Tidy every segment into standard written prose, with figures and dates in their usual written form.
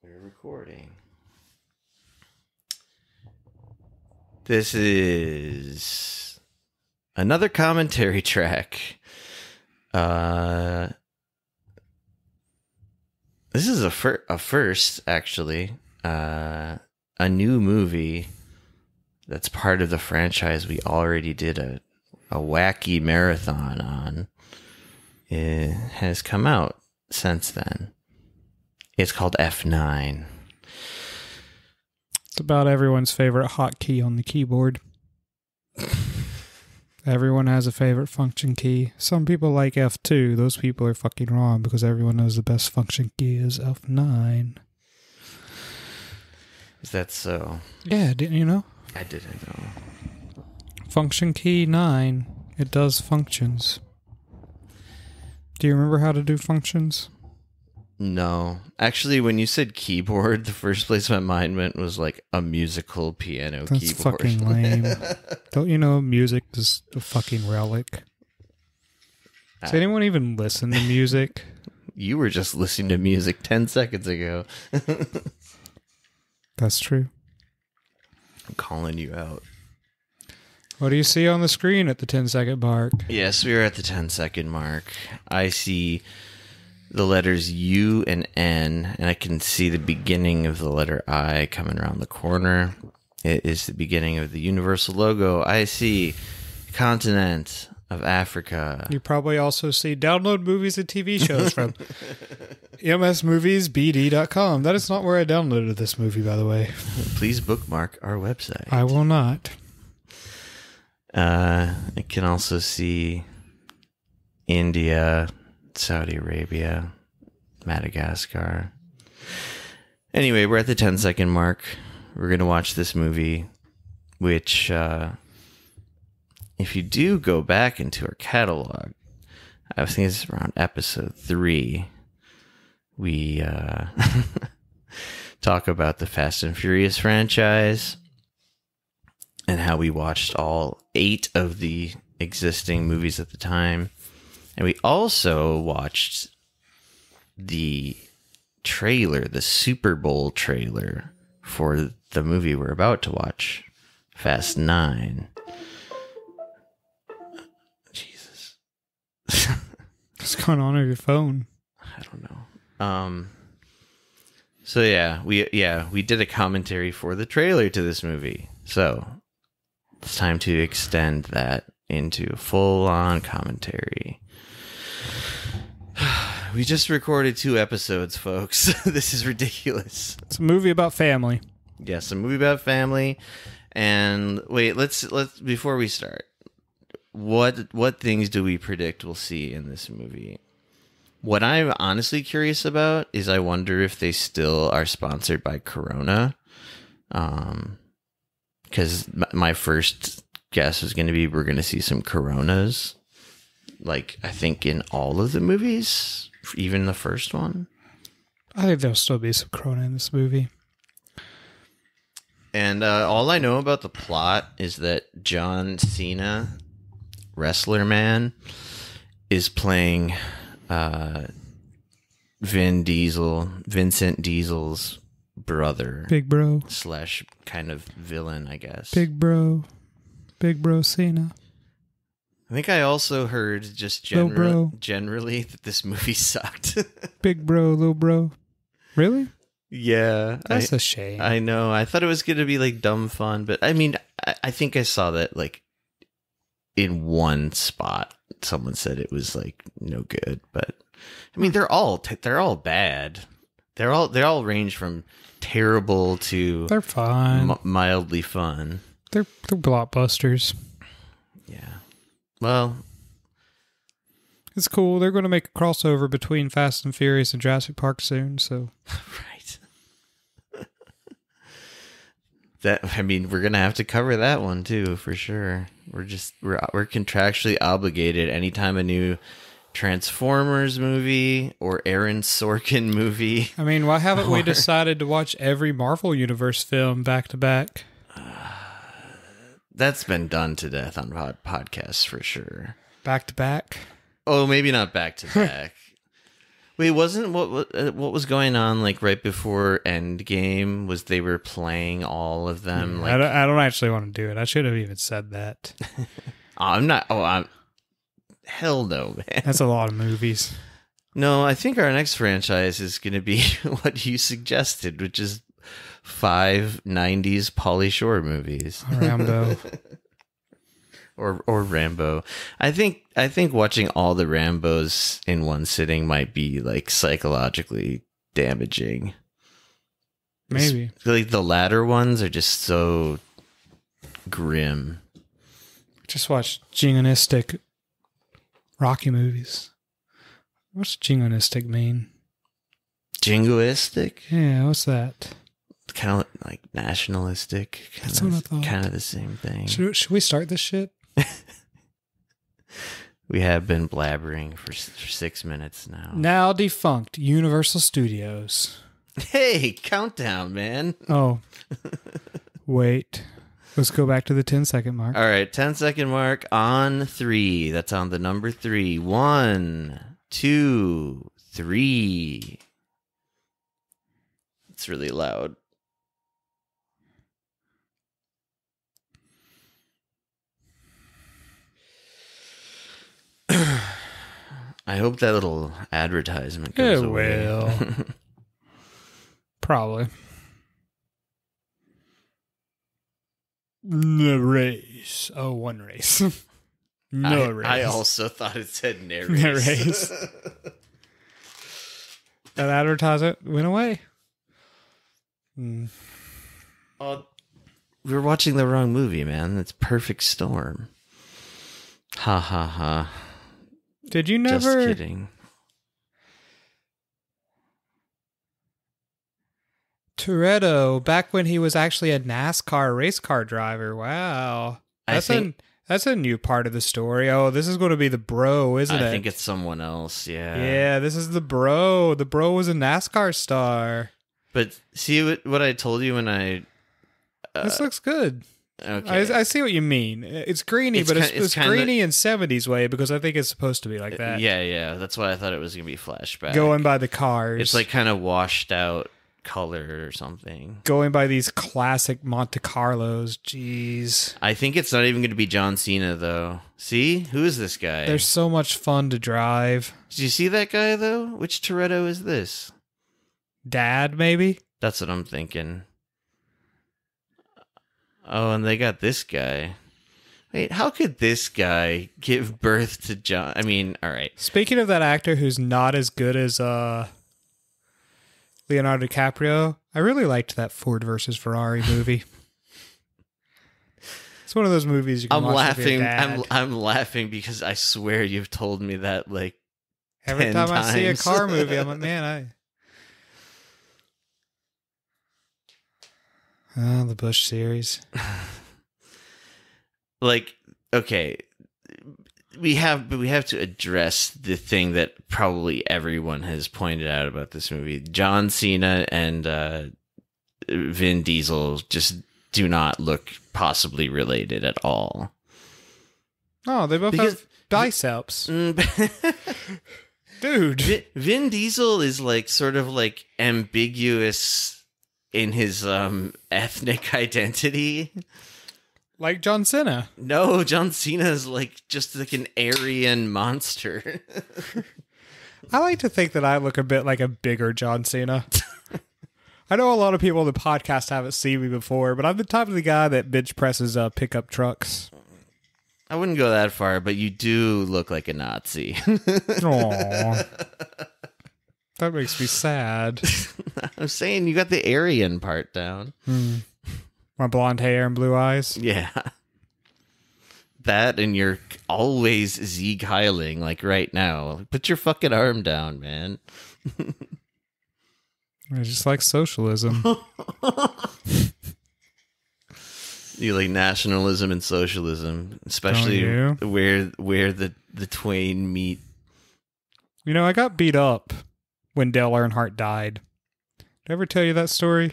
We're recording. This is another commentary track. This is a first, actually. A new movie that's part of the franchise we already did a wacky marathon on. It has come out since then. It's called F9. It's about everyone's favorite hotkey on the keyboard. Everyone has a favorite function key. Some people like F2. Those people are fucking wrong because everyone knows the best function key is F9. Is that so? Yeah, didn't you know? I didn't know. Function key 9. It does functions. Do you remember how to do functions? No. Actually, when you said keyboard, the first place my mind went was like a musical piano That's keyboard. fucking lame. Don't you know music is a fucking relic? Does anyone even listen to music? You were just listening to music 10 seconds ago. That's true. I'm calling you out. What do you see on the screen at the 10-second mark? Yes, we are at the 10-second mark. I see the letters U and N, and I can see the beginning of the letter I coming around the corner. It is the beginning of the universal logo. I see continent of Africa. You probably also see download movies and TV shows from msmoviesbd.com. That is not where I downloaded this movie, by the way. Please bookmark our website. I will not. I can also see India, Saudi Arabia, Madagascar. Anyway, we're at the 10-second mark. We're going to watch this movie, which, if you do go back into our catalog, I think it's around episode 3, we talk about the Fast and Furious franchise and how we watched all 8 of the existing movies at the time. And we also watched the trailer, the Super Bowl trailer for the movie we're about to watch, Fast 9. Jesus. What's going on your phone? I don't know. So we did a commentary for the trailer to this movie. So it's time to extend that into a full-on commentary. We just recorded 2 episodes, folks. This is ridiculous. It's a movie about family. Yes, a movie about family. And wait, let's before we start, what things do we predict we'll see in this movie? What I'm honestly curious about is I wonder if they still are sponsored by Corona. Because my first guess was going to be we're going to see some Coronas. Like, I think in all of the movies, even the first one. I think there'll still be some Corona in this movie. And all I know about the plot is that John Cena, Wrestler Man, is playing Vincent Diesel's brother. Big bro. / kind of villain, I guess. Big bro Cena. I think I also heard just generally that this movie sucked. Big bro, little bro. Really? Yeah. That's a shame. I know. I thought it was going to be like dumb fun, but I mean, I think I saw that like in one spot. Someone said it was like no good, but I mean, they're all bad. They all range from terrible to they're fine, mildly fun. They're blockbusters. Yeah. Well, it's cool. They're going to make a crossover between Fast and Furious and Jurassic Park soon, so. Right. We're going to have to cover that one too, for sure. We're contractually obligated anytime a new Transformers movie or Aaron Sorkin movie. I mean, why haven't we decided to watch every Marvel Universe film back to back? That's been done to death on podcasts for sure. Back to back? Oh, maybe not back to back. Wait, wasn't what was going on like right before Endgame was they were playing all of them? Yeah, like I don't actually want to do it. I should have even said that. I'm not. Oh, I'm. Hell no, man. That's a lot of movies. No, I think our next franchise is going to be what you suggested, which is 5 90s Pauly Shore movies. Rambo. or Rambo. I think watching all the Rambos in one sitting might be like psychologically damaging. Maybe. Like the latter ones are just so grim. Just watch jingoistic Rocky movies. What's jingoistic mean? Jingoistic? Yeah, what's that? Kind of like nationalistic. That's what I thought. Kind of the same thing. Should we start this shit? We have been blabbering for 6 minutes now. Now defunct Universal Studios. Hey, countdown, man. Oh. Wait. Let's go back to the 10-second mark. All right, 10-second mark on 3. That's on the number 3. 1, 2, 3. It's really loud. I hope that little advertisement goes away. It will. Probably. The race. Oh, one race. No race. I also thought it said narrace. Narrace. That advertisement went away. Oh, we were watching the wrong movie, man. It's Perfect Storm. Ha ha ha. Did you never? Just kidding. Toretto, back when he was actually a NASCAR race car driver. Wow. That's a new part of the story. Oh, this is going to be the bro, isn't it? I think it's someone else, yeah. Yeah, this is the bro. The bro was a NASCAR star. But see what I told you when I... this looks good. Okay. I see what you mean. It's greeny, but it's greeny in 70s way because I think it's supposed to be like that. Yeah. That's why I thought it was going to be flashback. Going by the cars. It's like kind of washed out color or something. Going by these classic Monte Carlos. Jeez. I think it's not even going to be John Cena, though. See? Who is this guy? They're so much fun to drive. Did you see that guy, though? Which Toretto is this? Dad, maybe? That's what I'm thinking. Oh, and they got this guy. Wait, how could this guy give birth to John? I mean, all right. Speaking of that actor who's not as good as Leonardo DiCaprio, I really liked that Ford versus Ferrari movie. It's one of those movies you can watch with your dad. I'm laughing because I swear you've told me that like every 10 time times. I see a car movie, I'm like, man, the Bush series. Like, okay, we have to address the thing that probably everyone has pointed out about this movie. John Cena and Vin Diesel just do not look possibly related at all. Oh, they both have biceps. Dude. Vin Diesel is like sort of like ambiguous in his ethnic identity. Like John Cena. No, John Cena is like just like an Aryan monster. I like to think that I look a bit like a bigger John Cena. I know a lot of people on the podcast haven't seen me before, but I'm the type of the guy that bench presses pickup trucks. I wouldn't go that far, but you do look like a Nazi. Aww. That makes me sad. I'm saying you got the Aryan part down. My blonde hair and blue eyes. Yeah. That and you're always Sieg Heiling, like right now. Put your fucking arm down, man. I just like socialism. You like nationalism and socialism, especially where the twain meet. You know, I got beat up when Dale Earnhardt died. Did I ever tell you that story?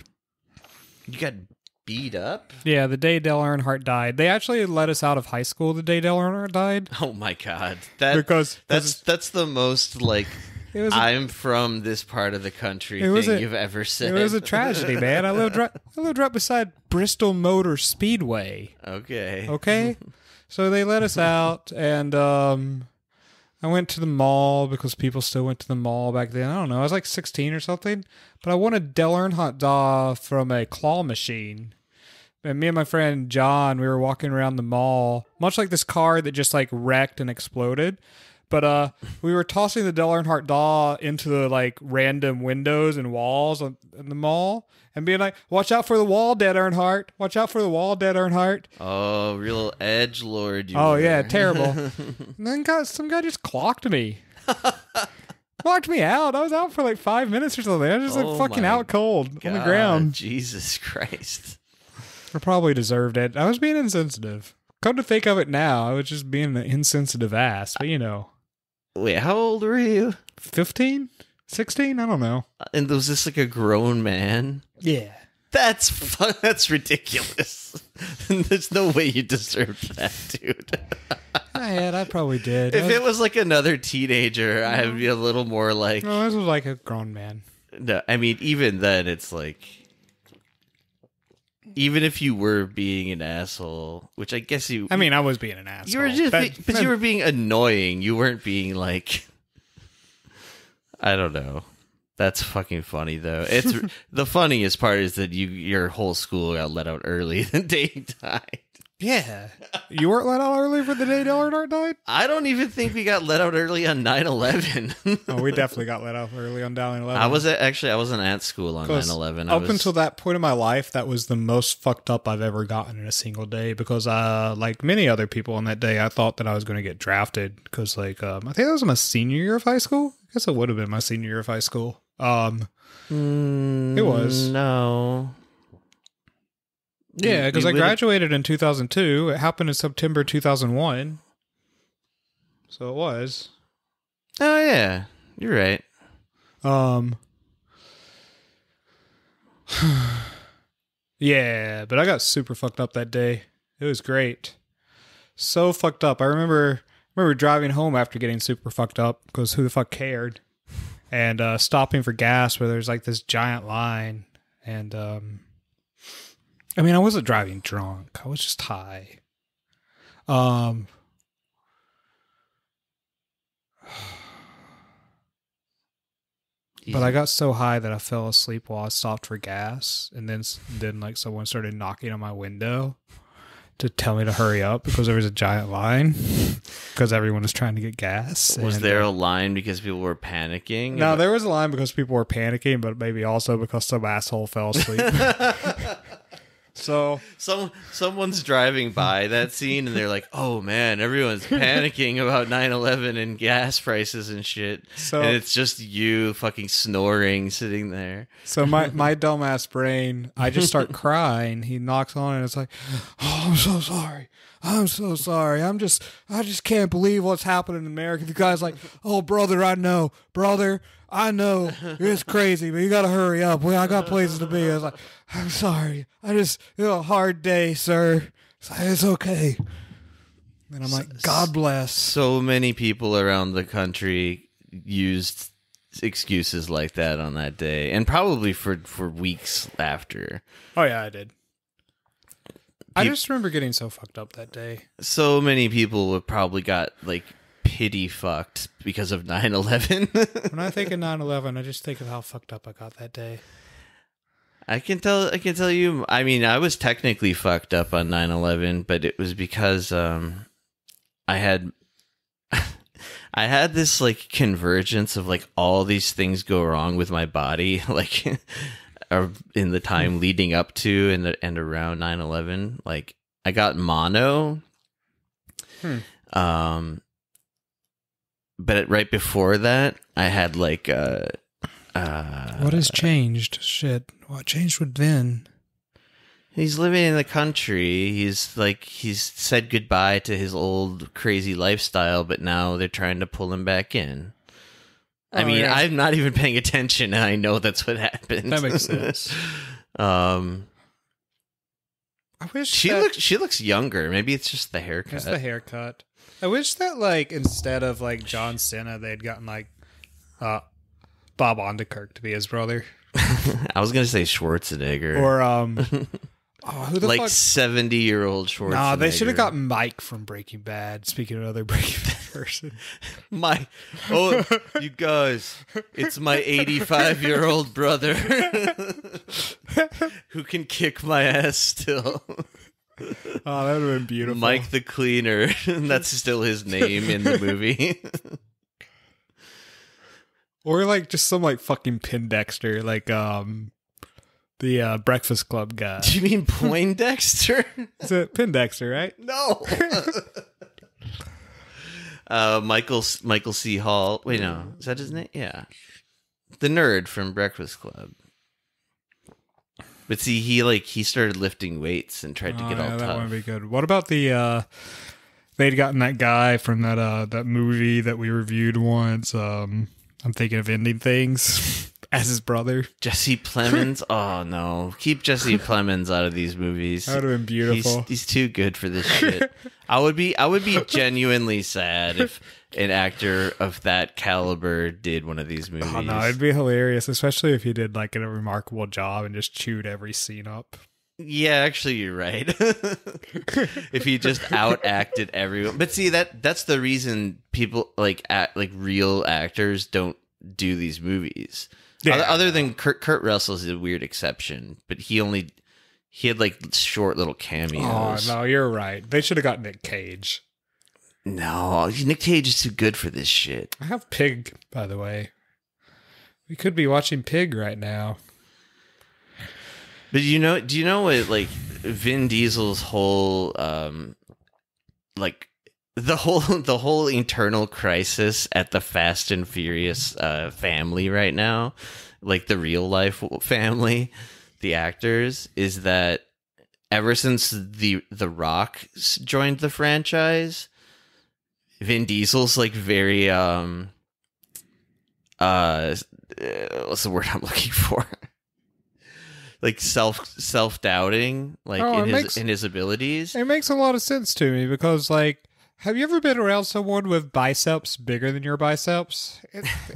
You got beat up? Yeah, the day Dale Earnhardt died. They actually let us out of high school the day Dale Earnhardt died. Oh my god. That's the most like I'm from this part of the country thing you've ever said. It was a tragedy, man. I lived right beside Bristol Motor Speedway. Okay. So they let us out, and I went to the mall because people still went to the mall back then. I don't know. I was like 16 or something, but I wanted Dale Earnhardt doll from a claw machine. And me and my friend John, we were walking around the mall, much like this car that just like wrecked and exploded. But we were tossing the Dale Earnhardt doll into the like random windows and walls in the mall, and being like, "Watch out for the wall, Dale Earnhardt! Watch out for the wall, Dale Earnhardt!" Oh, real edgelord! Yeah, terrible. And then some guy just clocked me. Locked me out. I was out for like 5 minutes or something. I was just like fucking out cold on the ground. Jesus Christ! I probably deserved it. I was being insensitive. Come to think of it now, I was just being an insensitive ass. But Wait, how old were you? 15? 16? I don't know. And was this like a grown man? Yeah. That's ridiculous. There's no way you deserved that, dude. I probably did. If it was like another teenager, I'd be a little more like... No, this was like a grown man. No, I mean, even then, it's like... Even if you were being an asshole, which I guess you... I mean, I was being an asshole. You were just but you were being annoying. You weren't being like... I don't know. That's fucking funny, though. It's the funniest part is that your whole school got let out early the day he died. Yeah. You weren't let out early for the day Dale Earnhardt died? I don't even think we got let out early on 9/11. Oh, we definitely got let out early on 9/11. I wasn't at school on 9/11. Up until that point in my life, that was the most fucked up I've ever gotten in a single day because, like many other people on that day, I thought that I was going to get drafted because, like, I think that was my senior year of high school. I guess it would have been my senior year of high school. It was. No. Yeah, because I graduated in 2002. It happened in September 2001. So it was. Oh, yeah. You're right. Yeah, but I got super fucked up that day. It was great. So fucked up. I remember driving home after getting super fucked up because who the fuck cared? And stopping for gas where there's like this giant line. And I mean, I wasn't driving drunk. I was just high. But I got so high that I fell asleep while I stopped for gas, and then like someone started knocking on my window to tell me to hurry up because there was a giant line because everyone was trying to get gas. Was there a line because people were panicking? No, there was a line because people were panicking, but maybe also because some asshole fell asleep. So someone's driving by that scene and they're like, "Oh man, everyone's panicking about 9/11 and gas prices and shit." So, and it's just you fucking snoring sitting there. So my dumbass brain, I just start crying. He knocks on it and it's like, "Oh, I'm so sorry. I'm so sorry. I just can't believe what's happening in America." The guy's like, "Oh, brother, I know. It's crazy, but you got to hurry up. I got places to be." I was like, "I'm sorry. It's a hard day, sir. It's okay." And I'm like, "God bless." So many people around the country used excuses like that on that day, and probably for weeks after. Oh, yeah, I did. I just remember getting so fucked up that day. So many people would probably got like pity fucked because of 9/11. When I think of 9/11, I just think of how fucked up I got that day. I can tell you, I mean, I was technically fucked up on 9/11, but it was because I had this like convergence of like all these things go wrong with my body, like in the time leading up to and around 9/11. Like I got mono. But right before that, I had like what has changed? Shit. What changed with Vin? He's living in the country. He's said goodbye to his old crazy lifestyle, but now they're trying to pull him back in. I mean, yeah. I'm not even paying attention, and I know that's what happened. That makes sense. I wish she looks younger. Maybe it's just the haircut. It's the haircut. I wish that, like, instead of like John Cena, they'd gotten like Bob Ondekirk to be his brother. I was gonna say Schwarzenegger. Or who the like fuck? 70-year-old Schwarzenegger. Nah, they should have got Mike from Breaking Bad. Speaking of another Breaking Bad person. You guys, it's my 85-year-old brother who can kick my ass still. Oh, that would have been beautiful. Mike the Cleaner. That's still his name in the movie. Or like just some like fucking Pendexter, like the Breakfast Club guy. Do you mean Poindexter? Is it Pendexter, right? No. Michael C. Hall. Wait, no. Is that his name? Yeah. The nerd from Breakfast Club. But see, he started lifting weights and tried to get all tough. That wouldn't be good. What about the they'd gotten that guy from that movie that we reviewed once. I'm thinking of Ending Things as his brother. Jesse Plemons? Oh no. Keep Jesse Plemons out of these movies. That would have been beautiful. He's too good for this shit. I would be genuinely sad if an actor of that caliber did one of these movies. Oh no, it'd be hilarious, especially if he did like a remarkable job and just chewed every scene up. Yeah, actually you're right. If he just outacted everyone. But see, that's the reason people like real actors don't do these movies. Yeah. Other than Kurt Russell's a weird exception, but he had like short little cameos. Oh no, you're right. They should have got Nick Cage. No, Nick Cage is too good for this shit. I have Pig, by the way. We could be watching Pig right now. But do you know what, like, Vin Diesel's whole like the whole internal crisis at the Fast and Furious family right now, like the real life family, the actors, is that ever since the Rock joined the franchise, Vin Diesel's like very what's the word I'm looking for? Like self-doubting, like in his abilities. It makes a lot of sense to me because, like, have you ever been around someone with biceps bigger than your biceps?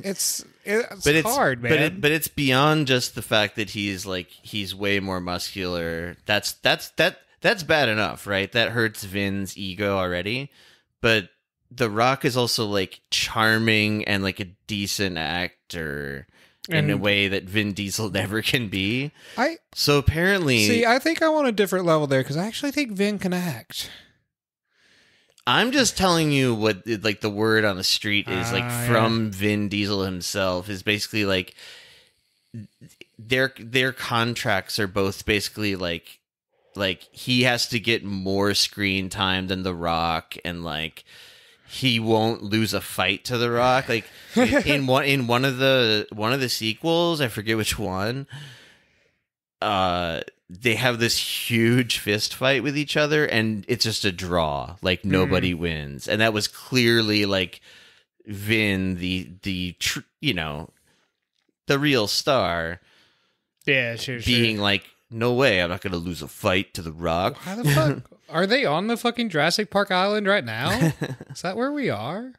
It's hard, man. But it's beyond just the fact that he's way more muscular. That's bad enough, right? That hurts Vin's ego already. But The Rock is also like charming and like a decent actor. In a way that Vin Diesel never can be. So apparently... See, I think I'm on a different level there, because I actually think Vin can act. I'm just telling you what like the word on the street is, like from Vin Diesel himself, is basically like their contracts are both basically like he has to get more screen time than The Rock, and like he won't lose a fight to The Rock. Like in one of the sequels, I forget which one, they have this huge fist fight with each other, and it's just a draw. Like nobody wins, and that was clearly like Vin, the real star. Yeah, sure. Being like, no way, I'm not going to lose a fight to The Rock. How the fuck? Are they on the fucking Jurassic Park Island right now? Is that where we are?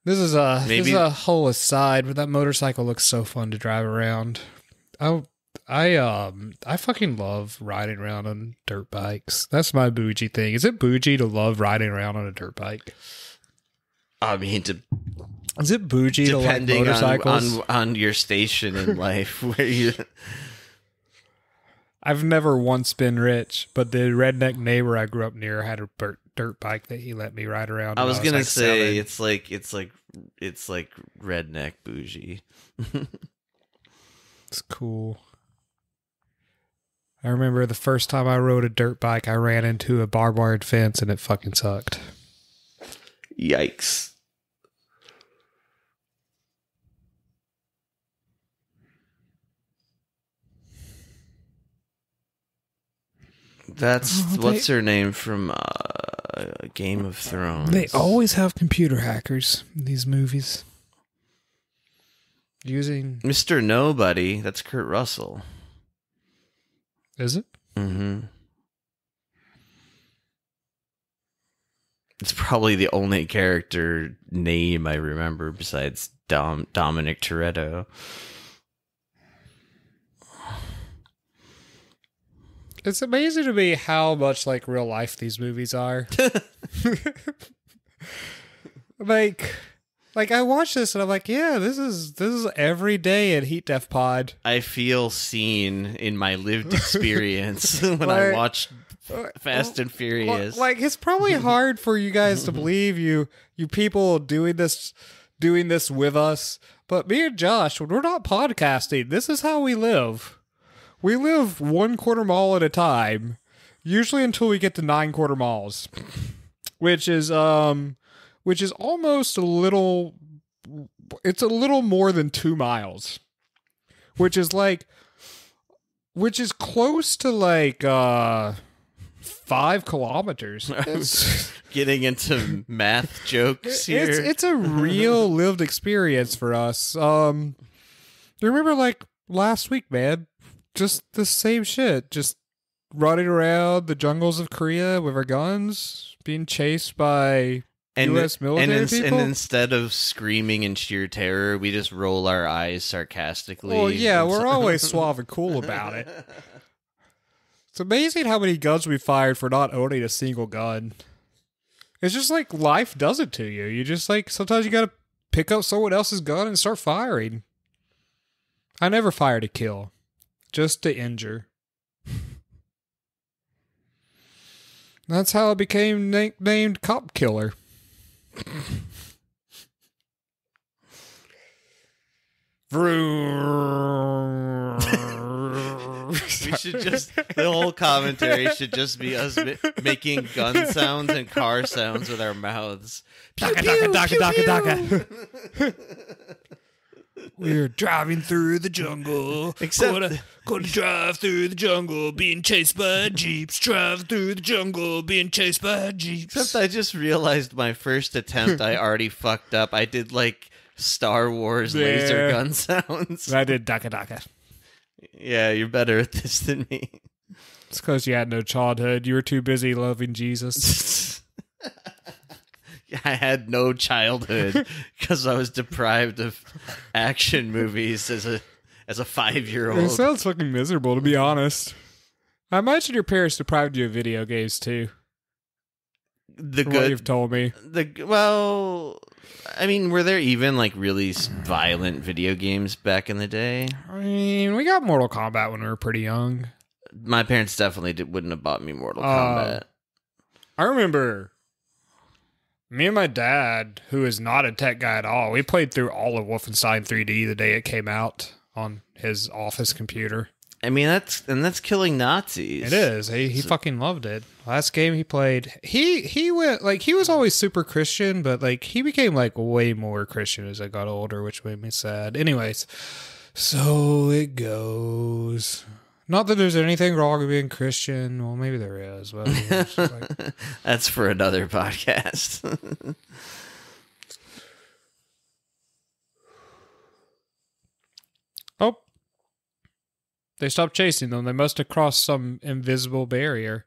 This is a whole aside, but that motorcycle looks so fun to drive around. I fucking love riding around on dirt bikes. That's my bougie thing. Is it bougie to love riding around on a dirt bike? I mean, is it bougie to like motorcycles? on your station in life where you... I've never once been rich, but the redneck neighbor I grew up near had a dirt bike that he let me ride around. I was gonna say it's like redneck bougie. It's cool. I remember the first time I rode a dirt bike, I ran into a barbed wire fence and it fucking sucked. Yikes. That's what's her name from Game of Thrones. They always have computer hackers in these movies. Using Mr. Nobody, that's Kurt Russell. Is it? Mm-hmm. It's probably the only character name I remember besides Dominic Toretto. It's amazing to me how much like real life these movies are. Like I watch this and I'm like, yeah, this is every day at Heat Death Pod. I feel seen in my lived experience when I watch Fast and Furious. Like it's probably hard for you guys to believe you people doing this with us, but me and Josh, when we're not podcasting, this is how we live. We live 1 quarter mile at a time, usually until we get to 9 quarter miles, which is almost a little. It's a little more than 2 miles, which is close to like 5 kilometers. Getting into math jokes here. It's a real lived experience for us. You remember like last week, man? Just the same shit. Just running around the jungles of Korea with our guns, being chased by U.S. military people. And instead of screaming in sheer terror, we just roll our eyes sarcastically. Well, yeah, we're always suave and cool about it. It's amazing how many guns we fired for not owning a single gun. It's just like life does it to you. You just like, sometimes you gotta pick up someone else's gun and start firing. I never fired to kill, just to injure. That's how I became named Cop Killer. We should just, the whole commentary should just be us making gun sounds and car sounds with our mouths. Daka, daka, daka, daka, daka. We're driving through the jungle. Gonna drive through the jungle, being chased by jeeps. Drive through the jungle, being chased by jeeps. Except I just realized my first attempt, I already fucked up. I did like Star Wars laser gun sounds. I did daka daka. Yeah, you're better at this than me. It's because you had no childhood. You were too busy loving Jesus. I had no childhood because I was deprived of action movies as a 5-year-old. It sounds fucking miserable, to be honest. I imagine your parents deprived you of video games too. What you've told me. Well, I mean, were there even like really violent video games back in the day? I mean, we got Mortal Kombat when we were pretty young. My parents definitely wouldn't have bought me Mortal Kombat. I remember me and my dad, who is not a tech guy at all, we played through all of Wolfenstein 3D the day it came out on his office computer. I mean, that's killing Nazis. It is. He fucking loved it. Last game he played, he went like, he was always super Christian, but like he became like way more Christian as I got older, which made me sad. Anyways, so it goes. Not that there's anything wrong with being Christian. Well, maybe there is. But that's for another podcast. Oh. They stopped chasing them. They must have crossed some invisible barrier.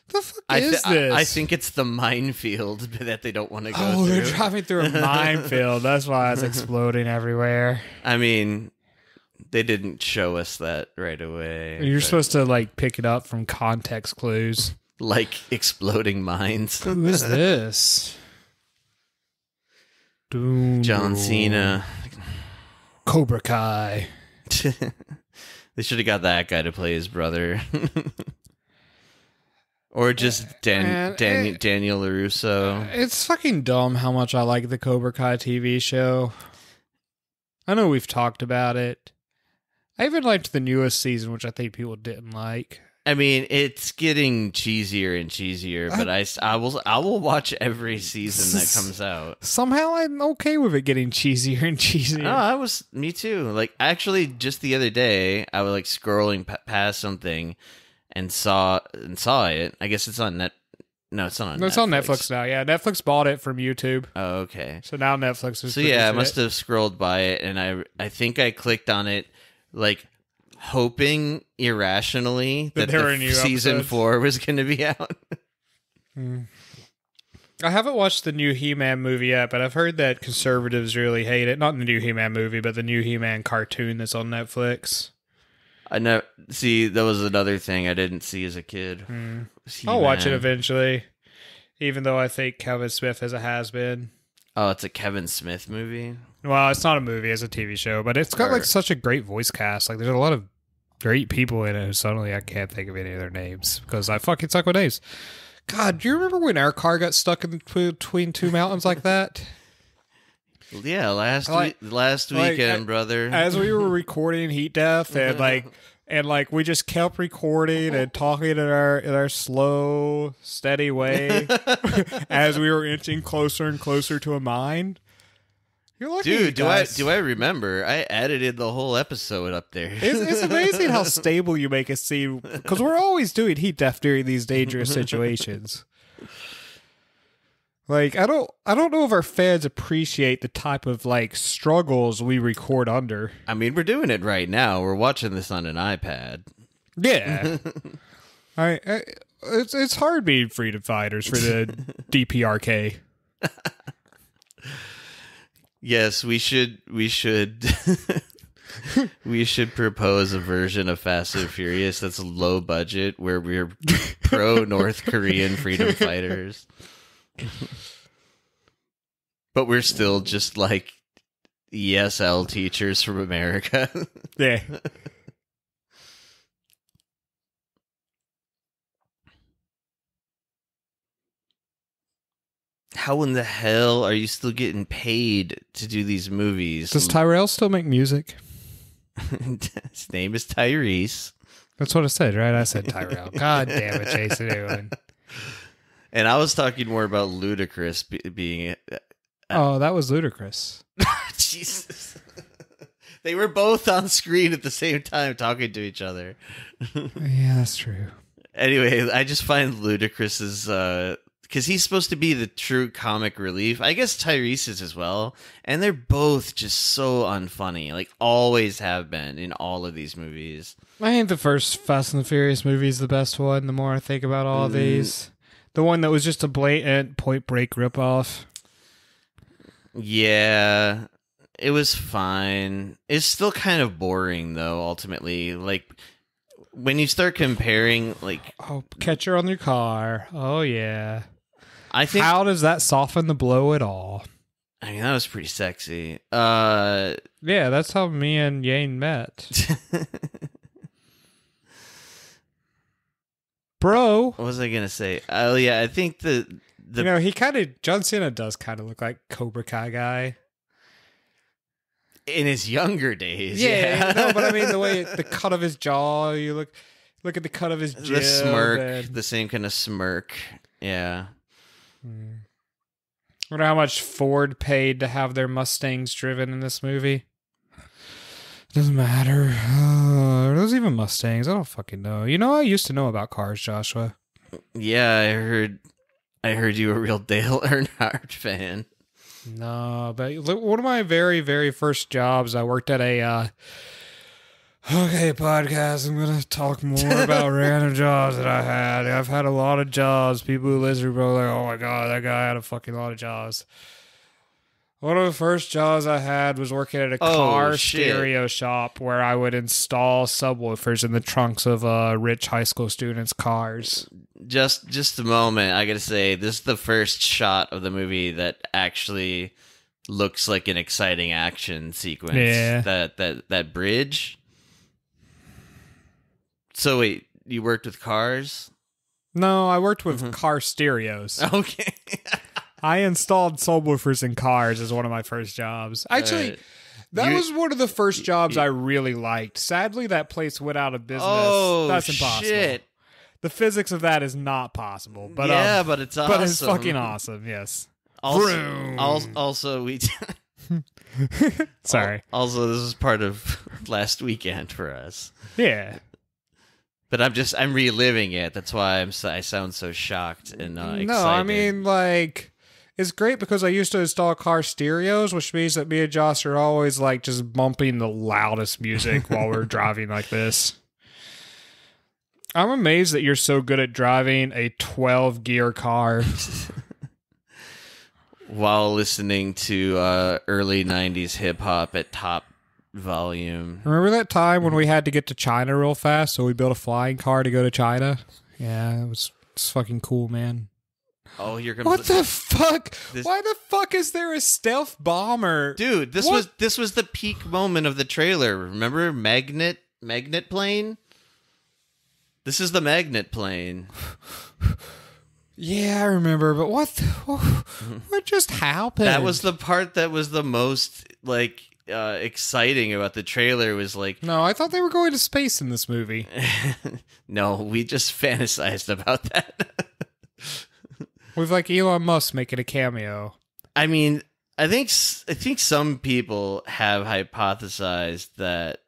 The fuck is this? I think it's the minefield that they don't want to go through. Oh, they're driving through a minefield. That's why it's exploding everywhere. I mean, they didn't show us that right away. You're supposed to like pick it up from context clues. Like exploding mines. Who is this? John Cena. Cobra Kai. They should have got that guy to play his brother. Or just Daniel LaRusso. It's fucking dumb how much I like the Cobra Kai TV show. I know we've talked about it. I even liked the newest season, which I think people didn't like. I mean, it's getting cheesier and cheesier, but I will watch every season that comes out. Somehow I'm okay with it getting cheesier and cheesier. Oh, me too. Like, actually, just the other day, I was like scrolling past something and saw it. I guess it's on No, it's not on Netflix. It's on Netflix now, yeah. Netflix bought it from YouTube. Oh, okay. So now Netflix is. So yeah, I must have scrolled by it, and I think I clicked on it, like, hoping irrationally that the season 4 was going to be out. I haven't watched the new He-Man movie yet, but I've heard that conservatives really hate it. Not the new He-Man movie, but the new He-Man cartoon that's on Netflix. I know. See, that was another thing I didn't see as a kid. I'll watch it eventually, even though I think Kevin Smith is a has-been. Oh, it's a Kevin Smith movie? Well, it's not a movie, it's a TV show, but it's got like such a great voice cast. Like, there's a lot of great people in it. Suddenly, I can't think of any of their names because I fucking suck with names. God, do you remember when our car got stuck in between two mountains like that? Yeah, last weekend, brother. As we were recording Heat Death, and we just kept recording and talking in our slow, steady way as we were inching closer and closer to a mine. You're lucky, dude. Do I remember? I edited the whole episode up there. It's amazing how stable you make it seem, because we're always doing Heat Death during these dangerous situations. Like, I don't know if our fans appreciate the type of like struggles we record under. I mean, we're doing it right now. We're watching this on an iPad. Yeah. It's hard being freedom fighters for the DPRK. Yes, we should we should propose a version of Fast and Furious that's low budget, where we're pro North Korean freedom fighters. But we're still just like ESL teachers from America. Yeah. How in the hell are you still getting paid to do these movies? Does Tyrell still make music? His name is Tyrese. That's what I said, right? I said Tyrell. God damn it, Jason Owen. And I was talking more about Ludacris being... Oh, that was Ludacris. Jesus. They were both on screen at the same time talking to each other. Yeah, that's true. Anyway, I just find Ludacris's... because he's supposed to be the true comic relief. I guess Tyrese is as well. And they're both just so unfunny. Like, always have been in all of these movies. I think the first Fast and the Furious movie is the best one, the more I think about all of these. The one that was just a blatant Point Break ripoff. Yeah, it was fine. It's still kind of boring, though, ultimately. Like, when you start comparing, like... Oh, catcher on your car. Oh, yeah. I think... How does that soften the blow at all? I mean, that was pretty sexy. Yeah, that's how me and Yane met. Bro. What was I going to say? Oh, yeah, I think he kind of... John Cena does kind of look like Cobra Kai guy. In his younger days. Yeah. No, but I mean, the cut of his jaw, you look at the cut of his jib. The smirk, the same kind of smirk. Yeah. I wonder how much Ford paid to have their Mustangs driven in this movie. Doesn't matter. Are those even Mustangs? I don't fucking know. You know, I used to know about cars, Joshua. Yeah, I heard you were a real Dale Earnhardt fan. No, but one of my very, very first jobs, I worked at a podcast. I'm going to talk more about random jobs that I had. I've had a lot of jobs. People who listen are like, oh my God, that guy had a fucking lot of jobs. One of the first jobs I had was working at a car stereo shop where I would install subwoofers in the trunks of rich high school students' cars. Just a moment. I gotta say, this is the first shot of the movie that actually looks like an exciting action sequence. Yeah. That bridge. So wait, you worked with cars? No, I worked with car stereos. Okay. I installed subwoofers in cars as one of my first jobs. Actually, that was one of the first jobs I really liked. Sadly, that place went out of business. Oh, that's impossible. Shit. The physics of that is not possible. But yeah, but it's awesome. But it's fucking awesome. Yes. Also, we. Sorry. Also, this is part of last weekend for us. Yeah. But I'm reliving it. That's why I sound so shocked and excited. No, I mean, like, it's great because I used to install car stereos, which means that me and Josh are always like just bumping the loudest music while we're driving like this. I'm amazed that you're so good at driving a 12-gear car. while listening to early 90s hip-hop at top volume. Remember that time when we had to get to China real fast, so we built a flying car to go to China? Yeah, it's fucking cool, man. Oh, you're gonna. What the fuck? Why the fuck is there a stealth bomber? Dude, this was the peak moment of the trailer. Remember magnet plane? This is the magnet plane. Yeah, I remember, but what just happened? That was the part that was the most like exciting about the trailer. Was like, no, I thought they were going to space in this movie. No, we just fantasized about that. With like Elon Musk making a cameo. I mean, I think some people have hypothesized that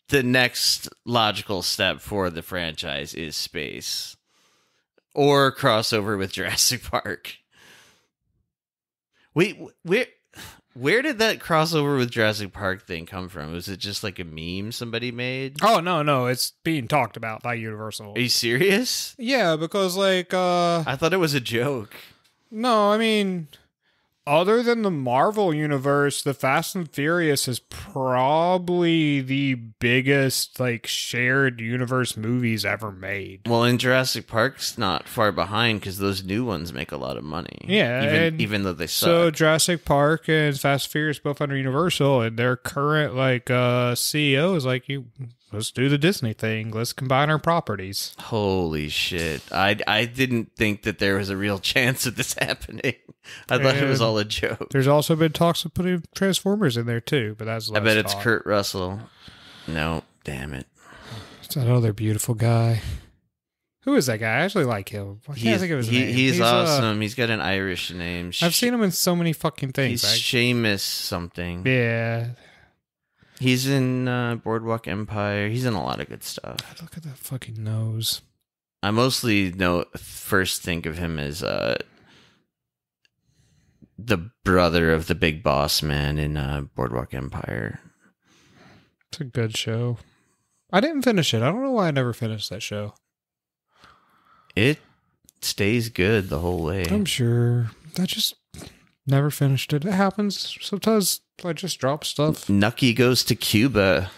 the next logical step for the franchise is space or crossover with Jurassic Park. Wait, where did that crossover with Jurassic Park thing come from? Was it just like a meme somebody made? Oh, no, it's being talked about by Universal. Are you serious? Yeah, because like I thought it was a joke. No, I mean, other than the Marvel universe, the Fast and Furious is probably the biggest like shared universe movies ever made. Well, and Jurassic Park's not far behind because those new ones make a lot of money. Yeah, even though they suck. So Jurassic Park and Fast and Furious both under Universal, and their current like CEO is like, let's do the Disney thing. Let's combine our properties. Holy shit. I didn't think that there was a real chance of this happening. I thought it was all a joke. There's also been talks of putting Transformers in there too, but that's I bet it's Kurt Russell. No, damn it. It's that other beautiful guy. Who is that guy? I actually like him. I can't think of his name. He's awesome. He's got an Irish name. I've seen him in so many fucking things. He's Seamus something. Yeah. He's in Boardwalk Empire. He's in a lot of good stuff. Look at that fucking nose. I mostly first think of him as the brother of the big boss man in Boardwalk Empire. It's a good show. I didn't finish it. I don't know why I never finished that show. It stays good the whole way. I'm sure. I just never finished it. It happens. Sometimes I just drop stuff. Nucky goes to Cuba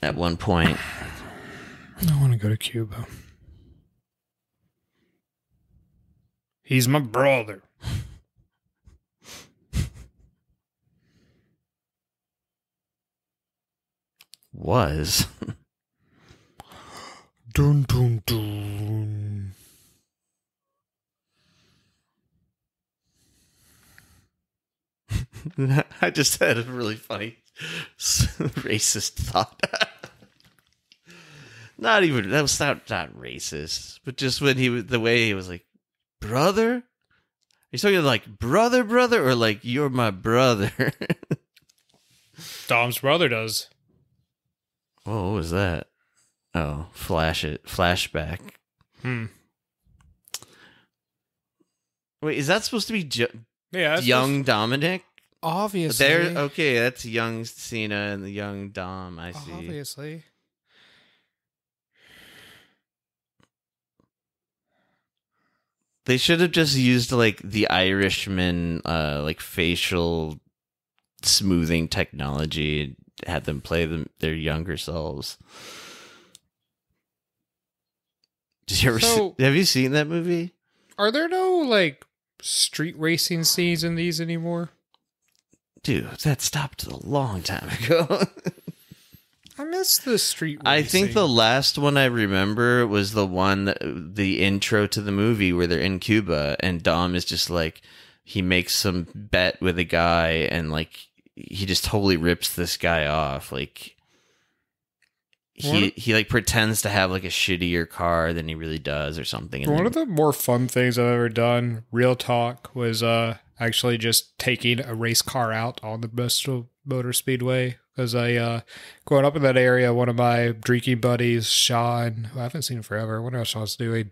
at one point. I want to go to Cuba. He's my brother. Was. Dun dun dun. I just had a really funny racist thought. That was not racist, but just when the way he was like, brother? He's talking like brother, or like you're my brother? Dom's brother does. Oh, what was that? Oh, flashback. Wait, is that supposed to be young Dominic? Obviously. Okay, that's young Cena and the young Dom, I see. Obviously. They should have just used like the Irishman like facial smoothing technology and had them play their younger selves. Have you seen that movie? Are there no like street racing scenes in these anymore? Dude, that stopped a long time ago. I miss the street racing. I think the last one I remember was the intro to the movie where they're in Cuba and Dom is just like, he makes some bet with a guy and like he just totally rips this guy off. Like he like pretends to have like a shittier car than he really does or something. One of the more fun things I've ever done, real talk, was actually just taking a race car out on the Bristol Motor Speedway. Because growing up in that area, one of my drinking buddies, Sean, who I haven't seen him forever, I wonder how Sean's doing.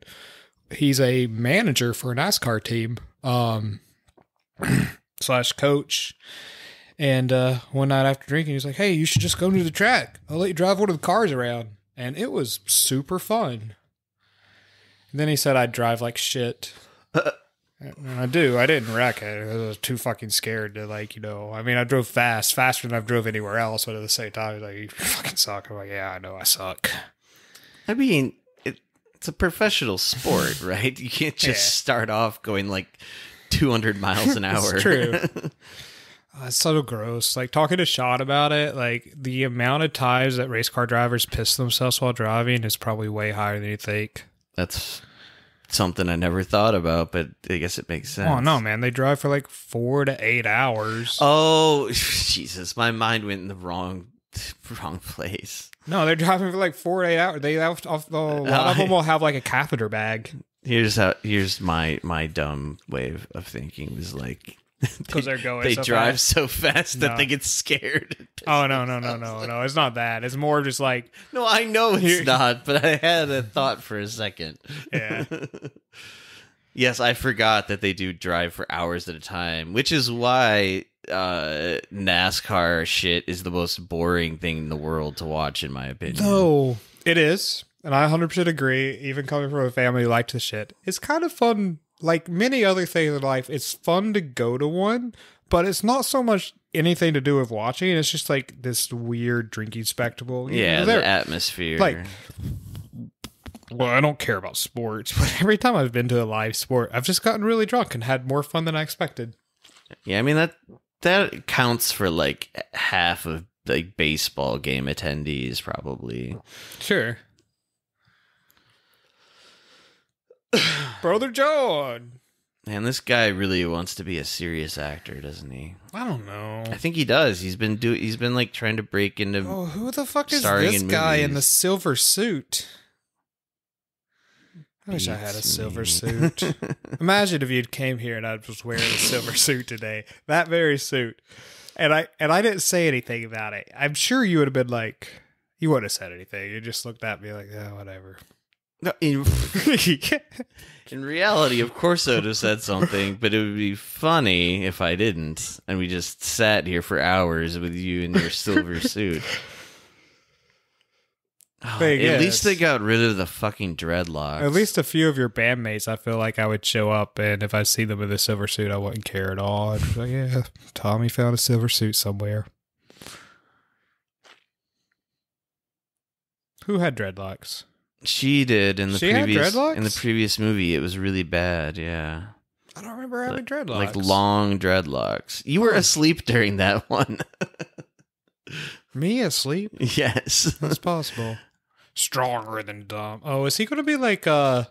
He's a manager for a NASCAR team, / coach. And one night after drinking, he was like, hey, you should just go to the track. I'll let you drive one of the cars around. And it was super fun. And then he said I'd drive like shit. And I do. I didn't wreck it. I was too fucking scared to, like, you know. I mean, I drove faster than I've drove anywhere else, but at the same time, like, you fucking suck. I'm like, yeah, I know I suck. I mean, it's a professional sport, right? You can't just start off going like 200 miles an hour. It's true. It's so gross. Like, talking to Sean about it, like, the amount of times that race car drivers piss themselves while driving is probably way higher than you think. That's something I never thought about, but I guess it makes sense. Oh, no, man. They drive for like 4 to 8 hours. Oh, Jesus. My mind went in the wrong place. No, they're driving for like 4 to 8 hours. They have, a lot of them will have like a catheter bag. Here's my dumb way of thinking was like, because they're going they so drive fast. so fast that they get scared. Oh, no. It's not that. It's more just like... No, I know it's not, but I had a thought for a second. Yeah. Yes, I forgot that they do drive for hours at a time, which is why NASCAR shit is the most boring thing in the world to watch, in my opinion. No, it is. And I 100% agree. Even coming from a family who liked the shit. It's kind of fun. Like many other things in life, it's fun to go to one, but it's not so much anything to do with watching. It's just like this weird drinking spectacle. Yeah, the atmosphere. Like, well, I don't care about sports, but every time I've been to a live sport, I've just gotten really drunk and had more fun than I expected. Yeah, I mean, that counts for like half of like baseball game attendees, probably. Sure. Brother John. Man, this guy really wants to be a serious actor, doesn't he? I don't know. I think he does. He's been like trying to break into. Oh, who the fuck is starring this in guy movies. in the silver suit? I wish I had a silver suit. Imagine if you came here and I was wearing a silver suit today. That very suit. And I didn't say anything about it. I'm sure you would have been like, you wouldn't have said anything. You just looked at me like, oh, whatever. No, in reality, of course I would have said something, but it would be funny if I didn't, and we just sat here for hours with you in your silver suit. Oh, at least they got rid of the fucking dreadlocks. At least a few of your bandmates, I feel like I would show up, and if I see them with a silver suit, I wouldn't care at all. I'd be like, yeah, Tommy found a silver suit somewhere. Who had dreadlocks? She did in the She had dreadlocks? in the previous movie. It was really bad. Yeah, I don't remember having dreadlocks. like long dreadlocks. You were asleep during that one. Me asleep? Yes, That's possible. Stronger than dumb. Oh, is he going to be like the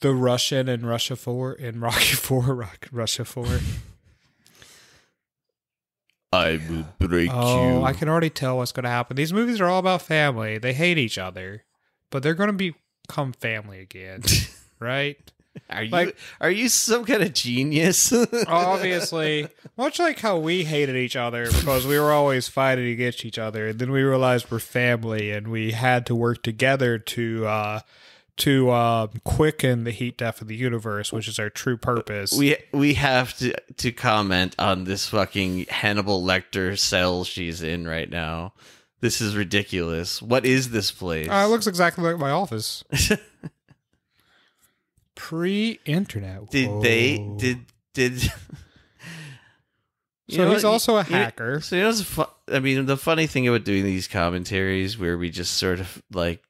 Russian in Russia 4 in Rocky 4, Russia 4? I will break you. Oh, I can already tell what's going to happen. These movies are all about family. They hate each other, but they're going to become family again, right? Are you some kind of genius? Obviously, much like how we hated each other because we were always fighting against each other, and then we realized we're family and we had to work together to quicken the heat death of the universe, which is our true purpose. We have to comment on this fucking Hannibal Lecter cell she's in right now. This is ridiculous. What is this place? It looks exactly like my office. Pre-internet. Did So he's also a hacker. So I mean, the funny thing about doing these commentaries where we just sort of like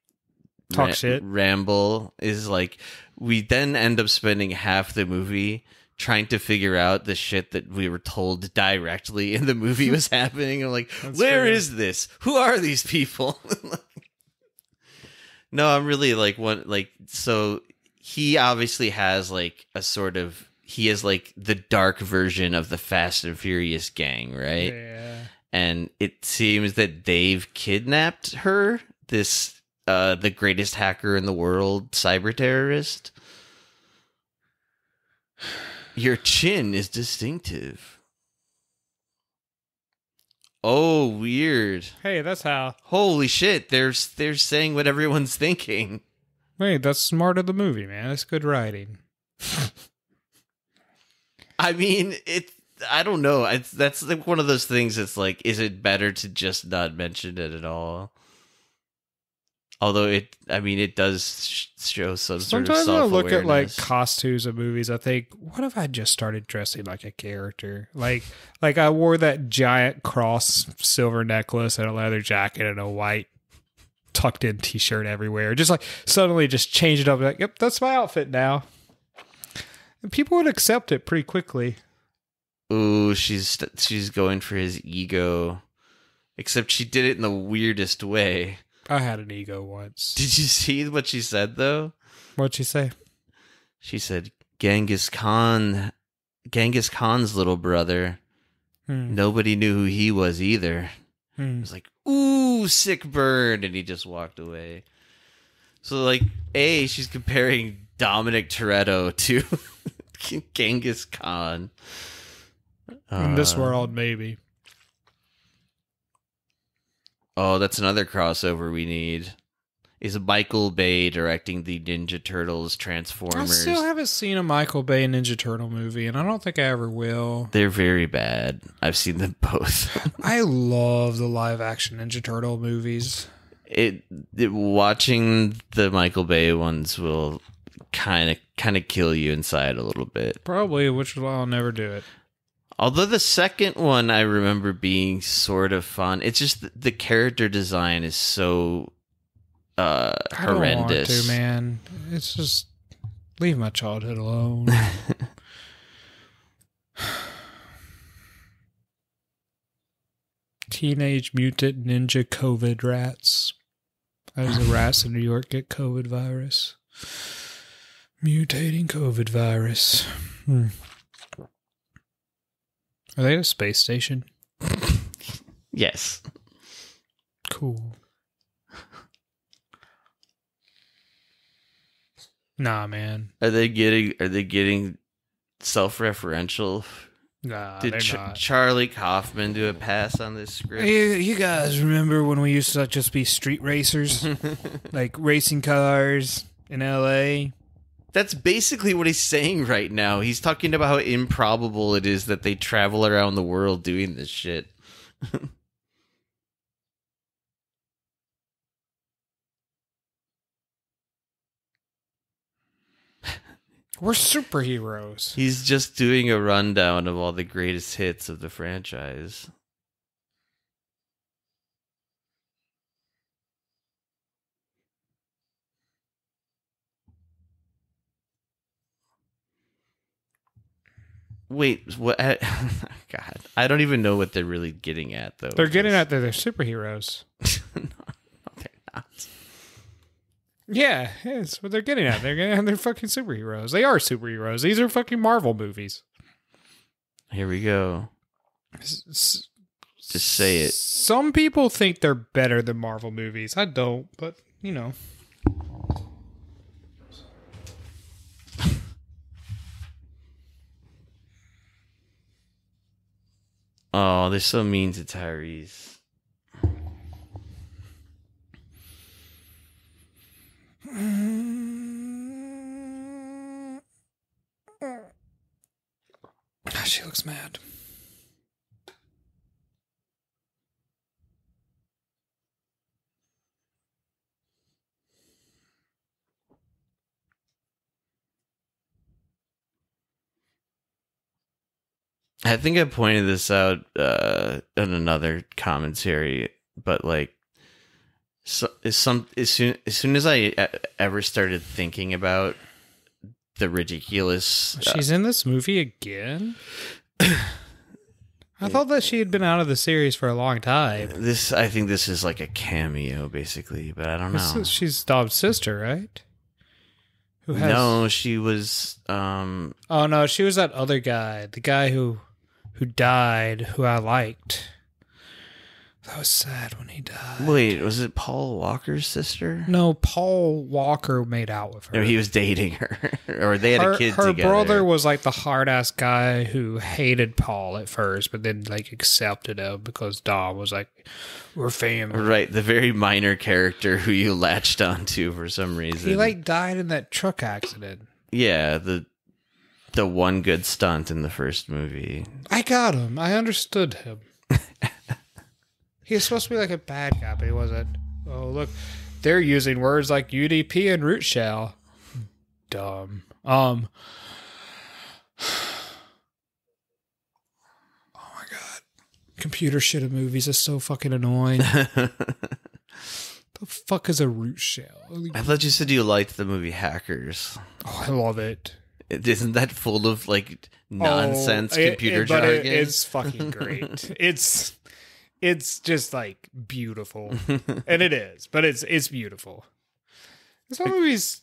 talk shit, ramble, is like we then end up spending half the movie trying to figure out the shit that we were told directly in the movie was happening. I'm like, where is this? Who are these people? No, I'm really like so he obviously has like a sort of, he is like the dark version of the Fast and Furious gang, right? Yeah. And it seems that they've kidnapped her, this the greatest hacker in the world, cyber terrorist. Your chin is distinctive. Oh, weird. Hey, that's how. Holy shit, they're saying what everyone's thinking. Wait, that's smart of the movie, man. That's good writing. I mean, I don't know. That's like one of those things that's like, is it better to just not mention it at all? Although it does show some Sometimes sort I of look at like self-awareness. costumes of movies. I think, what if I just started dressing like a character? Like I wore that giant cross silver necklace and a leather jacket and a white tucked in t-shirt everywhere. Just like suddenly just change it up. Like, yep, that's my outfit now. And people would accept it pretty quickly. Ooh, she's going for his ego. Except she did it in the weirdest way. I had an ego once. Did you see what she said, though? What'd she say? She said, Genghis Khan's little brother. Nobody knew who he was either. It was like, ooh, sick burn. And he just walked away. So, like, she's comparing Dominic Toretto to Genghis Khan. In this world, maybe. Oh, that's another crossover we need. Is Michael Bay directing the Ninja Turtles Transformers? I still haven't seen a Michael Bay Ninja Turtle movie, and I don't think I ever will. They're very bad. I've seen them both. I love the live-action Ninja Turtle movies. Watching the Michael Bay ones will kind of kill you inside a little bit. Probably, which is why I'll never do it. Although the second one I remember being sort of fun. It's just the character design is so horrendous. I don't want to, man. It's just leave my childhood alone. Teenage Mutant Ninja COVID rats. As the rats in New York get COVID virus. Mutating COVID virus. Are they at a space station? Yes. Cool. Nah, man. Are they getting self-referential? Nah, Did they're not. Charlie Kaufman do a pass on this script? Hey, you guys remember when we used to just be street racers? Like racing cars in LA? That's basically what he's saying right now. He's talking about how improbable it is that they travel around the world doing this shit. We're superheroes. He's just doing a rundown of all the greatest hits of the franchise. Wait, what? God, I don't even know what they're really getting at, though. They're getting at that they're superheroes. No, they're not. Yeah, it's what they're getting at. They're getting at they're fucking superheroes. They are superheroes. These are fucking Marvel movies. Here we go. Just say it. Some people think they're better than Marvel movies. I don't, but, you know. Oh, they're so mean to Tyrese. She looks mad. I think I pointed this out in another commentary, but like, as soon as I ever started thinking about the ridiculous, She's in this movie again? I thought that she had been out of the series for a long time. I think this is like a cameo, basically, but I don't know. She's Dom's sister, right? No, she was. Oh no, she was that other guy, the guy who died, who I liked. That was sad when he died. Wait, was it Paul Walker's sister? No, Paul Walker made out with her. No, he was dating her, or they had a kid her together. Her brother was like the hard ass guy who hated Paul at first, but then like accepted him because Dom was like, "We're family." Right, the very minor character who you latched onto for some reason. He like died in that truck accident. Yeah, the one good stunt in the first movie. I got him. I understood him. He was supposed to be like a bad guy, but he wasn't. Oh, look. they're using words like UDP and root shell. Dumb. Oh my god. Computer shit in movies is so fucking annoying. The fuck is a root shell? I thought you said you liked the movie Hackers. Oh, I love it. Isn't that full of like nonsense computer but jargon? It's fucking great. It's just like beautiful, and it is. But it's beautiful. Some movies.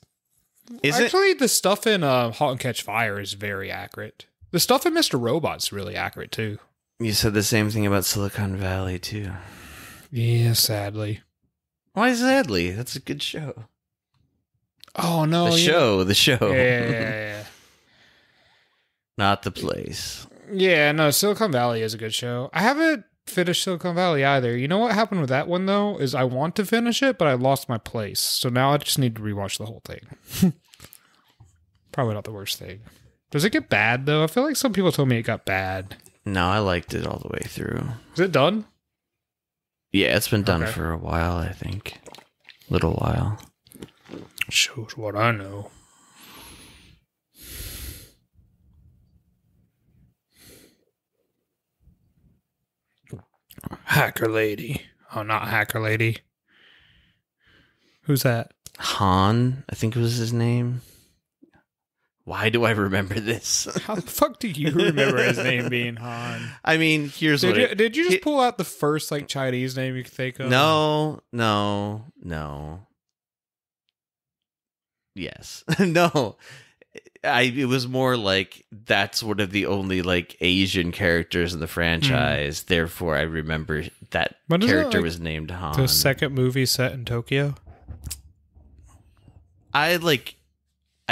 Actually, the stuff in *Halt and Catch Fire* is very accurate. The stuff in *Mr. Robot's really accurate too. You said the same thing about Silicon Valley too. Yeah, sadly. Why sadly? That's a good show. Oh no, the show. Yeah. Not the place. Yeah, no, Silicon Valley is a good show. I haven't finished Silicon Valley either. You know what happened with that one though? Is I want to finish it, but I lost my place. So now I just need to rewatch the whole thing. Probably not the worst thing. Does it get bad though? I feel like some people told me it got bad. No, I liked it all the way through. Is it done? Yeah, it's been done for a while, I think. Little while. Shows what I know. Hacker Lady. Oh, not Hacker Lady. Who's that? Han, I think was his name. Why do I remember this? How the fuck do you remember his name being Han? I mean, Did you just pull out the first like Chinese name you could think of? No. Yes. No. It was more like that's one of the only like Asian characters in the franchise. Therefore, I remember that character was named Han. The second movie set in Tokyo. I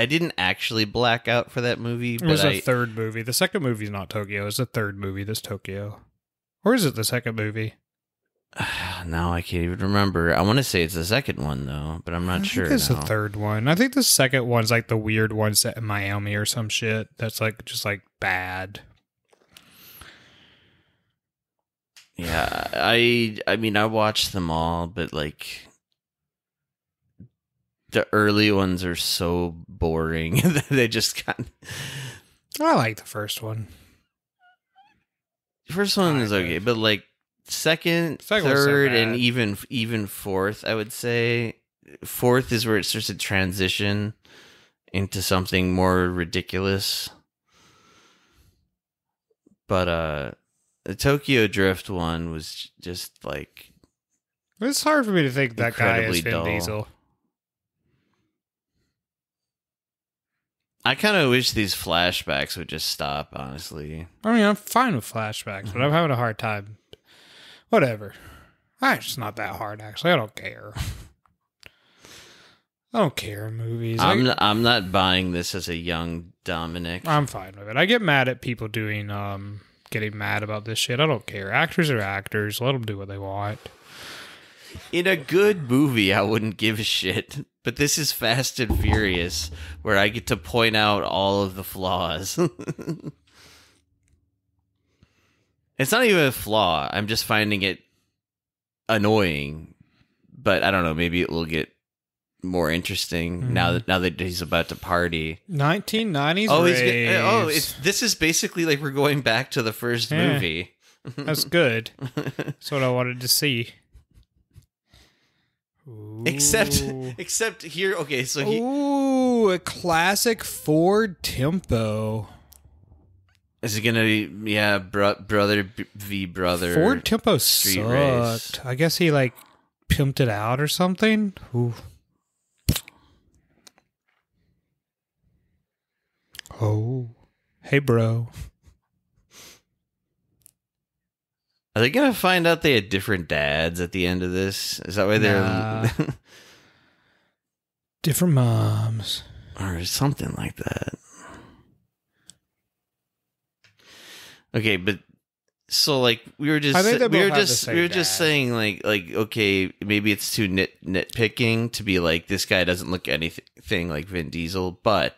didn't actually black out for that movie. It was a third movie. The second movie is not Tokyo. It's the third movie that's Tokyo. Or is it the second movie? Now I can't even remember. I want to say it's the second one, though, but I'm not sure. It's the third one. I think the second one's like the weird one set in Miami or some shit. That's like just like bad. Yeah, I mean, I watched them all, but like the early ones are so boring that they just got. I like the first one. The first one is okay, but like second, third, and even fourth, I would say fourth is where it starts to transition into something more ridiculous. But the Tokyo Drift one was just like it's hard for me to think that guy is Vin Diesel. I kind of wish these flashbacks would just stop, honestly. I mean, I'm fine with flashbacks, but I'm having a hard time. Whatever. It's not that hard, actually. I don't care. I don't care in movies. I'm not buying this as a young Dominic. I'm fine with it. I get mad at people doing, getting mad about this shit. I don't care. Actors are actors. Let them do what they want. In a good movie, I wouldn't give a shit. But this is Fast and Furious, where I get to point out all of the flaws. It's not even a flaw. I'm just finding it annoying. But I don't know. Maybe it will get more interesting now that he's about to party. 1990s. This is basically like we're going back to the first movie. That's good. That's what I wanted to see. Ooh. Except here. Okay, so a classic Ford Tempo. Is it gonna be brother v brother? Ford Tempo sucked. Race. I guess he like pimped it out or something. Ooh. Oh, hey, bro. Are they gonna find out they had different dads at the end of this? Is that why they're different moms or something like that? Okay, but so like we were just saying like okay, maybe it's too nitpicking to be like this guy doesn't look anything like Vin Diesel, but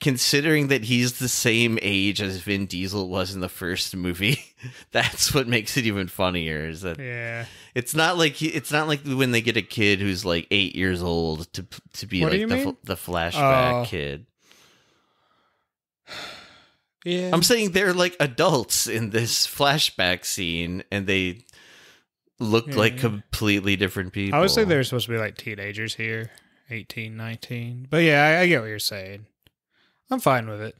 considering that he's the same age as Vin Diesel was in the first movie, that's what makes it even funnier. Is that it's not like when they get a kid who's like 8 years old to be like the flashback kid. Yeah, I'm saying they're like adults in this flashback scene, and they look like completely different people. I would say they're supposed to be like teenagers here, 18, 19. But yeah, I get what you're saying. I'm fine with it.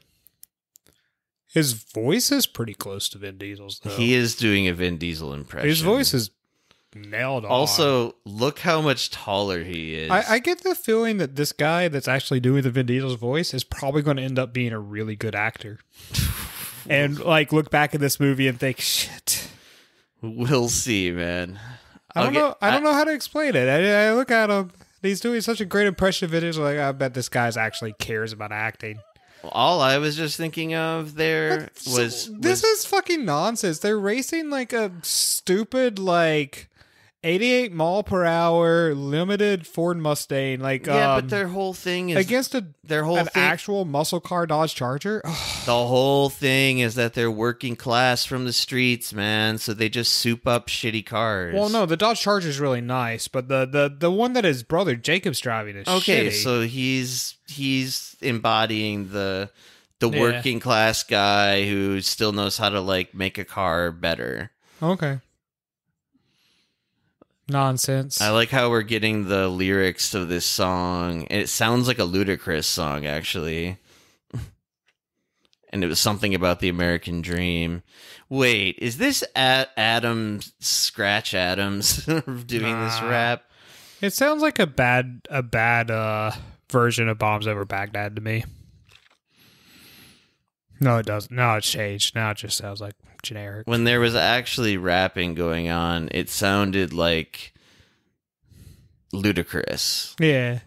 His voice is pretty close to Vin Diesel's, though. He is doing a Vin Diesel impression. His voice is nailed on. Also, look how much taller he is. I get the feeling that this guy that's actually doing the Vin Diesel's voice is probably going to end up being a really good actor. And like look back at this movie and think, shit. We'll see, man. I don't know how to explain it. I look at him. He's doing such a great impression of it. Like, I bet this guy's actually cares about acting. All I was just thinking of there was... This is fucking nonsense. They're racing like a stupid, like, 88 mile per hour limited Ford Mustang. Like, but their whole thing is... Against an actual muscle car Dodge Charger? The whole thing is that they're working class from the streets, man. So they just soup up shitty cars. Well, no, the Dodge Charger is really nice, but the one that his brother Jacob's driving is shitty. Okay, so he's embodying the working class guy who still knows how to like make a car better. Okay. Nonsense. I like how we're getting the lyrics of this song. It sounds like a Ludacris song, actually. And it was something about the American dream. Wait, is this Scratch Adams doing this rap? It sounds like a bad version of Bombs Over Baghdad to me. No, it doesn't. No, it's changed. Now it just sounds like generic. When there was actually rapping going on, it sounded like Ludacris. Yeah.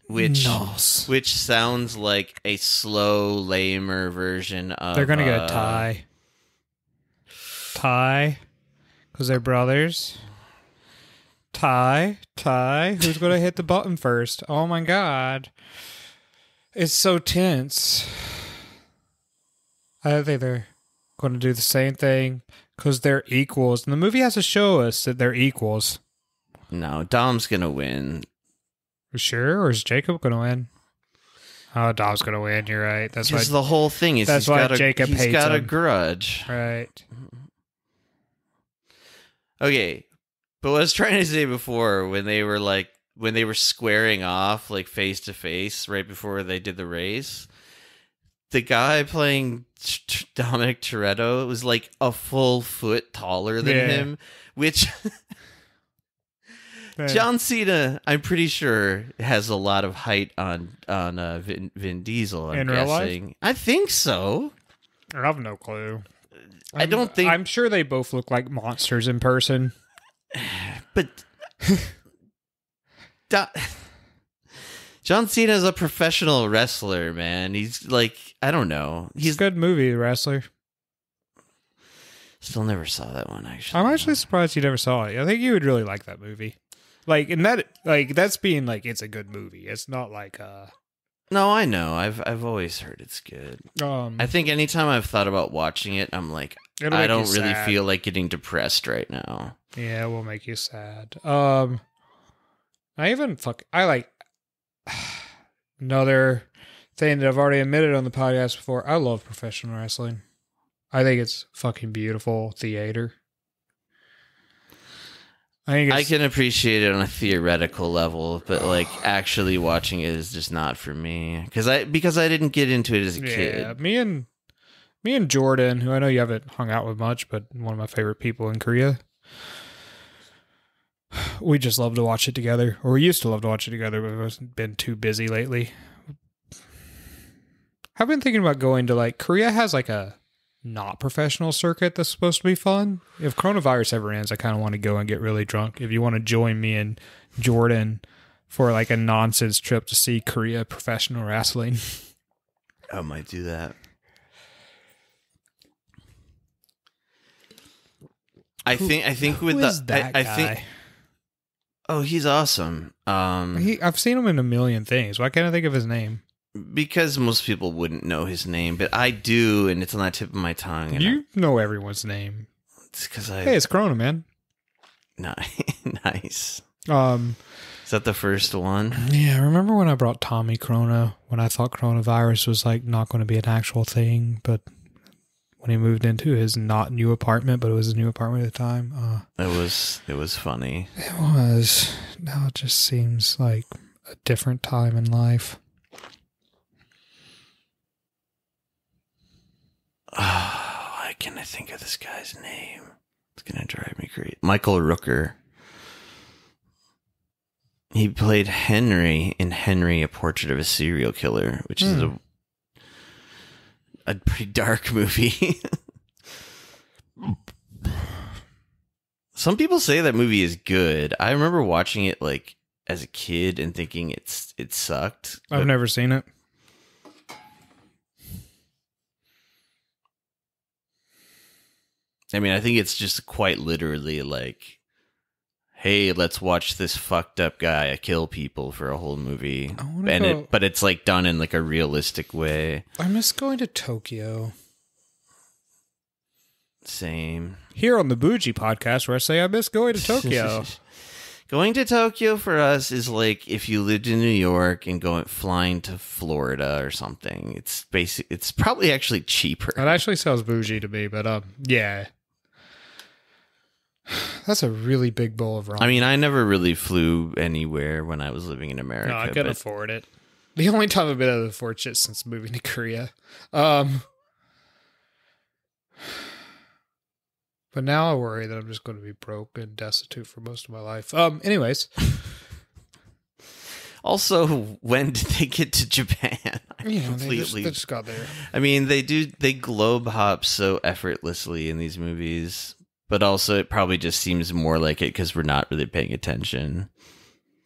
Which sounds like a slow, lamer version of... They're going to get a tie. Tie? Because they're brothers. Tie. Who's going to hit the button first? Oh my god. It's so tense. I think they're going to do the same thing because they're equals. And the movie has to show us that they're equals. No, Dom's going to win. Sure, or is Jacob going to win? Oh, Dom's going to win. You're right. That's why the whole thing is that's why Jacob hates him. He's got a grudge. Right. Okay, but what I was trying to say before, when they were squaring off like face to face right before they did the race, the guy playing Dominic Toretto was like a full foot taller than him, which John Cena, I'm pretty sure, has a lot of height on Vin Diesel. I'm guessing. Real life? I think so. I have no clue. I'm sure they both look like monsters in person. But John Cena is a professional wrestler, man. He's like, I don't know. He's a good movie wrestler. Still never saw that one, actually. I'm actually surprised you never saw it. I think you would really like that movie. Like, and that, like, that's being like, it's a good movie. It's not like, No, I know. I've always heard it's good. I think anytime I've thought about watching it, I'm like, I don't really feel like getting depressed right now. Yeah, it will make you sad. I like another thing that I've already admitted on the podcast before. I love professional wrestling. I think it's fucking beautiful theater. I can appreciate it on a theoretical level, but like actually watching it is just not for me because I didn't get into it as a kid. Me and Jordan, who I know you haven't hung out with much, but one of my favorite people in Korea. We just love to watch it together, or we used to love to watch it together, but we've been too busy lately. I've been thinking about going to like Korea has like a not professional circuit that's supposed to be fun. If coronavirus ever ends, I kind of want to go and get really drunk. If you want to join me and Jordan for like a nonsense trip to see Korea professional wrestling, I might do that. I think with that guy? Oh, he's awesome. I've seen him in a million things. Why can't I think of his name? because most people wouldn't know his name, but I do, and it's on the tip of my tongue. And You know everyone's name. it's because Hey, it's Corona, man. Nice. Is that the first one? Yeah, remember when I brought Tommy Corona, when I thought coronavirus was like not going to be an actual thing, but when he moved into his not new apartment, but it was his new apartment at the time. It was funny. It was. Now it just seems like a different time in life. Why can't I think of this guy's name? It's gonna drive me crazy. Michael Rooker. He played Henry in Henry, A Portrait of a Serial Killer, which is a pretty dark movie. Some people say that movie is good. I remember watching it like as a kid and thinking it sucked. I've never seen it. I mean, I think it's just quite literally like, hey, let's watch this fucked up guy kill people for a whole movie. But it's like done in like a realistic way. I miss going to Tokyo. Same. Here on the Bougie podcast, where I say I miss going to Tokyo. Going to Tokyo for us is like if you lived in New York and flying to Florida or something. It's probably actually cheaper. It actually sounds bougie to me, but yeah. That's a really big bowl of ramen. I mean, I never really flew anywhere when I was living in America. No, I couldn't afford it. The only time I've been able to afford shit since moving to Korea. But now I worry that I'm just going to be broke and destitute for most of my life. Anyways. Also, when did they get to Japan? They just got there. I mean, they globe hop so effortlessly in these movies. But also, it probably just seems more like it because we're not really paying attention.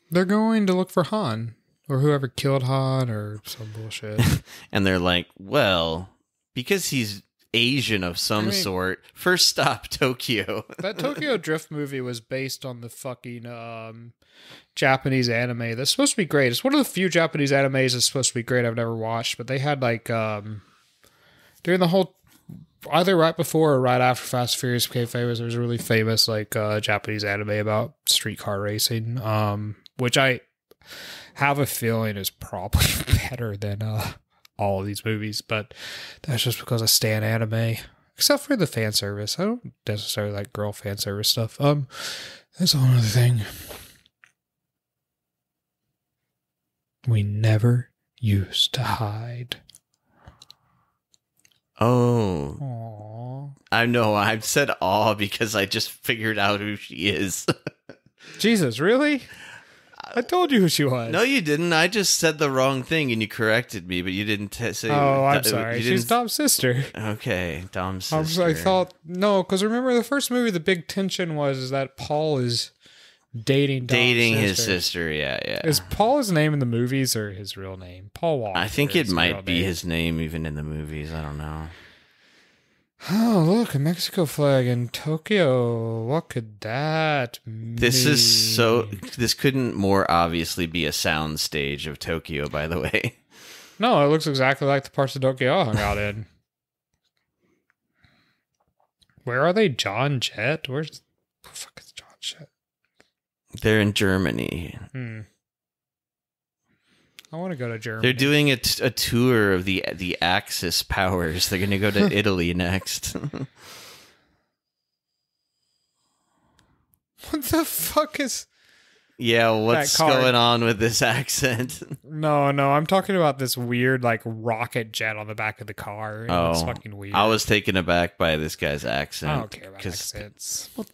They're going to look for Han, or whoever killed Han, or some bullshit. And they're like, well, because he's Asian of some sort, first stop, Tokyo. That Tokyo Drift movie was based on the fucking Japanese anime that's supposed to be great. It's one of the few Japanese animes that's supposed to be great I've never watched, but they had like, during the whole... Either right before or right after Fast and Furious became famous, there was a really famous like Japanese anime about streetcar racing, which I have a feeling is probably better than all of these movies, but that's just because I stan anime, except for the fan service. I don't necessarily like girl fan service stuff. That's another thing. We never used to hide. Oh. Aww. I know. I've said aw because I just figured out who she is. Jesus, really? I told you who she was. No, you didn't. I just said the wrong thing and you corrected me, but you didn't say... Oh, I'm sorry. She's Dom's sister. Okay, Dom's sister. I thought... No, because remember the first movie, the big tension was that Paul is dating his sister. Yeah. Is Paul his name in the movies or his real name? Paul Walker. I think it might be his name even in the movies. I don't know. Oh, look, a Mexico flag in Tokyo. What could that mean? This couldn't more obviously be a sound stage of Tokyo, by the way. No, it looks exactly like the parts of Tokyo I hung out in. Where are they? John Jett? Where's the fuck is John Jett? They're in Germany. I want to go to Germany. They're doing a tour of the Axis powers. They're going to go to Italy next. What the fuck is... Yeah, what's going on with this accent? No, I'm talking about this weird, like, rocket jet on the back of the car. It's fucking weird. I was taken aback by this guy's accent. I don't care about accents. Well,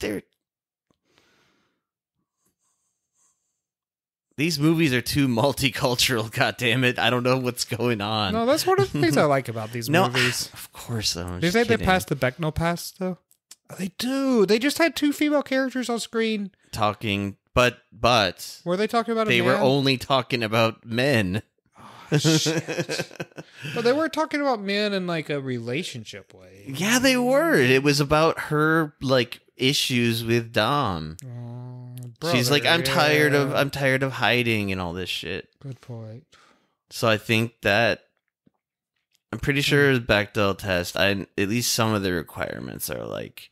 these movies are too multicultural, goddammit. I don't know what's going on. No, that's one of the things I like about these movies. Of course, though. Do you think they passed the Bechdel test, though? They do. They just had two female characters on screen. Talking, but... Were they talking about a They man? were only talking about men. Oh, shit. But they weren't talking about men in, like, a relationship way. Yeah, they were. It was about her, like, issues with Dom. Brother, she's like, I'm tired of hiding and all this shit. Good point. So I think that I'm pretty sure the Bechdel test, at least some of the requirements are like...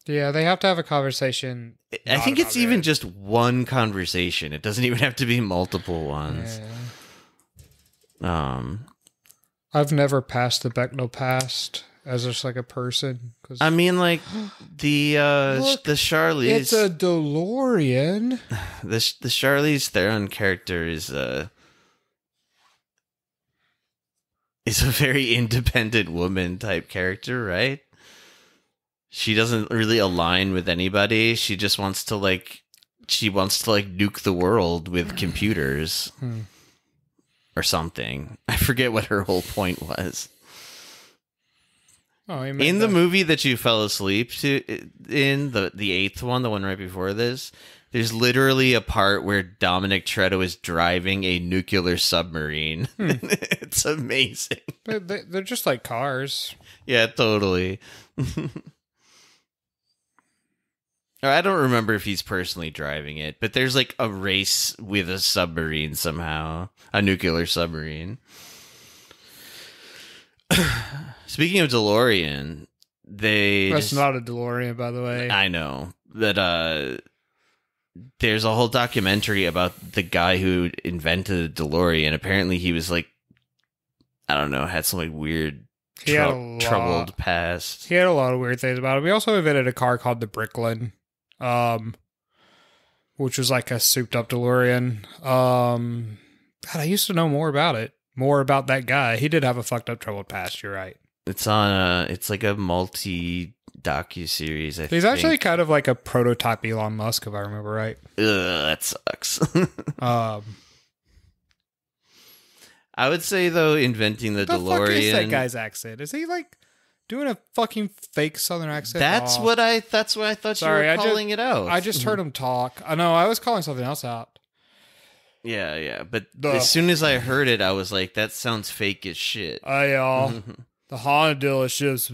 Yeah, they have to have a conversation. I think it's even just one conversation. It doesn't even have to be multiple ones. Yeah. I've never passed the Bechdel test as just like a person. I mean, like the Charlize. It's a DeLorean. The Charlize Theron character is a very independent woman type character, right? She doesn't really align with anybody. She just wants to nuke the world with computers or something. I forget what her whole point was. Oh, in the movie that you fell asleep to, in the eighth one, the one right before this, there's literally a part where Dominic Toretto is driving a nuclear submarine. It's amazing. They're just like cars. Yeah, totally. I don't remember if he's personally driving it, but there's like a race with a submarine somehow. A nuclear submarine. Speaking of DeLorean, That's not a DeLorean, by the way. I know. That there's a whole documentary about the guy who invented the DeLorean. Apparently he was like, I don't know, had some like weird troubled past. He had a lot of weird things about him. He also invented a car called the Bricklin, which was like a souped up DeLorean. God, I used to know more about it. More about that guy. He did have a fucked up troubled past, you're right. It's on it's like a multi docu-series, I think. He's actually kind of like a prototype Elon Musk, if I remember right. That sucks. I would say, though, inventing the DeLorean... What the fuck is that guy's accent? Is he, like, doing a fucking fake Southern accent? That's what I thought you were calling it out. I just heard him talk. I know, I was calling something else out. Yeah, but as soon as I heard it, I was like, that sounds fake as shit. The Honda dealership's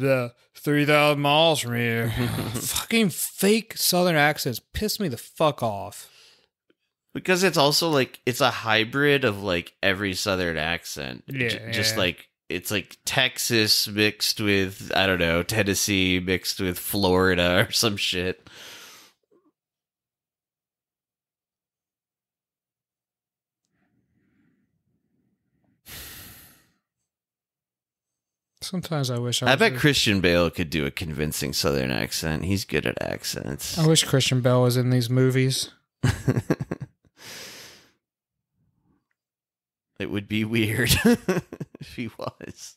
3,000 miles from here. Fucking fake Southern accents piss me the fuck off. Because it's also like, it's a hybrid of like every Southern accent. Just like, it's like Texas mixed with, I don't know, Tennessee mixed with Florida or some shit. Sometimes I wish I bet Christian Bale could do a convincing Southern accent. He's good at accents. I wish Christian Bale was in these movies. It would be weird if he was.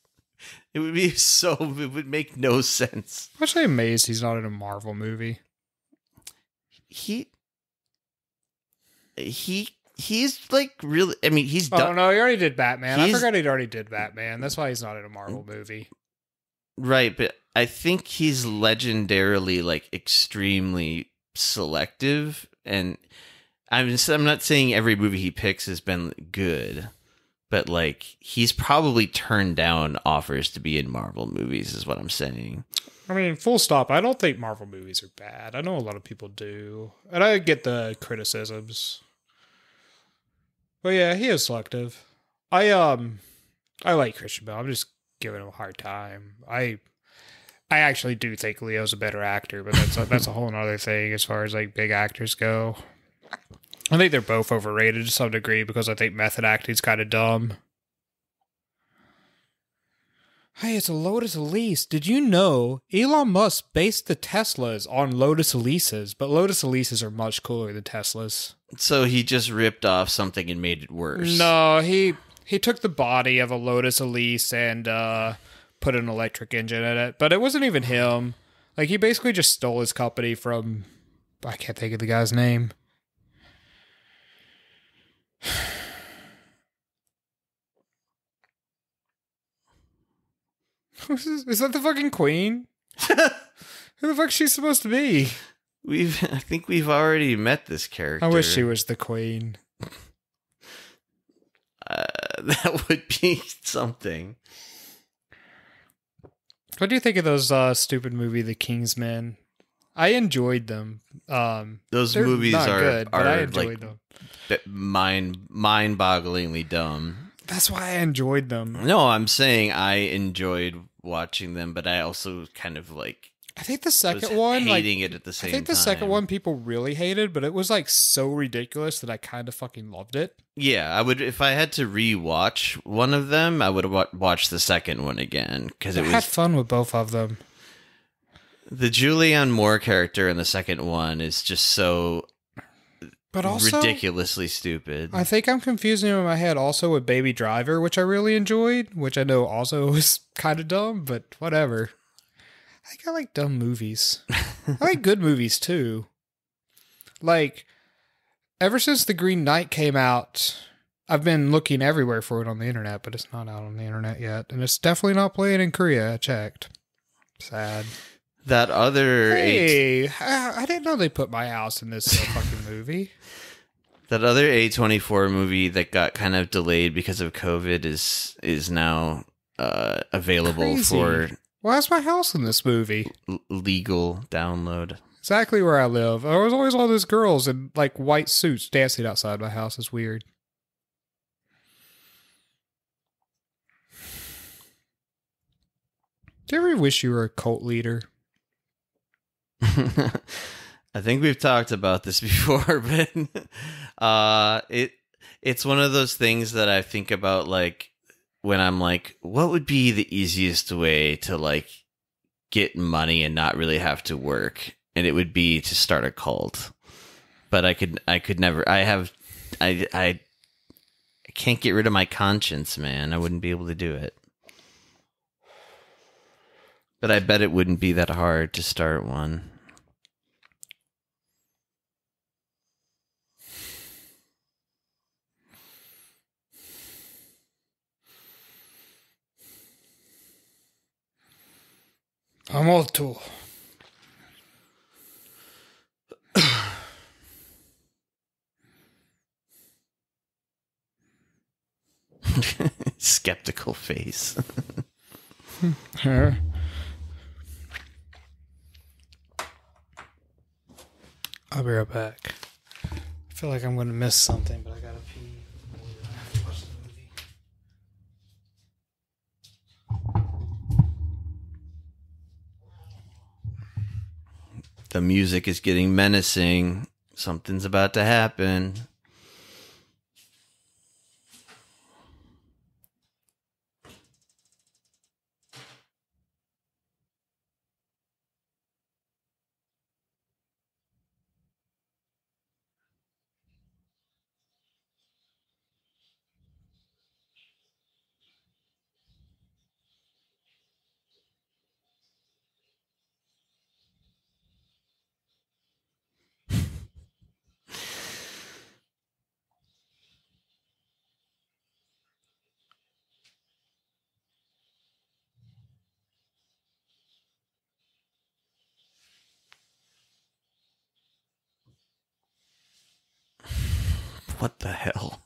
It would make no sense. I'm actually amazed he's not in a Marvel movie. He's like really, I mean, he's done. Oh no, he already did Batman. I forgot he'd already did Batman. That's why he's not in a Marvel movie. Right, but I think he's legendarily like extremely selective, and I'm not saying every movie he picks has been good, but like he's probably turned down offers to be in Marvel movies is what I'm saying. I mean, full stop. I don't think Marvel movies are bad. I know a lot of people do, and I get the criticisms. But yeah, he is selective. I like Christian Bale. I'm just giving him a hard time. I actually do think Leo's a better actor, but that's a whole other thing as far as like big actors go. I think they're both overrated to some degree because I think method acting's kind of dumb. Hey, it's a Lotus Elise. Did you know Elon Musk based the Teslas on Lotus Elises, but Lotus Elises are much cooler than Teslas. So he just ripped off something and made it worse. No, he took the body of a Lotus Elise and put an electric engine in it, but it wasn't even him. Like, he basically just stole his company from... I can't think of the guy's name. Is that the fucking queen? Who the fuck is she supposed to be? I think we've already met this character. I wish she was the queen. That would be something. What do you think of those stupid movie, The Kingsmen? I enjoyed them. Those movies are good, but I enjoyed like them. mind-bogglingly dumb. That's why I enjoyed them. No, I'm saying I enjoyed watching them, but I also kind of like. I think the second one, hating it at the same time. I think the second one people really hated, but it was like so ridiculous that I kind of fucking loved it. Yeah, I would if I had to rewatch one of them, I would watch the second one again because I had fun with both of them. The Julianne Moore character in the second one is just so, but also ridiculously stupid. I think I'm confusing him in my head also with Baby Driver, which I really enjoyed, which I know also was kind of dumb, but whatever. I think I like dumb movies. I like good movies too. Like, ever since The Green Knight came out, I've been looking everywhere for it on the internet, but it's not out on the internet yet. And it's definitely not playing in Korea. I checked. Sad. That other... I didn't know they put My House in this fucking movie. That other A24 movie that got kind of delayed because of COVID is now available for... Why is My House in this movie? Legal download. Exactly where I live. There was always all those girls in like white suits dancing outside my house. It's weird. Do you ever wish you were a cult leader? I think we've talked about this before, but it's one of those things that I think about like when I'm like, what would be the easiest way to like get money and not really have to work? And it would be to start a cult. But I could never. I can't get rid of my conscience, man. I wouldn't be able to do it. But I bet it wouldn't be that hard to start one. Molto. Skeptical face. I'll be right back. I feel like I'm going to miss something, but I gotta pee. I have to watch the movie. The music is getting menacing. Something's about to happen. What the hell?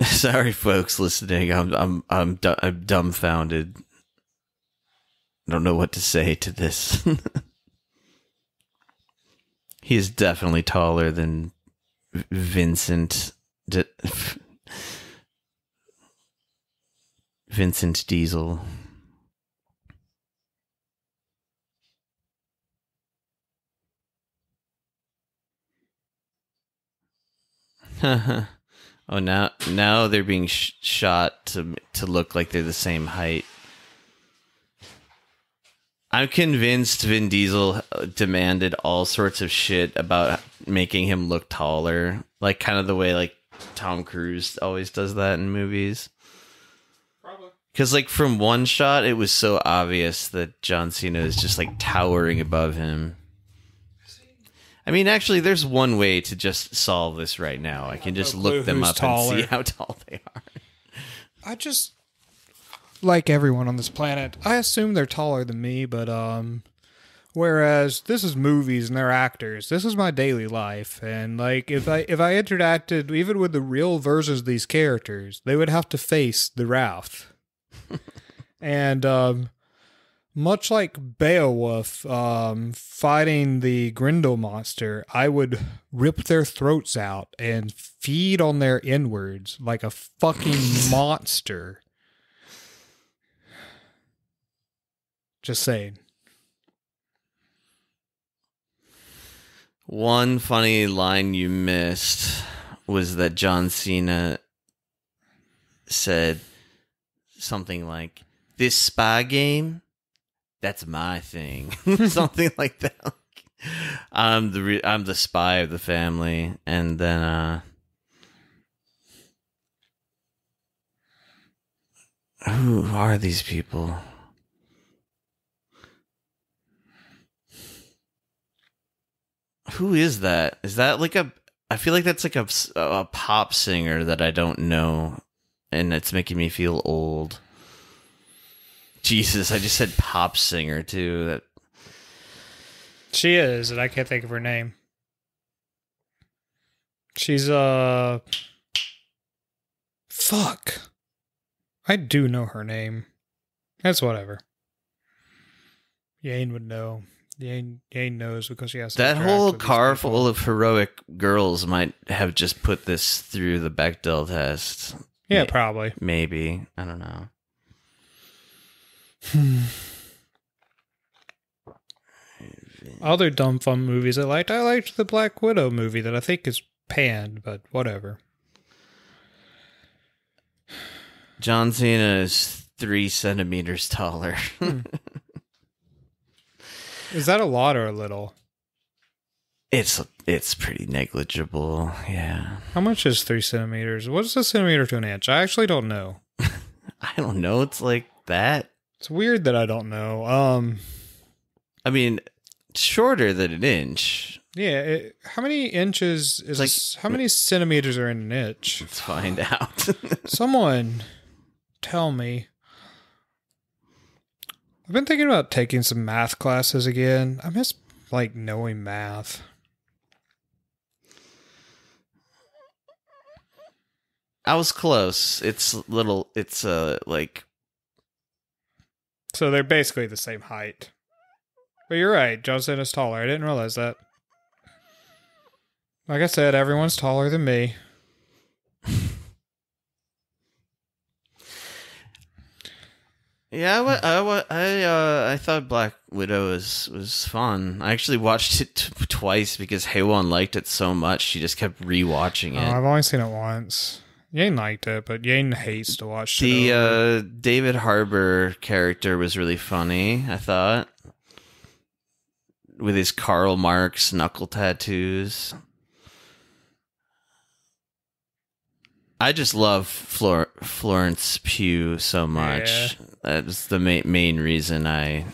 Sorry, folks listening. I'm dumbfounded. I don't know what to say to this. He is definitely taller than Vincent Diesel. Oh, now they're being shot to look like they're the same height. I'm convinced Vin Diesel demanded all sorts of shit about making him look taller, like kind of the way like Tom Cruise always does that in movies. Probably. Because like from one shot, it was so obvious that John Cena is just like towering above him. I mean, actually, there's one way to just solve this right now. I can just look them up and see how tall they are. I just, like everyone on this planet, I assume they're taller than me, but whereas this is movies and they're actors, this is my daily life, and like if I interacted even with the real versions of these characters, they would have to face the wrath. And much like Beowulf fighting the Grendel monster, I would rip their throats out and feed on their inwards like a fucking monster. Just saying. One funny line you missed was that John Cena said something like, "This spy game, that's my thing." Something like that. I'm the spy of the family. And then who are these people? Who is that? Is that like I feel like that's like a pop singer that I don't know, and it's making me feel old. Jesus, I just said pop singer too. That She is, and I can't think of her name. She's fuck. I do know her name. That's whatever. Yane would know. Yane knows because she has to that interact whole with these car people. full of heroic girls might have just put this through the Bechdel test. Yeah, probably. Maybe. I don't know. Other dumb fun movies I liked the Black Widow movie that I think is panned, but whatever. John Cena is 3 centimeters taller. Is that a lot or a little? It's pretty negligible. Yeah. How much is 3 centimeters? What is a centimeter to an inch? I actually don't know. I don't know. It's like that. It's weird that I don't know. I mean, shorter than an inch. Yeah. How many inches is Like- how many centimeters are in an inch? Let's find out. Someone tell me. I've been thinking about taking some math classes again. I miss like knowing math. I was close. It's like So they're basically the same height. But you're right, John Cena's taller. I didn't realize that. Like I said, everyone's taller than me. yeah. I thought Black Widow was fun. I actually watched it twice because Haewon liked it so much. She just kept rewatching it. I've only seen it once. Yane liked it, but Yane hates to watch shit over. The David Harbour character was really funny, I thought. With his Karl Marx knuckle tattoos. I just love Florence Pugh so much. Yeah. That's the main reason I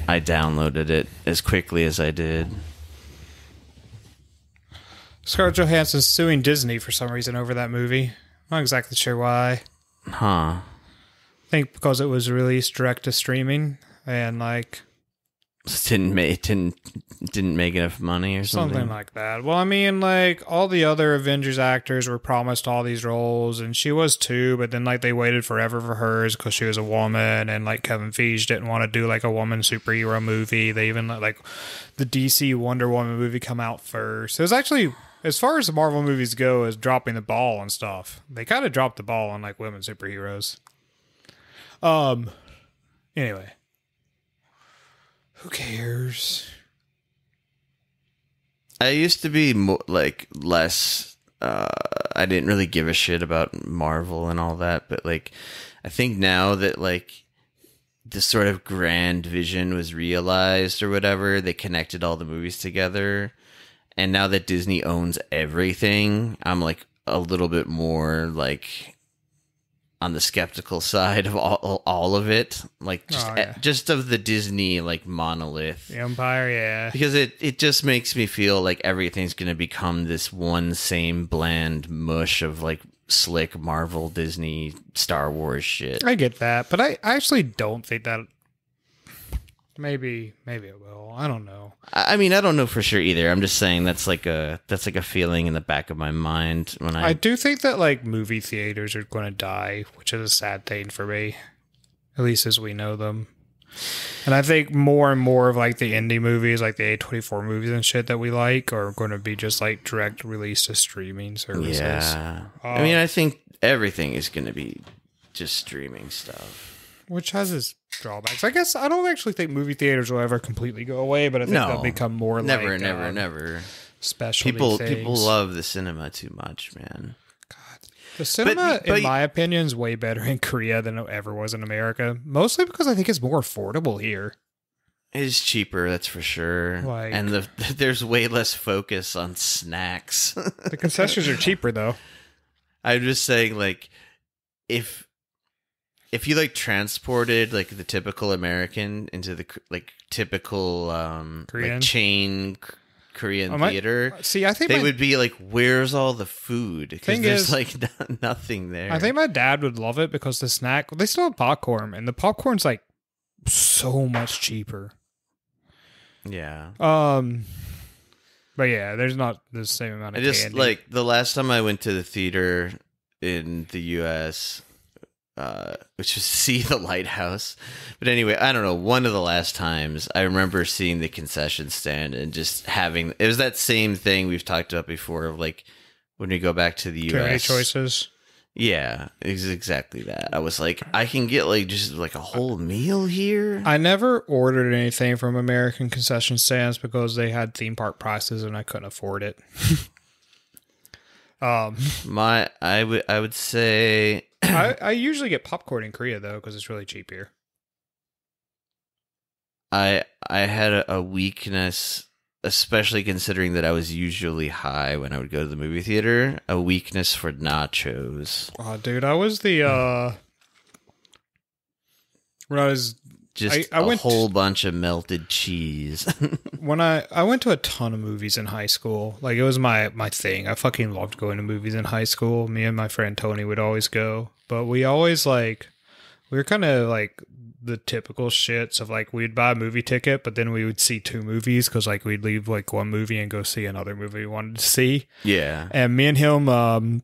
downloaded it as quickly as I did. Scarlett Johansson's suing Disney for some reason over that movie. Not exactly sure why. Huh. I think because it was released direct to streaming and like Didn't make enough money or something. something like that. Well, I mean, like all the other Avengers actors were promised all these roles, and she was too. But then, like, they waited forever for hers because she was a woman, and like Kevin Feige didn't want to do like a woman superhero movie. They even let like the DC Wonder Woman movie come out first. It was actually, as far as the Marvel movies go, is dropping the ball and stuff. They kind of dropped the ball on like women superheroes. Anyway. Who cares? I used to be less. I didn't really give a shit about Marvel and all that, but like, I think now that like this sort of grand vision was realized or whatever, they connected all the movies together, and now that Disney owns everything, I'm like a little bit more like on the skeptical side of all of it, like just of the Disney like monolith, The Empire, yeah. because it just makes me feel like everything's gonna become this one same bland mush of like slick Marvel, Disney, Star Wars shit. I get that, but I actually don't think that. Maybe it will. I don't know. I mean, I don't know for sure either. I'm just saying that's like a feeling in the back of my mind when I do think that like movie theaters are going to die, which is a sad thing for me, at least as we know them. And I think more and more of like the indie movies, like the A24 movies and shit that we like, are going to be just like direct release to streaming services. Yeah. I mean, I think everything is going to be just streaming stuff. Which has its drawbacks. I guess I don't actually think movie theaters will ever completely go away, but I think they'll become more never. Special people love the cinema too much, man. The cinema, in my opinion, is way better in Korea than it ever was in America. Mostly because I think it's more affordable here. It is cheaper, that's for sure. Like, and there's way less focus on snacks. The concessions are cheaper, though. I'm just saying, like, if you like transported like the typical American into the like typical Korean like chain Korean theater, I think they would be like, "Where's all the food?" Because there's like nothing there. I think my dad would love it because the snack, they still have popcorn, and the popcorn's like so much cheaper. Yeah. But yeah, there's not the same amount of candy. Like the last time I went to the theater in the U.S., which was See the Lighthouse. But anyway, I don't know. One of the last times I remember seeing the concession stand and just having, it was that same thing we've talked about before of like when we go back to the US. Choices. Yeah, it's exactly that. I was like, I can get like just like a whole meal here. I never ordered anything from American concession stands because they had theme park prices and I couldn't afford it. I would say I usually get popcorn in Korea though because it's really cheap here. I had a weakness, especially considering that I was usually high when I would go to the movie theater, a weakness for nachos. Oh, dude, I was the when I was just I went whole bunch of melted cheese. When I went to a ton of movies in high school. Like, it was my thing. I fucking loved going to movies in high school. Me and my friend Tony would always go. But we always, like, we were kind of, like, the typical shits of, like, we'd buy a movie ticket, but then we would see two movies because, like, we'd leave, like, one movie and go see another movie we wanted to see. Yeah. And me and him,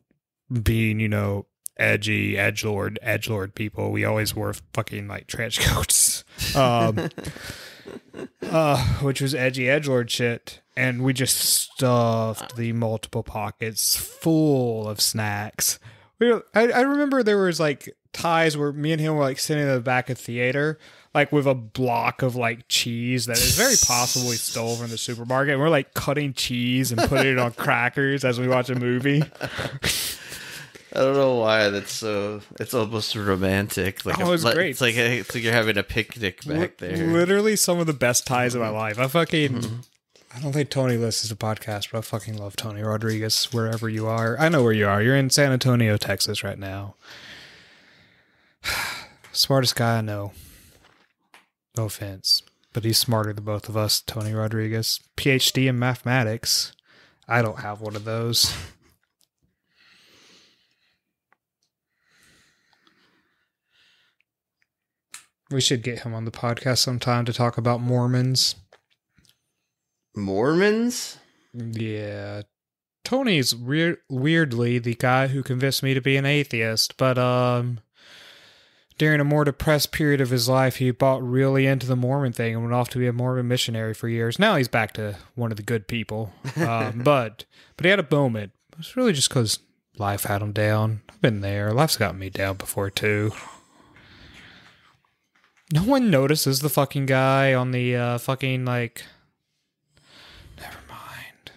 being, you know, edgy edgelord people, we always wore fucking like trench coats, which was edgy edgelord shit, and we just stuffed the multiple pockets full of snacks. I remember there was like ties where me and him were like sitting in the back of the theater, like with a block of like cheese that is very possibly stole from the supermarket, and we're like cutting cheese and putting it on crackers as we watch a movie. I don't know why that's so. It's almost romantic. Like, it was great. It's like you're having a picnic back there. Literally some of the best ties of my life. I don't think Tony listens to podcasts, but I fucking love Tony Rodriguez wherever you are. I know where you are. You're in San Antonio, Texas right now. Smartest guy I know. No offense, but he's smarter than both of us. Tony Rodriguez, PhD in mathematics. I don't have one of those. We should get him on the podcast sometime to talk about Mormons. Mormons? Yeah. Tony's weirdly the guy who convinced me to be an atheist, but during a more depressed period of his life, he bought really into the Mormon thing and went off to be a Mormon missionary for years. Now he's back to one of the good people. But he had a moment. It was really just because life had him down. I've been there. Life's gotten me down before, too. No one notices the fucking guy on the fucking, like... Never mind.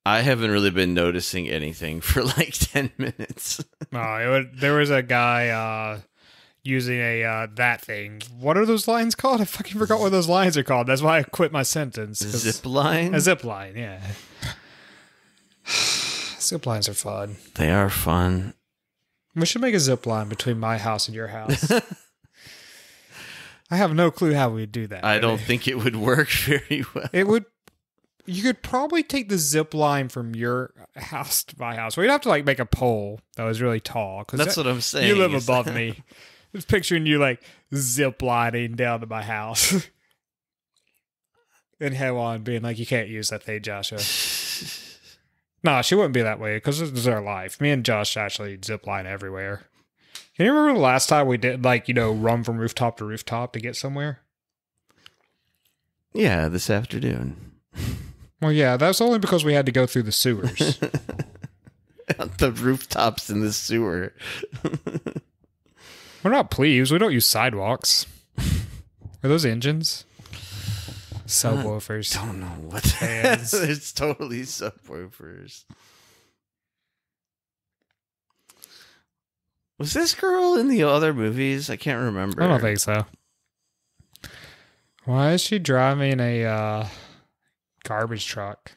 I haven't really been noticing anything for like 10 minutes. There was a guy using a that thing. What are those lines called? I fucking forgot what those lines are called. That's why I quit my sentence. Zip line? A zip line, yeah. Zip lines are fun. They are fun. We should make a zip line between my house and your house. I have no clue how we'd do that. I don't think it would work very well. It would. You could probably take the zip line from your house to my house. We'd have to like make a pole that was really tall. That's what I'm saying. You live above me. Just picturing you like zip lining down to my house. And Hewan being like, you can't use that thing, Joshua. No, she wouldn't be that way because this is our life. Me and Josh actually zip line everywhere. Can you remember the last time we did, like, run from rooftop to rooftop to get somewhere? Yeah, this afternoon. Well, yeah, that's only because we had to go through the sewers. The rooftops in the sewer. We're not plebes. We don't use sidewalks. Are those engines? Subwoofers. I don't know what that is. It's totally subwoofers. Was this girl in the other movies? I can't remember. I don't think so. Why is she driving a garbage truck?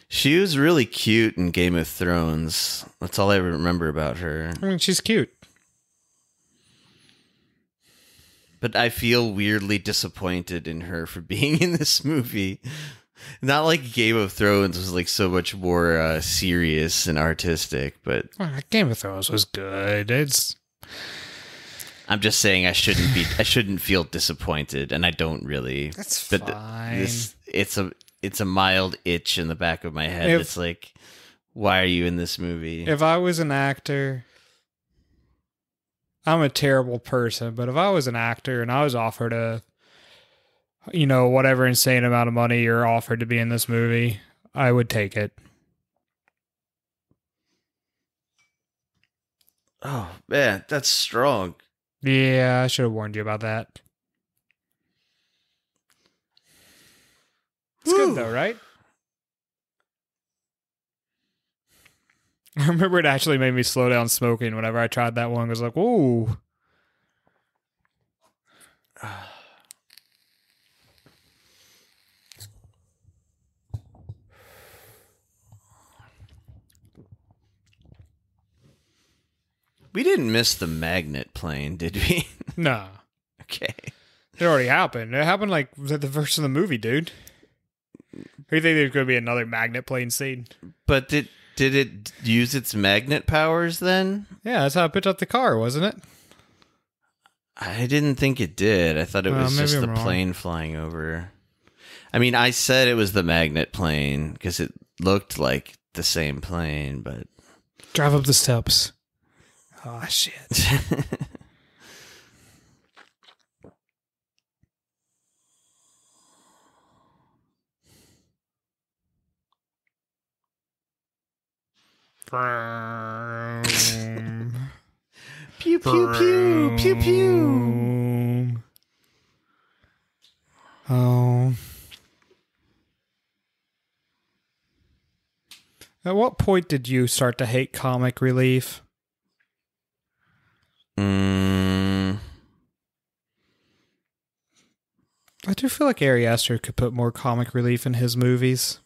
She was really cute in Game of Thrones. That's all I remember about her. I mean, she's cute. But I feel weirdly disappointed in her for being in this movie. Not like Game of Thrones was like so much more serious and artistic, but Game of Thrones was good. I'm just saying I shouldn't feel disappointed, and I don't really. That's fine. It's a mild itch in the back of my head. It's like, why are you in this movie? If I was an actor, I'm a terrible person, but if I was an actor and I was offered whatever insane amount of money you're offered to be in this movie, I would take it. Oh, man, that's strong. Yeah, I should have warned you about that. It's good though, right? I remember it actually made me slow down smoking whenever I tried that one. I was like, "Whoa." We didn't miss the magnet plane, did we? No. Okay. It already happened. It happened like at the first of the movie, dude. Or you think there's going to be another magnet plane scene? But did it use its magnet powers then? Yeah, that's how it picked up the car, wasn't it? I didn't think it did. I thought it was just the plane flying over. I mean, I said it was the magnet plane because it looked like the same plane, but... Drive up the steps. Oh, shit. Pew, pew, pew, pew, pew. Oh. At what point did you start to hate comic relief? I do feel like Ari Aster could put more comic relief in his movies.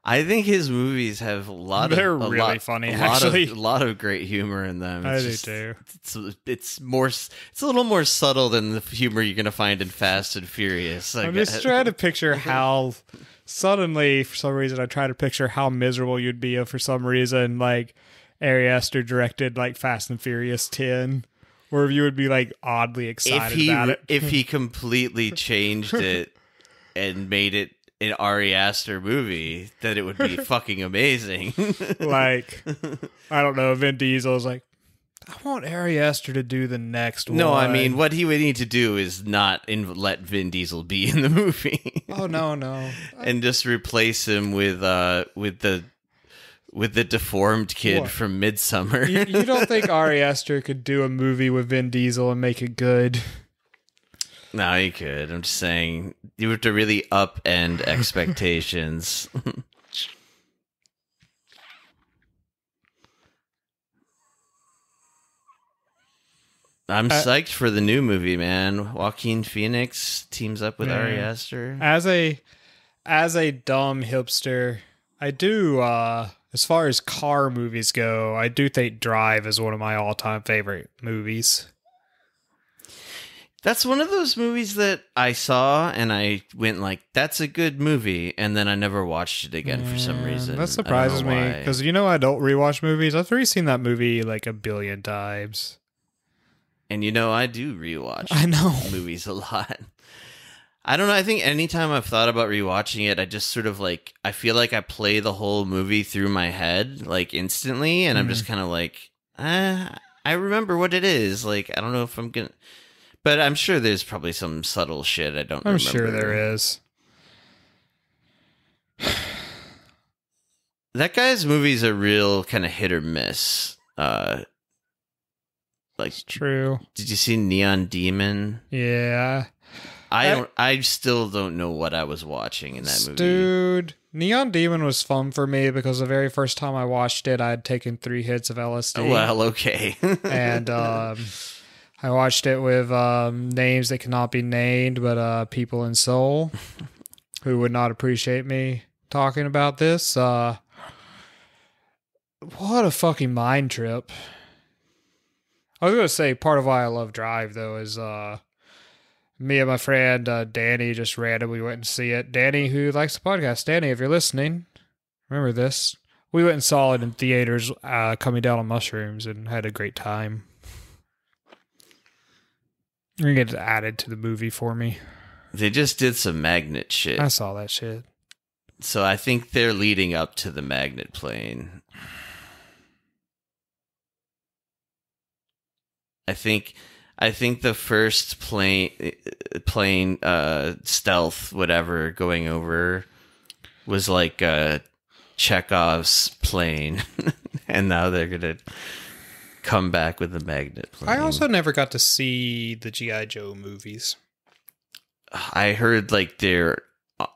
I think his movies have They're really funny, actually. A lot of great humor in them. I do too. It's a little more subtle than the humor you're going to find in Fast and Furious. I'm just trying to picture how suddenly, for some reason, I try to picture how miserable you'd be if for some reason, like, Ari Aster directed, like, Fast and Furious 10, where you would be, like, oddly excited about it. If he completely changed it and made it an Ari Aster movie, then it would be fucking amazing. Like, I don't know, Vin Diesel is like, I want Ari Aster to do the next one. No, I mean, what he would need to do is not let Vin Diesel be in the movie. Oh, no. And just replace him with the deformed kid from Midsummer. You don't think Ari Aster could do a movie with Vin Diesel and make it good? No, he could. I'm just saying you have to really upend expectations. I'm psyched for the new movie, man. Joaquin Phoenix teams up with Ari Aster. As a dumb hipster, I do, as far as car movies go, I do think Drive is one of my all-time favorite movies. That's one of those movies that I saw and I went like, that's a good movie. And then I never watched it again for some reason. That surprises me because, I don't rewatch movies. I've already seen that movie like a billion times. And I do rewatch movies a lot. I don't know. I think anytime I've thought about rewatching it, I just sort of like, I feel like I play the whole movie through my head, like instantly. And I'm just kind of like, I remember what it is. Like, I don't know if I'm going to, but I'm sure there's probably some subtle shit I don't remember. I'm sure there is. That guy's movies are real kind of hit or miss. Like, It's true. Did you see Neon Demon? Yeah. I still don't know what I was watching in that movie. Dude, Neon Demon was fun for me because the very first time I watched it, I had taken 3 hits of LSD. Well, okay. And I watched it with names that cannot be named, but people in Seoul who would not appreciate me talking about this. What a fucking mind trip. I was going to say part of why I love Drive, though, is me and my friend Danny just randomly went and see it. Danny, who likes the podcast. Danny, if you're listening, remember this. We went and saw it in theaters coming down on mushrooms and had a great time. You're going to get it added to the movie for me. They just did some magnet shit. I saw that shit. So I think they're leading up to the magnet plane. I think the first plane stealth whatever going over was like Chekhov's plane, and now they're gonna come back with the magnet plane. I also never got to see the G.I. Joe movies. I heard like they're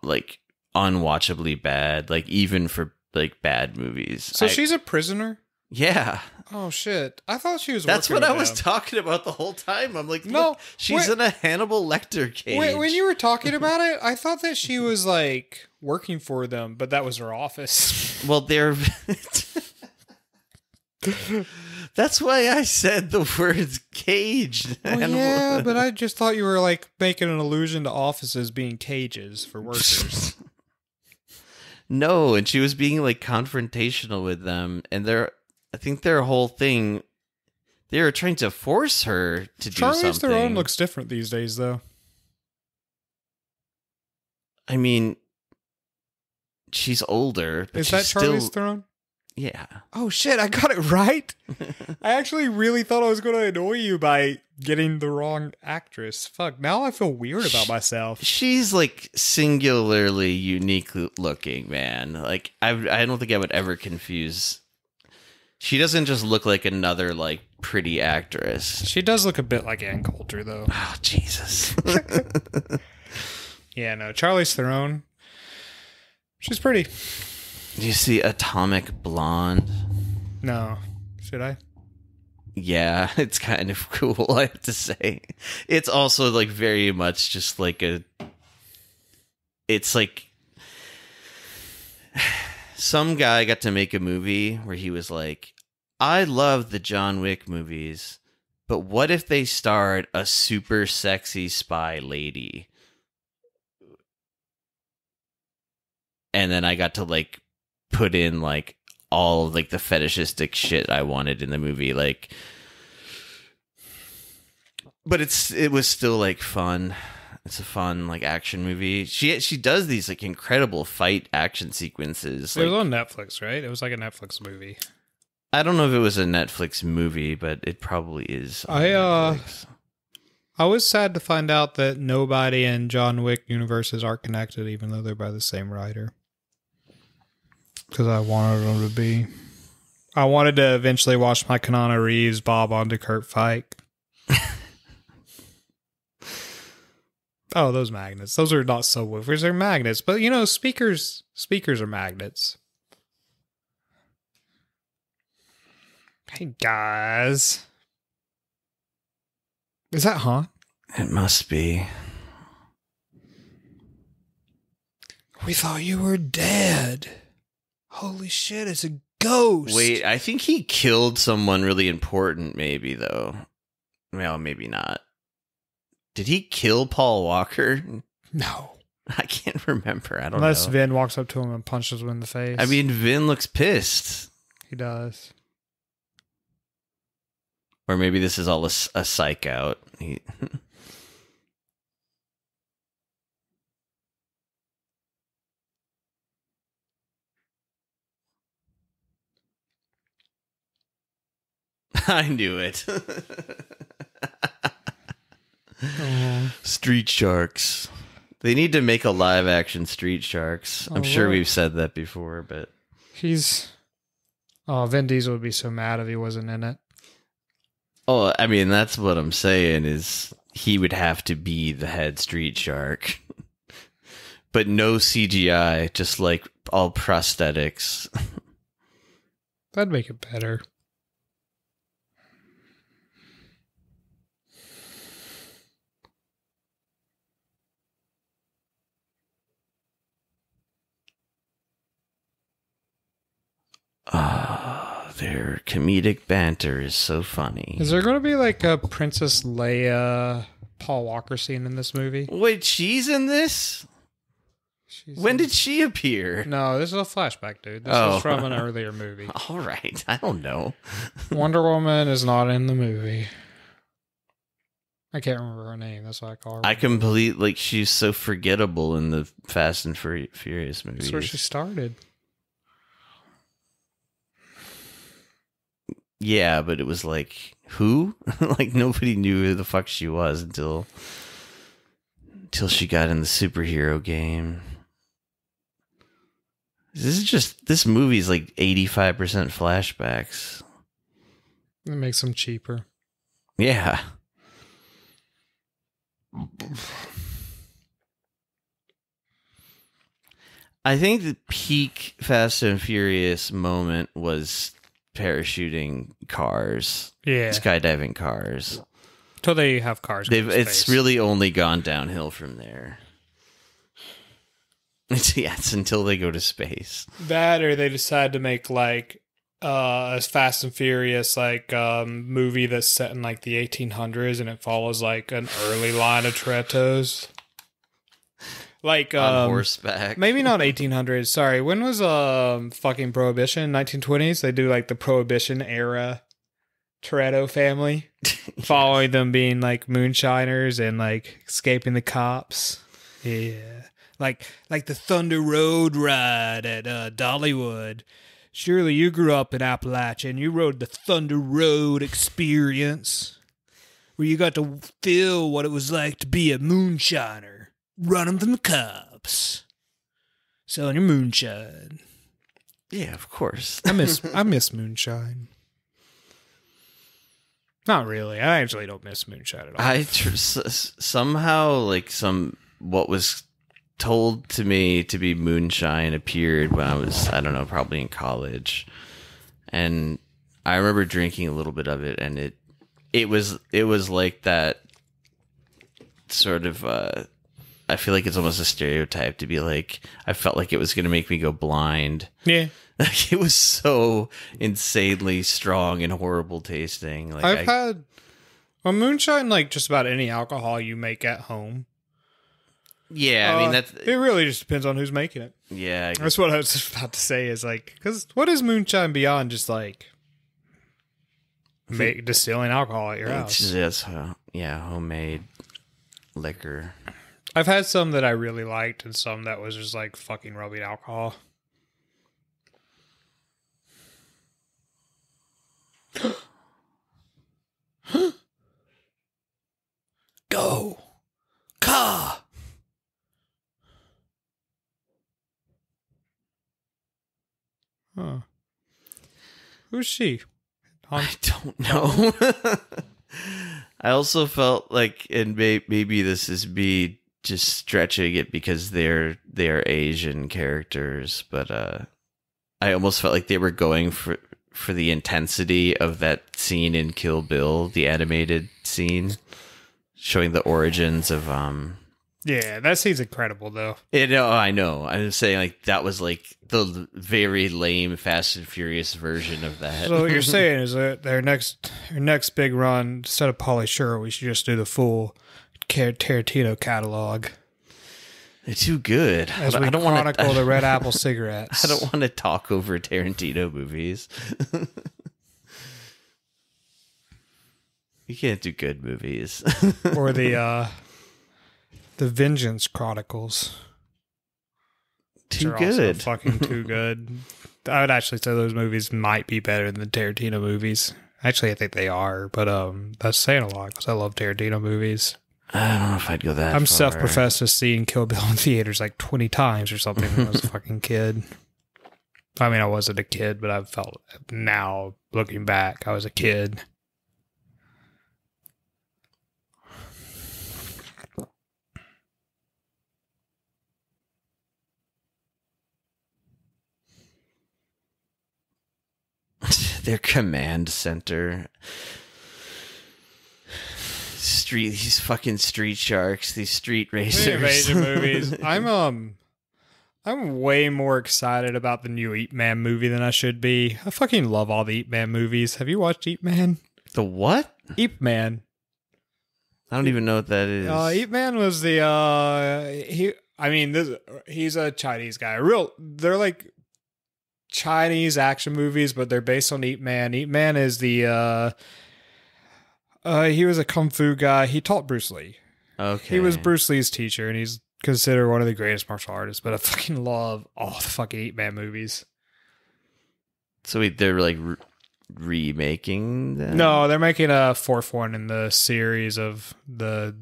like unwatchably bad, like even for like bad movies. So she's a prisoner? Yeah. Oh shit! I thought she was. That's what I was talking about the whole time. I'm like, no, look, she's in a Hannibal Lecter cage. When you were talking about it, I thought that she was like working for them, but that was her office. Well, they're. That's why I said the words caged. Well, yeah, but I just thought you were like making an allusion to offices being cages for workers. No, and she was being like confrontational with them, and I think their whole thing, they were trying to force her to do something. Charlize Theron looks different these days, though. I mean, she's older, but is that Charlize Theron? Yeah. Oh shit! I got it right. I actually really thought I was going to annoy you by getting the wrong actress. Fuck! Now I feel weird about myself. She's like singularly unique looking, man. Like I don't think I would ever confuse. She doesn't just look like another, like, pretty actress. She does look a bit like Ann Coulter, though. Oh, Jesus. Yeah, no. Charlize Theron. She's pretty. Do you see Atomic Blonde? No. Should I? Yeah, it's kind of cool, I have to say. It's also, like, very much just like it's like... Some guy got to make a movie where he was like, I love the John Wick movies, but what if they starred a super sexy spy lady? And then I got to like put in like all of like the fetishistic shit I wanted in the movie, like, but it was still like fun. It's a fun like action movie. She does these like incredible fight action sequences. It was on Netflix, right? It was like a Netflix movie. I don't know if it was a Netflix movie, but it probably is. Netflix. I was sad to find out that nobody in John Wick universes are connected, even though they're by the same writer. Because I wanted them to be. I wanted to eventually watch my Keanu Reeves Bob Underkirk fight. Oh, those magnets. Those are not subwoofers. They're magnets. But, you know, speakers are magnets. Hey, guys. Is that Han? It must be. We thought you were dead. Holy shit, it's a ghost. Wait, I think he killed someone really important, maybe, though. Well, maybe not. Did he kill Paul Walker? No. I can't remember. I don't know. Unless Vin walks up to him and punches him in the face. I mean, Vin looks pissed. He does. Or maybe this is all a psych out. I knew it. Oh. Street Sharks. They need to make a live action Street Sharks. I'm sure we've said that before, but Vin Diesel would be so mad if he wasn't in it. Oh, I mean, that's what I'm saying is he would have to be the head Street Shark. But no CGI, just like all prosthetics. That'd make it better. Their comedic banter is so funny. Is there going to be like a Princess Leia Paul Walker scene in this movie? Wait, she's in this? When did she appear? No, this is a flashback, dude. This is from an earlier movie. All right. I don't know. Wonder Woman is not in the movie. I can't remember her name. That's why I call her. She's so forgettable in the Fast and Furious movies. That's where she started. Yeah, but it was like, who? Like, nobody knew who the fuck she was until she got in the superhero game. This movie's like 85% flashbacks. It makes them cheaper. Yeah. I think the peak Fast and Furious moment was parachuting cars. Yeah. Skydiving cars. Till they have cars. It's really only gone downhill from there. It's until they go to space. That or they decide to make like a Fast and Furious movie that's set in like the 1800s and it follows like an early line of Torettos. Like on horseback. Maybe not 1800s. Sorry, when was fucking Prohibition? 1920s. They do like the Prohibition era Toretto family, following them being like moonshiners and like escaping the cops. Yeah, like the Thunder Road ride at Dollywood. Surely you grew up in Appalachia and you rode the Thunder Road experience, where you got to feel what it was like to be a moonshiner. Running from the cops, selling your moonshine. Yeah, of course. I miss moonshine. Not really. I actually don't miss moonshine at all. Somehow, like what was told to me to be moonshine appeared when I was, I don't know, probably in college, and I remember drinking a little bit of it, and it was like that sort of. I feel like it's almost a stereotype to be like, I felt like it was going to make me go blind. Yeah. Like, it was so insanely strong and horrible tasting. Like I've had moonshine, like just about any alcohol you make at home. Yeah, I mean, it really just depends on who's making it. Yeah. That's what I was just about to say is like, because what is moonshine beyond just like distilling alcohol at your house? It's just, homemade liquor. I've had some that I really liked and some that was just like fucking rubbing alcohol. Go. Ka. Huh. Who's she? I don't know. I also felt like, and maybe this is me just stretching it because they're Asian characters, but I almost felt like they were going for the intensity of that scene in Kill Bill, the animated scene, showing the origins of Yeah, that scene's incredible though. I know. I'm just saying, like, that was like the very lame Fast and Furious version of that. So what you're saying is that their next big run, instead of Pauly Shore, we should just do the full Tarantino catalog. They're too good. As we chronicle the Red Apple cigarettes. I don't want to talk over Tarantino movies. You can't do good movies. Or the Vengeance Chronicles. Too good. Fucking too good. I would actually say those movies might be better than the Tarantino movies. Actually, I think they are, but that's saying a lot because I love Tarantino movies. I don't know if I'd go that I'm far. self-professed as seeing Kill Bill in theaters like 20 times or something when I was a fucking kid. I mean, I wasn't a kid, but I felt now, looking back, I was a kid. Their command center. These fucking street sharks, these street racers. Asian movies. I'm way more excited about the new Ip Man movie than I should be. I fucking love all the Ip Man movies. Have you watched Ip Man? The what? Ip Man. I don't even know what that is. Ip Man was the he's a Chinese guy. They're like Chinese action movies, but they're based on Ip Man. Ip Man is the he was a kung fu guy. He taught Bruce Lee. Okay. He was Bruce Lee's teacher, and he's considered one of the greatest martial artists. But I fucking love all the fucking Ip Man movies. So they're like remaking them? No, they're making a fourth one in the series of the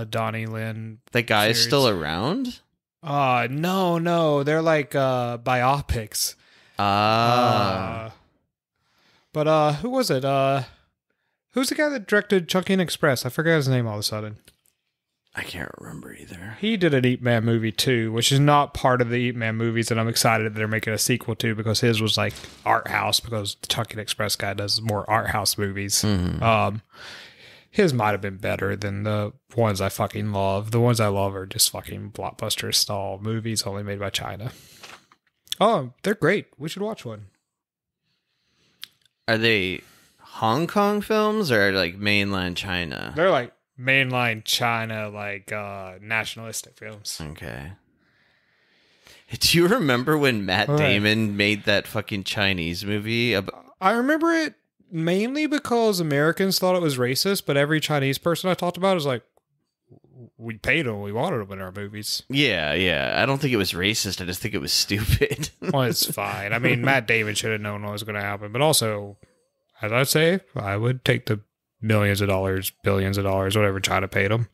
Donnie Lin. That guy is series. still around? No. They're like biopics. But who was it? Who's the guy that directed Chungking Express? I forgot his name all of a sudden. I can't remember either. He did an Ip Man movie too, which is not part of the Ip Man movies, and I'm excited that they're making a sequel to because his was like art house, because the Chungking Express guy does more art house movies. Mm-hmm. His might have been better than the ones I fucking love. The ones I love are just fucking blockbuster style movies only made by China. Oh, they're great. We should watch one. Are they Hong Kong films or like mainland China? They're like mainline China, like nationalistic films. Okay. Do you remember when Matt Damon made that fucking Chinese movie? I remember it mainly because Americans thought it was racist, but every Chinese person I talked about was like, we paid them, we wanted them in our movies. Yeah. I don't think it was racist. I just think it was stupid. Well, it's fine. I mean, Matt Damon should have known what was going to happen, but also, as I say, I would take the millions of dollars, billions of dollars, whatever China paid them.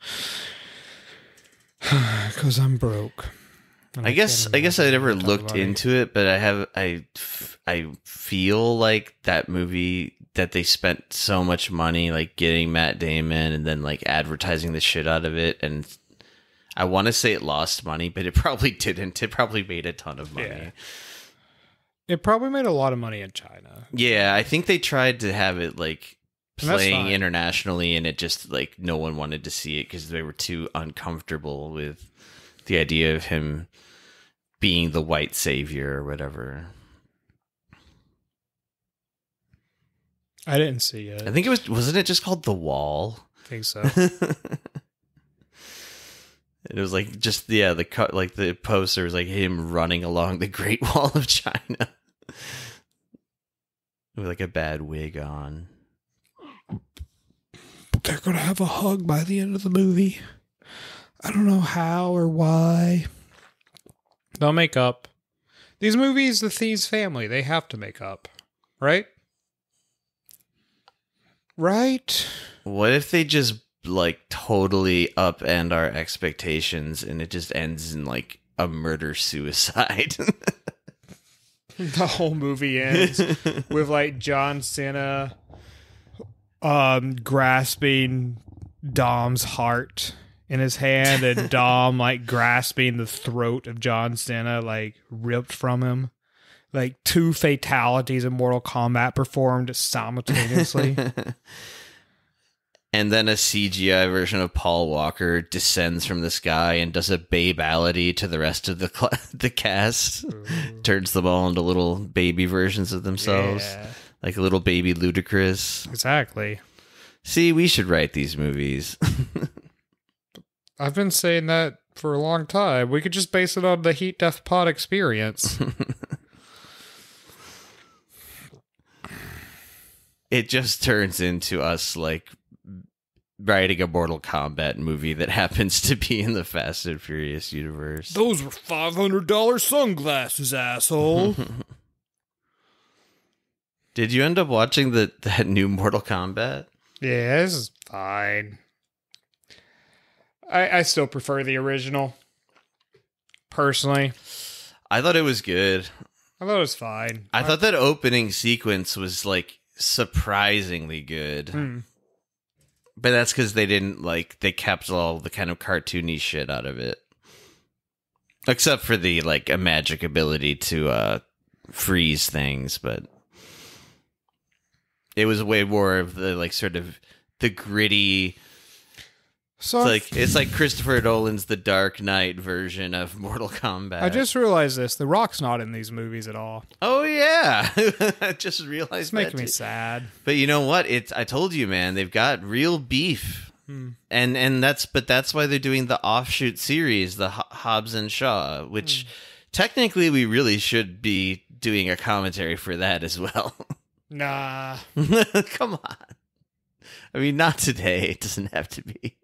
Because I'm broke. I guess I never looked into it, but I feel like that movie, that they spent so much money like getting Matt Damon and then like advertising the shit out of it, and I want to say it lost money, but it probably didn't. It probably made a ton of money. Yeah. It probably made a lot of money in China. Yeah, I think they tried to have it like playing fine. internationally, and it just like no one wanted to see it because they were too uncomfortable with the idea of him being the white savior or whatever. I didn't see it. I think wasn't it just called The Wall? I think so. It was like just the poster was like him running along the Great Wall of China with like a bad wig on. They're gonna have a hug by the end of the movie. I don't know how or why. They'll make up. These movies, the Thieves family, they have to make up, right? Right? What if they just like totally upend our expectations and it just ends in like a murder suicide? The whole movie ends with like John Cena grasping Dom's heart in his hand, and Dom like grasping the throat of John Cena, like ripped from him. Like 2 fatalities in Mortal Kombat performed simultaneously. And then a CGI version of Paul Walker descends from the sky and does a babality to the rest of the cast. Ooh. Turns them all into little baby versions of themselves. Yeah. Like a little baby Ludacris. Exactly. See, we should write these movies. I've been saying that for a long time. We could just base it on the Heat Death Pod experience. It just turns into us like writing a Mortal Kombat movie that happens to be in the Fast and Furious universe. Those were $500 sunglasses, asshole. Did you end up watching that new Mortal Kombat? Yeah, this is fine. I still prefer the original. Personally. I thought it was good. I thought it was fine. I thought that opening sequence was like surprisingly good. But that's because they kept all the kind of cartoony shit out of it. Except for the like a magic ability to freeze things, but it was way more of the like sort of the gritty. So it's like Christopher Nolan's The Dark Knight version of Mortal Kombat. I just realized this. The Rock's not in these movies at all. Oh yeah. I just realized it's making me sad. But you know what? I told you, man, they've got real beef. And that's why they're doing the offshoot series, the Hobbs and Shaw, which technically we really should be doing a commentary for that as well. Nah. Come on. I mean, not today. It doesn't have to be.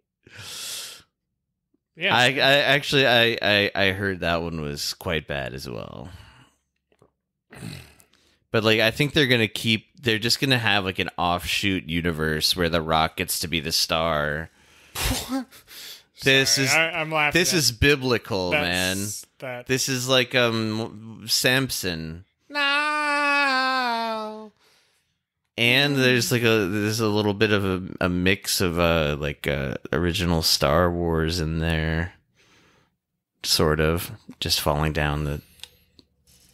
Yeah, I heard that one was quite bad as well. But like, I think they're just gonna have like an offshoot universe where The Rock gets to be the star. I'm laughing. This is biblical, man. This is like Samson. No. And there's a little bit of a mix of original Star Wars in there, sort of just falling down the.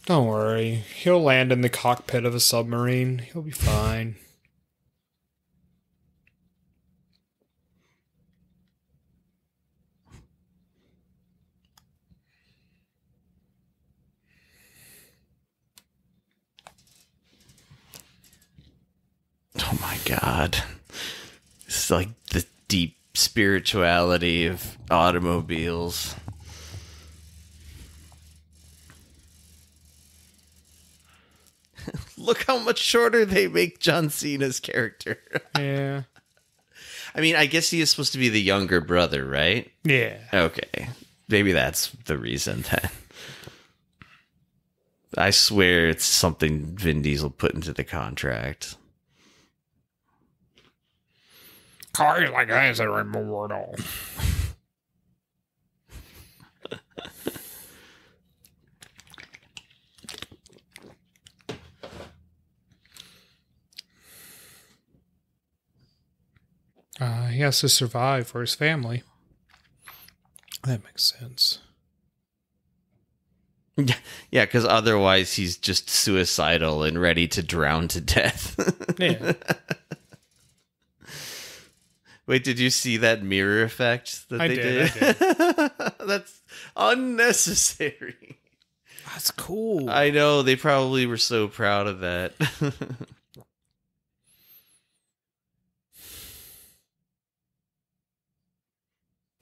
Don't worry, he'll land in the cockpit of a submarine. He'll be fine. Oh my God. It's like the deep spirituality of automobiles. Look how much shorter they make John Cena's character. Yeah. I mean, I guess he is supposed to be the younger brother, right? Yeah. Okay. Maybe that's the reason then. I swear it's something Vin Diesel put into the contract. Cars like this are immortal. He has to survive for his family. That makes sense. Yeah, because otherwise he's just suicidal and ready to drown to death. Yeah. Wait, did you see that mirror effect that they did? I did. That's unnecessary. That's cool. I know, they probably were so proud of that.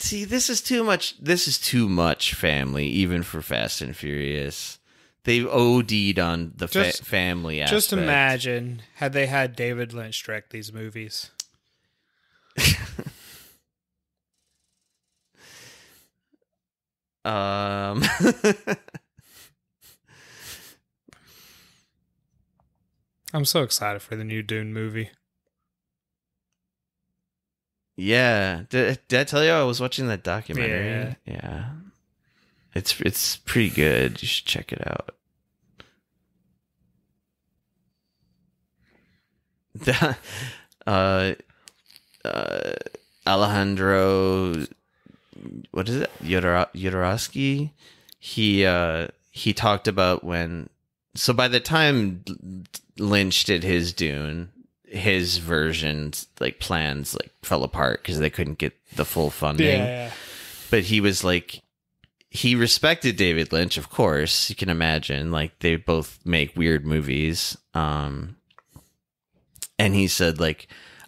See, this is too much. This is too much family, even for Fast and Furious. They've OD'd on the family aspect. Just imagine had they had David Lynch direct these movies. I'm so excited for the new Dune movie. Yeah, did I tell you I was watching that documentary? Yeah. It's pretty good. You should check it out. Alejandro, what is it? Jodorowsky. He talked about when. So by the time Lynch did his Dune, his versions plans fell apart because they couldn't get the full funding. Yeah. But he was he respected David Lynch, of course. You can imagine, they both make weird movies. And he said,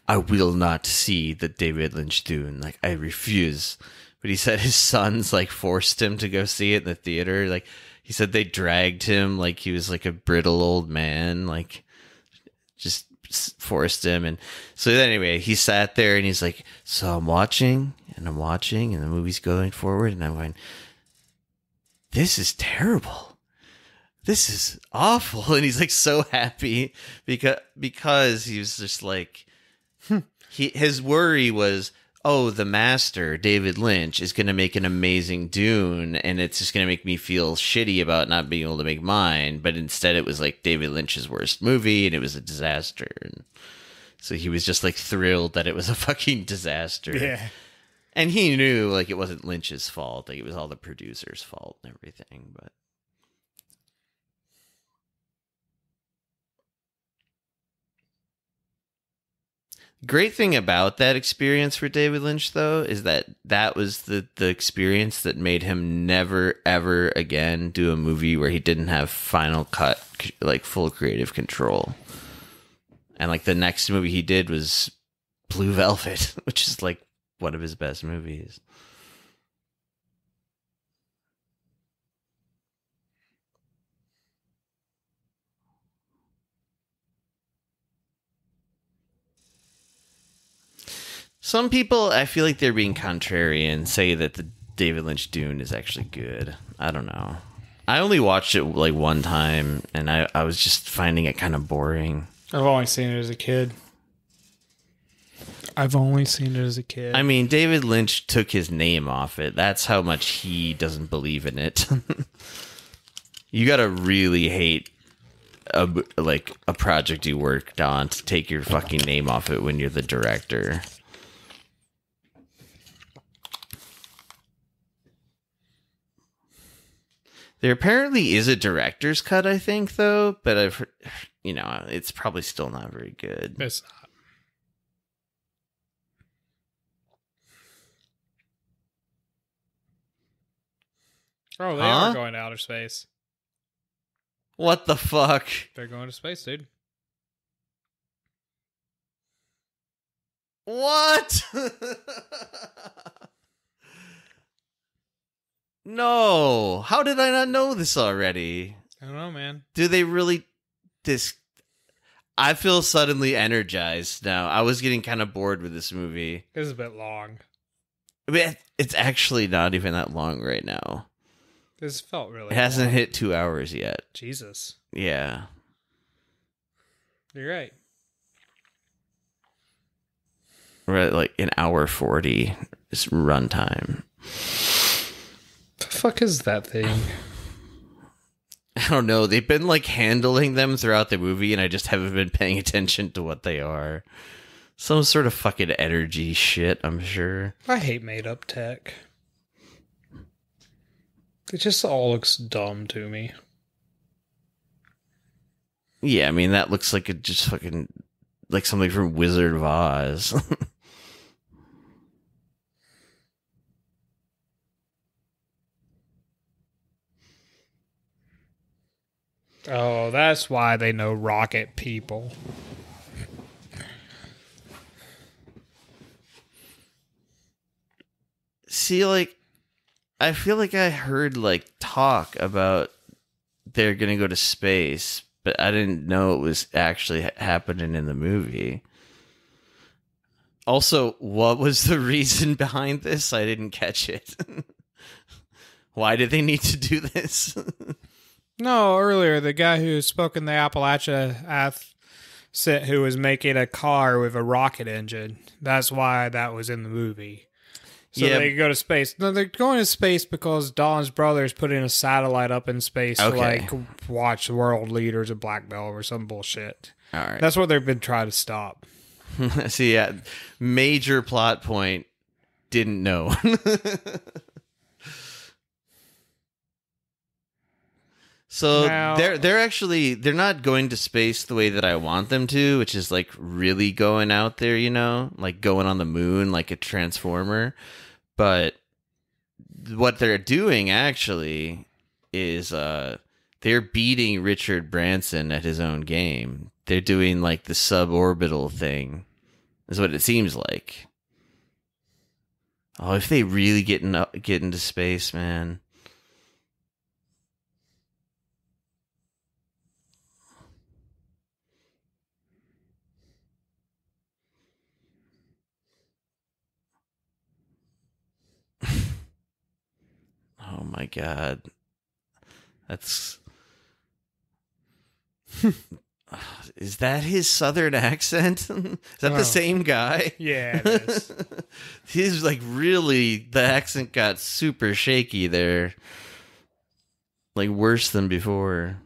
I will not see the David Lynch Dune. I refuse. But he said his sons forced him to go see it in the theater. He said they dragged him he was a brittle old man. Just forced him. And so anyway, he sat there and he's so I'm watching and the movie's going forward and I'm going, this is terrible. this is awful. And he's like so happy because he was just like, his worry was, oh, the master, David Lynch, is going to make an amazing Dune, and it's just going to make me feel shitty about not being able to make mine. But instead it was like David Lynch's worst movie, and it was a disaster. And so he was just like thrilled that it was a fucking disaster. Yeah. And he knew like it wasn't Lynch's fault, like it was all the producer's fault and everything, but great thing about that experience for David Lynch, though, is that that was the experience that made him never, ever again do a movie where he didn't have final cut, like full creative control. And like the next movie he did was Blue Velvet, which is like one of his best movies. Some people, I feel like they're being contrarian, say that the David Lynch Dune is actually good. I don't know. I only watched it like one time, and I was just finding it kind of boring. I've only seen it as a kid. I mean, David Lynch took his name off it. That's how much he doesn't believe in it. You gotta really hate a project you worked on to take your fucking name off it when you're the director. There apparently is a director's cut, I think, though, but I've, it's probably still not very good. It's not. Oh, they are going to outer space. What the fuck? They're going to space, dude. What? No. How did I not know this already? I don't know, man. Do they really... I feel suddenly energized now. I was getting kind of bored with this movie. It's a bit long. It's actually not even that long right now. This felt really It hasn't long. hit 2 hours yet. Jesus. Yeah. You're right. We're at like an hour 40 is runtime. The fuck is that thing? I don't know. They've been like handling them throughout the movie, and I just haven't been paying attention to what they are. Some sort of fucking energy shit, I'm sure. I hate made up tech. It just all looks dumb to me. Yeah, I mean, that looks like it just fucking like something from Wizard of Oz. Oh, that's why they know rocket people. See, like, I feel like I heard like talk about they're gonna go to space, but I didn't know it was actually happening in the movie. Also, what was the reason behind this? I didn't catch it. Why did they need to do this? No, earlier, the guy who spoke in the Appalachia accent who was making a car with a rocket engine. That's why that was in the movie. So Yeah. they go to space. No, they're going to space because Don's brothers put in a satellite up in space to Okay. like watch world leaders of Black Belt or some bullshit. All right. That's what they've been trying to stop. See, yeah, major plot point. Didn't know. So Now- they're not going to space the way that I want them to, which is like really going out there, like going on the moon like a transformer. But what they're doing actually is they're beating Richard Branson at his own game. They're doing like the suborbital thing, is what it seems like. Oh, if they really get into space, man. Oh my god. That's Is that his southern accent? Is that the same guy? Yeah, it is. He's like really, the accent got super shaky there. Like worse than before.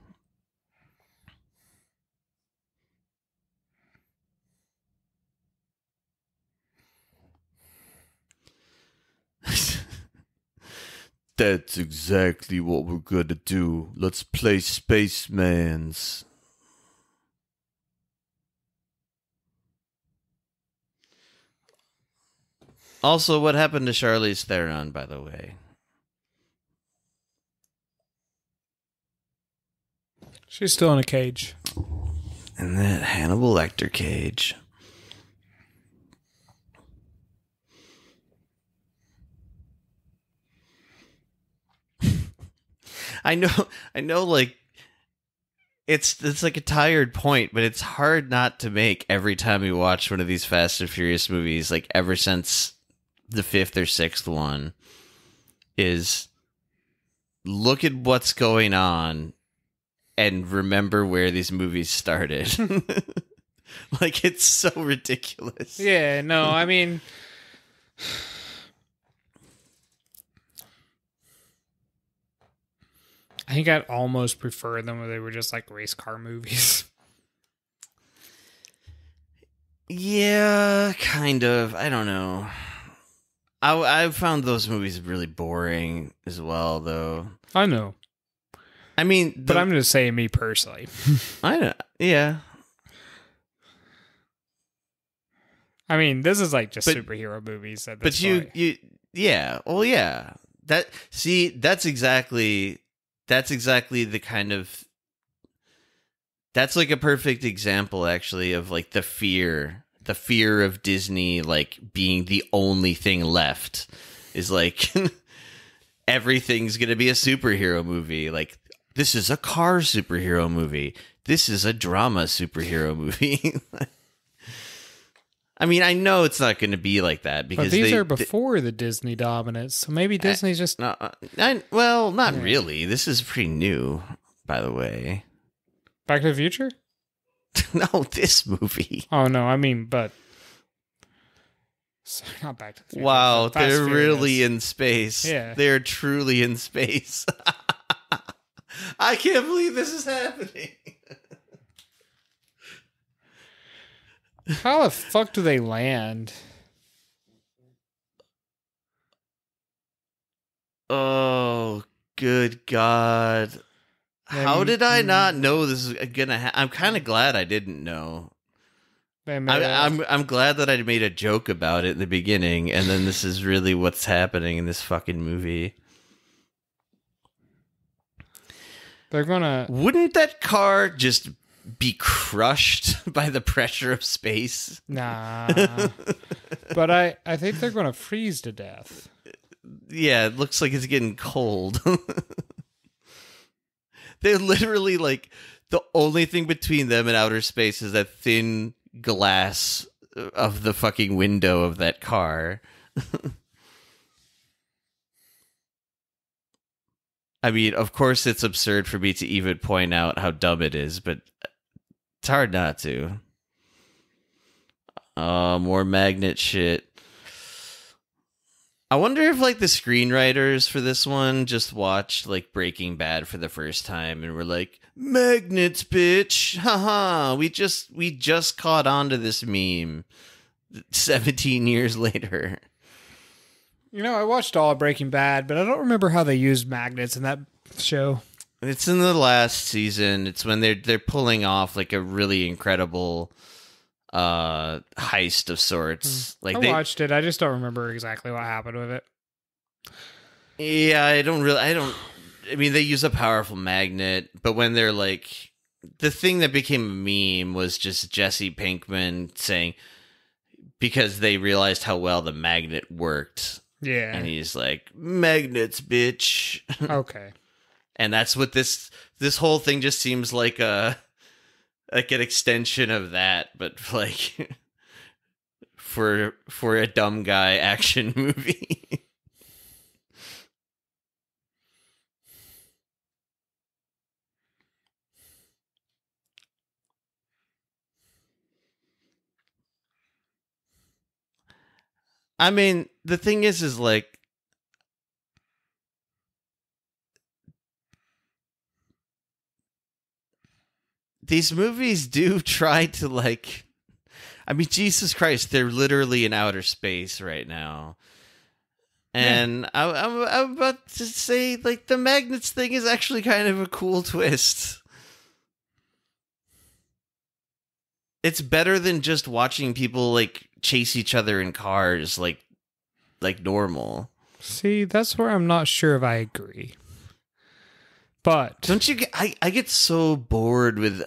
That's exactly what we're gonna do. Let's play Spacemans. Also, what happened to Charlize Theron, by the way? She's still in a cage. In that Hannibal Lecter cage. I know, like, it's like a tired point, but it's hard not to make every time we watch one of these Fast and Furious movies, like, ever since the 5th or 6th one, is look at what's going on and remember where these movies started. Like, it's so ridiculous. Yeah, no, I mean... I think I'd almost prefer them when they were just like race car movies. Yeah, kind of. I don't know. I found those movies really boring as well, though. I know. I mean... but I'm just saying me personally. I know. Yeah. I mean, this is like just superhero movies at this point. Yeah. Well, yeah. That's exactly the kind of... That's like a perfect example, actually, of like the fear of Disney, like being the only thing left is like everything's going to be a superhero movie. Like, this is a car superhero movie. This is a drama superhero movie. I mean, I know it's not going to be like that because but these are before the Disney dominance, so maybe Disney's just... not really. This is pretty new, by the way. Back to the Future? No, this movie. Oh, no, I mean, but... Sorry, not Back to the Future. Wow, they're really in space. Yeah. They're truly in space. I can't believe this is happening. How the fuck do they land? Oh, good God. How did I not know this was gonna happen? I'm kind of glad I didn't know. I'm glad that I made a joke about it in the beginning, and then this is really what's happening in this fucking movie. They're gonna... Wouldn't that car just be crushed by the pressure of space? Nah. But I think they're gonna freeze to death. Yeah, it looks like it's getting cold. They're literally like, the only thing between them and outer space is that thin glass of the fucking window of that car. I mean, of course it's absurd for me to even point out how dumb it is, but it's hard not to. More magnet shit. I wonder if like the screenwriters for this one just watched like Breaking Bad for the first time and were like, magnets, bitch. Haha, we just caught on to this meme 17 years later. You know, I watched all of Breaking Bad, but I don't remember how they used magnets in that show. It's in the last season. It's when they're pulling off like a really incredible heist of sorts. Like I watched it. I just don't remember exactly what happened with it. Yeah, I mean, they use a powerful magnet, but when they're like, the thing that became a meme was just Jesse Pinkman saying, because they realized how well the magnet worked. Yeah. And he's like, magnets, bitch. Okay. And that's what this whole thing just seems like an extension of that, but like for a dumb guy action movie. I mean, the thing is like, these movies do try to like, I mean, Jesus Christ, they're literally in outer space right now. And I'm about to say, like, the magnets thing is actually kind of a cool twist. It's better than just watching people, like, chase each other in cars, like normal. See, that's where I'm not sure if I agree. But Don't you get... I get so bored with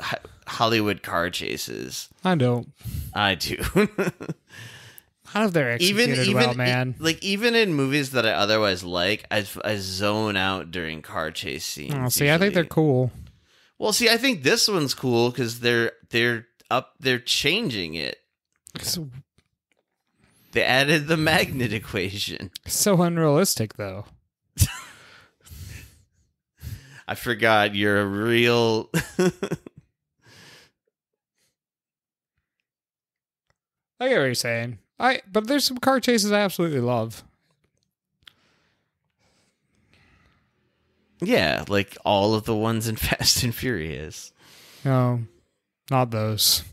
Hollywood car chases. I don't. I do. How if they're executed well, man? Like, even in movies that I otherwise like, I zone out during car chase scenes. Oh, see, usually. I think they're cool. Well, see, I think this one's cool because they're changing it. So, they added the magnet equation. So unrealistic, though. I forgot you're a real... I get what you're saying. But there's some car chases I absolutely love. Yeah, like all of the ones in Fast and Furious. No, not those.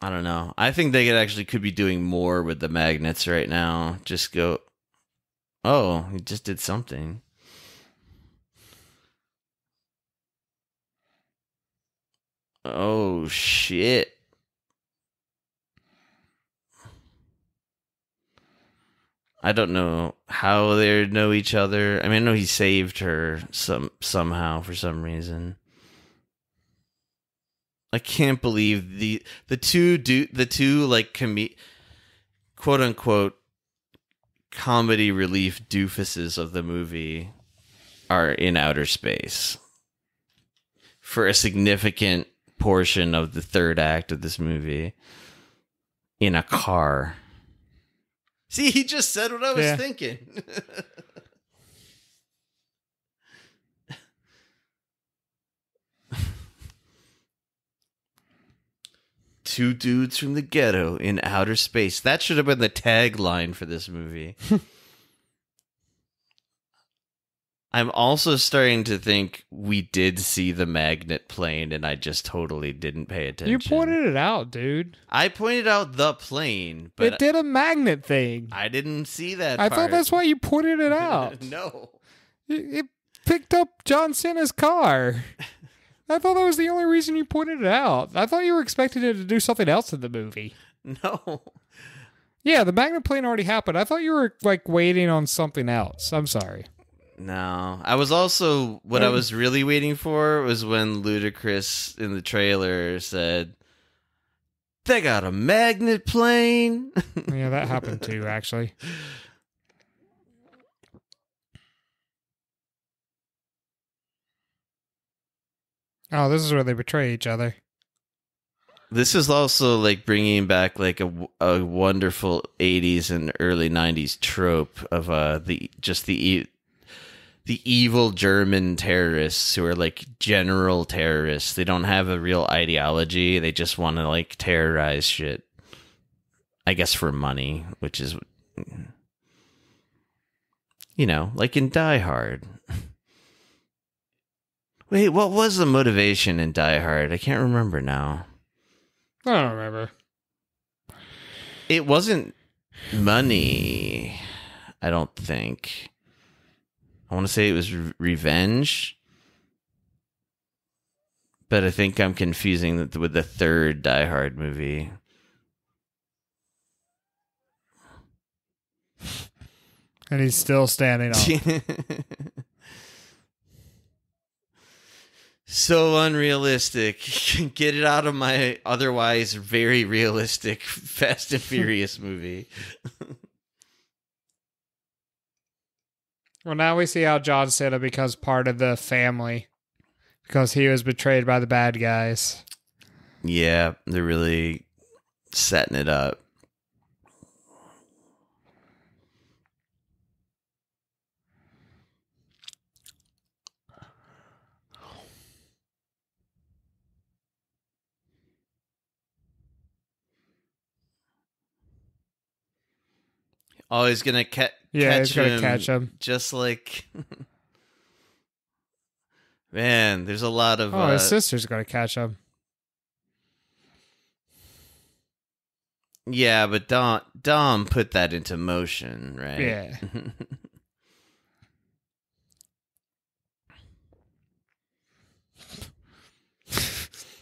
I don't know. I think they could be doing more with the magnets right now. Just go... Oh, he just did something. Oh, shit. I don't know how they know each other. I mean, I know he saved her somehow for some reason. I can't believe the two like quote unquote comedy relief doofuses of the movie are in outer space for a significant portion of the third act of this movie in a car. See, he just said what I was thinking. Two dudes from the ghetto in outer space. That should have been the tagline for this movie. I'm also starting to think we did see the magnet plane and I just totally didn't pay attention. You pointed it out, dude. I pointed out the plane, but it did a magnet thing. I didn't see that I part. thought that's why you pointed it out. No. It picked up John Cena's car. I thought that was the only reason you pointed it out. I thought you were expecting it to do something else in the movie. No. Yeah, the magnet plane already happened. I thought you were like waiting on something else. I'm sorry. No. I was also... What I was really waiting for was when Ludacris in the trailer said, "They got a magnet plane." Yeah, that happened too, actually. Oh, this is where they betray each other. This is also like bringing back like a wonderful 80s and early 90s trope of the evil German terrorists who are like general terrorists. They don't have a real ideology. They just want to like terrorize shit. I guess for money, which is, you know, like in Die Hard. Wait, what was the motivation in Die Hard? I can't remember now. I don't remember. It wasn't money, I don't think. I want to say it was revenge. But I think I'm confusing it with the third Die Hard movie. And he's still standing up. So unrealistic. Get it out of my otherwise very realistic Fast and Furious movie. Well, now we see how John Cena becomes part of the family because he was betrayed by the bad guys. Yeah, they're really setting it up. Oh, he's gonna catch he's him. gonna catch him. Just like, man, there's a lot of. His sister's gonna catch him. Yeah, but Dom put that into motion, right? Yeah.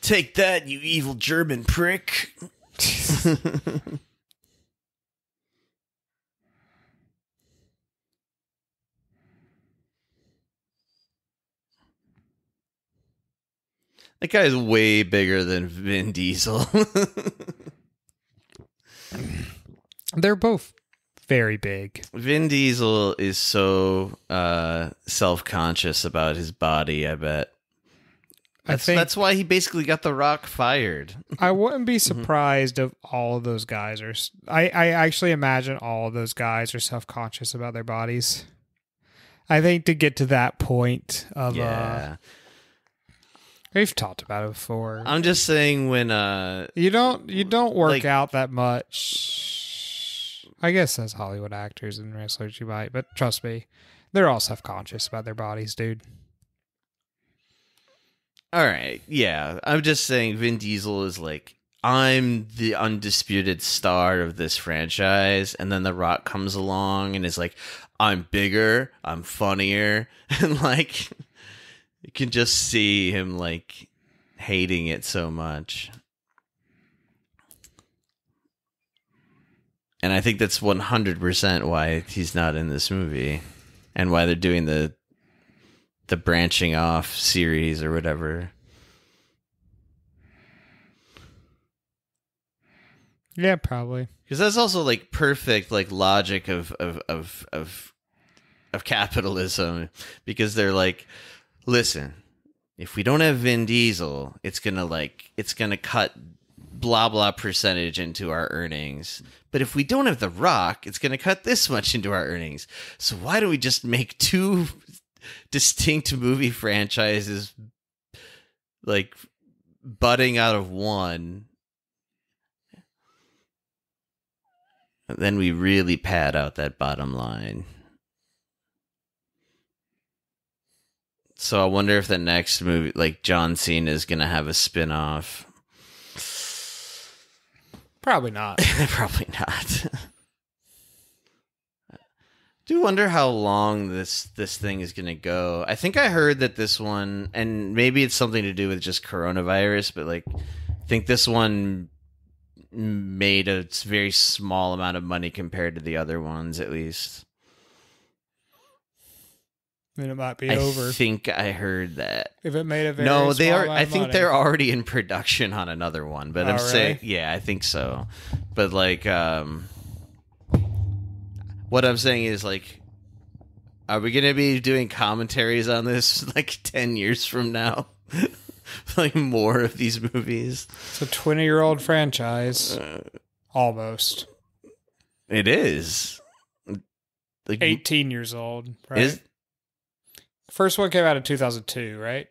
Take that, you evil German prick. That guy is way bigger than Vin Diesel. They're both very big. Vin Diesel is so self-conscious about his body, I bet. That's why he basically got The Rock fired. I wouldn't be surprised if all of those guys are... I actually imagine all of those guys are self-conscious about their bodies. I think to get to that point of... Yeah. We've talked about it before. I'm just saying when... You don't work out that much. I guess as Hollywood actors and wrestlers you might, but trust me, they're all self-conscious about their bodies, dude. All right, yeah. I'm just saying Vin Diesel is like, I'm the undisputed star of this franchise, and then The Rock comes along and is like, I'm bigger, I'm funnier, and like, you can just see him like hating it so much. And I think that's 100% why he's not in this movie, and why they're doing the branching off series or whatever. Yeah, probably. Because that's also like perfect like logic of capitalism. Because they're like, listen, if we don't have Vin Diesel, it's gonna cut blah blah percentage into our earnings. But if we don't have The Rock, it's gonna cut this much into our earnings. So why don't we just make two distinct movie franchises like budding out of one, and then we really pad out that bottom line. So I wonder if the next movie, like John Cena, is gonna have a spin-off. Probably not. Probably not. Do wonder how long this thing is going to go. I think I heard that this one, and maybe it's something to do with just coronavirus, but like, I think this one made a very small amount of money compared to the other ones, at least. I mean, it might be over. I think I heard that. If it made a very no, they small are. amount I of think money. they're already in production on another one. But I'm saying, yeah, I think so. But like, what I'm saying is like, are we gonna be doing commentaries on this like 10 years from now? Like more of these movies. It's a 20-year-old franchise, almost. It is. Like, 18 years old, right? Is First one came out in 2002, right?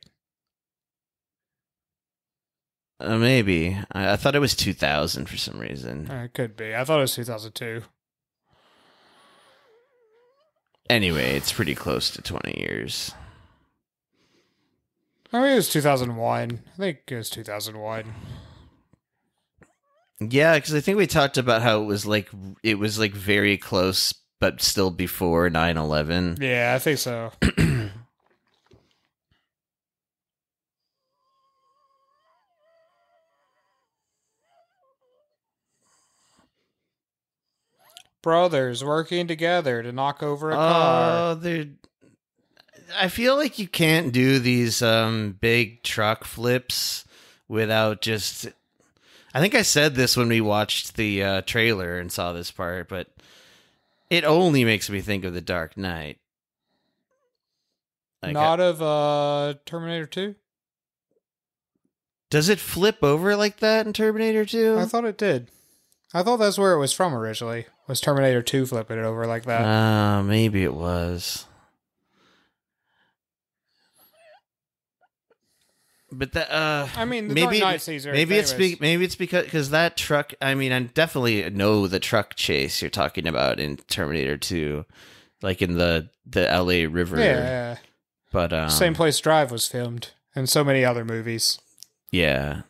Maybe. I thought it was 2000 for some reason. It could be. I thought it was 2002. Anyway, it's pretty close to 20 years. I mean, it was 2001. I think it was 2001. Yeah, because I think we talked about how it was like very close, but still before 9/11. Yeah, I think so. Brothers working together to knock over a car. I feel like you can't do these big truck flips without just... I think I said this when we watched the trailer and saw this part, but it only makes me think of The Dark Knight. Like, Not of Terminator 2? Does it flip over like that in Terminator 2? I thought it did. I thought that's where it was from originally. Was Terminator 2 flipping it over like that? Maybe it was. But that I mean, the maybe Dark Knight scene's very maybe it's famous. maybe it's because that truck. I mean, I definitely know the truck chase you're talking about in Terminator 2, like in the L.A. River. Yeah. But Same Place Drive was filmed, and so many other movies. Yeah.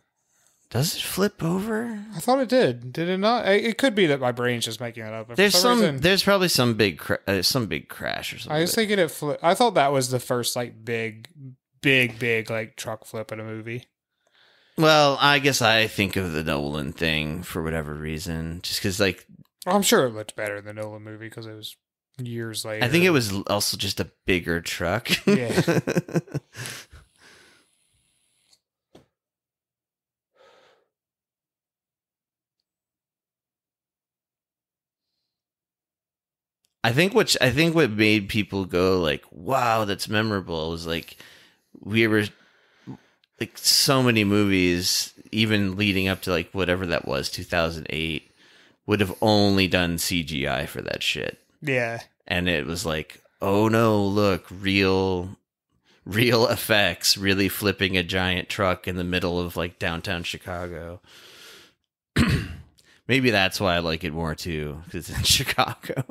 Does it flip over? I thought it did. Did it not? It could be that my brain's just making it up. There's probably some big crash or something. I was thinking it flipped. I thought that was the first like big like truck flip in a movie. Well, I guess I think of the Nolan thing for whatever reason, just because like I'm sure it looked better than the Nolan movie because it was years later. I think it was also just a bigger truck. Yeah. I think what made people go like, "Wow, that's memorable," was like we were like so many movies, even leading up to like whatever that was, 2008, would have only done CGI for that shit. Yeah. And it was like, oh no, look, real effects, really flipping a giant truck in the middle of like downtown Chicago. Maybe that's why I like it more too, because it's in Chicago.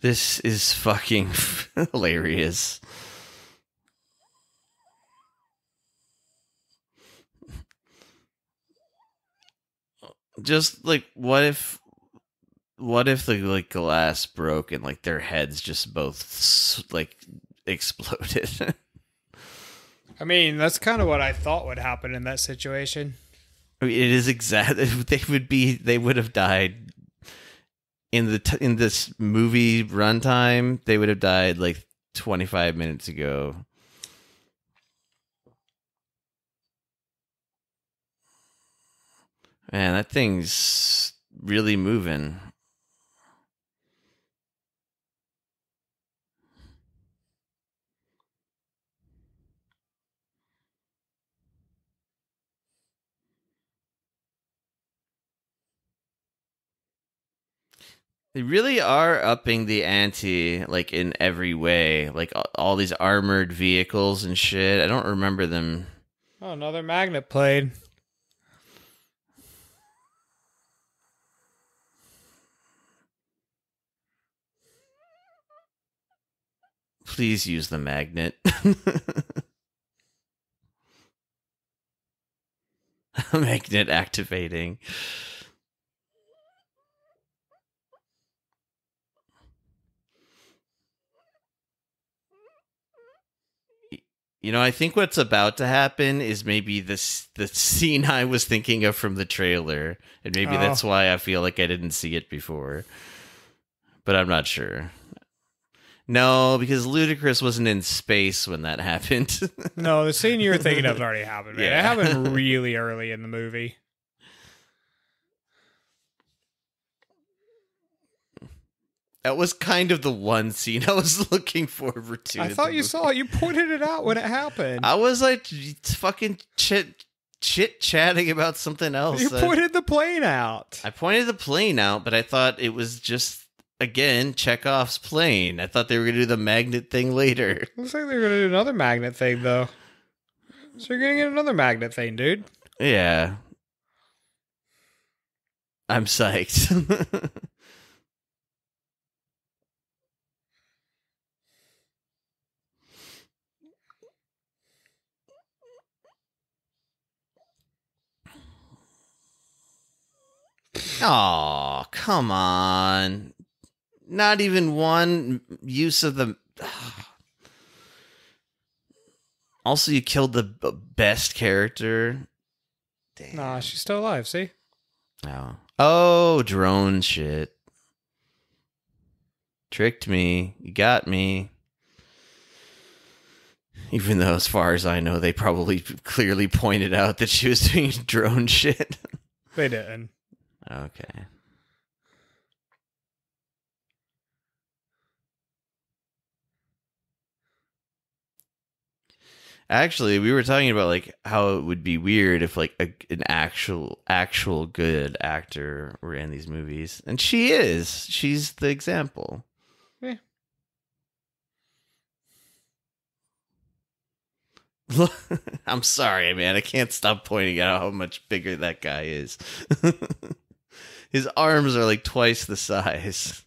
This is fucking hilarious. Just like what if the like glass broke and like their heads just both like exploded? I mean, that's kind of what I thought would happen in that situation. I mean, it is exactly they would have died in this movie runtime. They would have died like 25 minutes ago. Man, that thing's really moving. They really are upping the ante, like in every way. Like all these armored vehicles and shit. I don't remember them. Oh, another magnet plane. Please use the magnet. Magnet activating. You know, I think what's about to happen is maybe the scene I was thinking of from the trailer, and maybe that's why I feel like I didn't see it before. But I'm not sure. No, because Ludacris wasn't in space when that happened. No, the scene you're thinking of already happened, man. Yeah. It happened really early in the movie. That was kind of the one scene I was looking forward to. I thought you saw it. You pointed it out when it happened. I was like fucking chit-chatting about something else. You pointed the plane out. I pointed the plane out, but I thought it was just, again, Chekhov's plane. I thought they were going to do the magnet thing later. Looks like they're going to do another magnet thing, though. So you're going to get another magnet thing, dude. Yeah. I'm psyched. Oh, come on. Not even one use of the... Also, you killed the best character. Damn. Nah, she's still alive, see? Oh, drone shit. Tricked me. You got me. Even though, as far as I know, they probably clearly pointed out that she was doing drone shit. They didn't. Okay. Actually, we were talking about like how it would be weird if like an actual good actor were in these movies, and she is. She's the example. Yeah. I'm sorry, man. I can't stop pointing out how much bigger that guy is. His arms are like twice the size,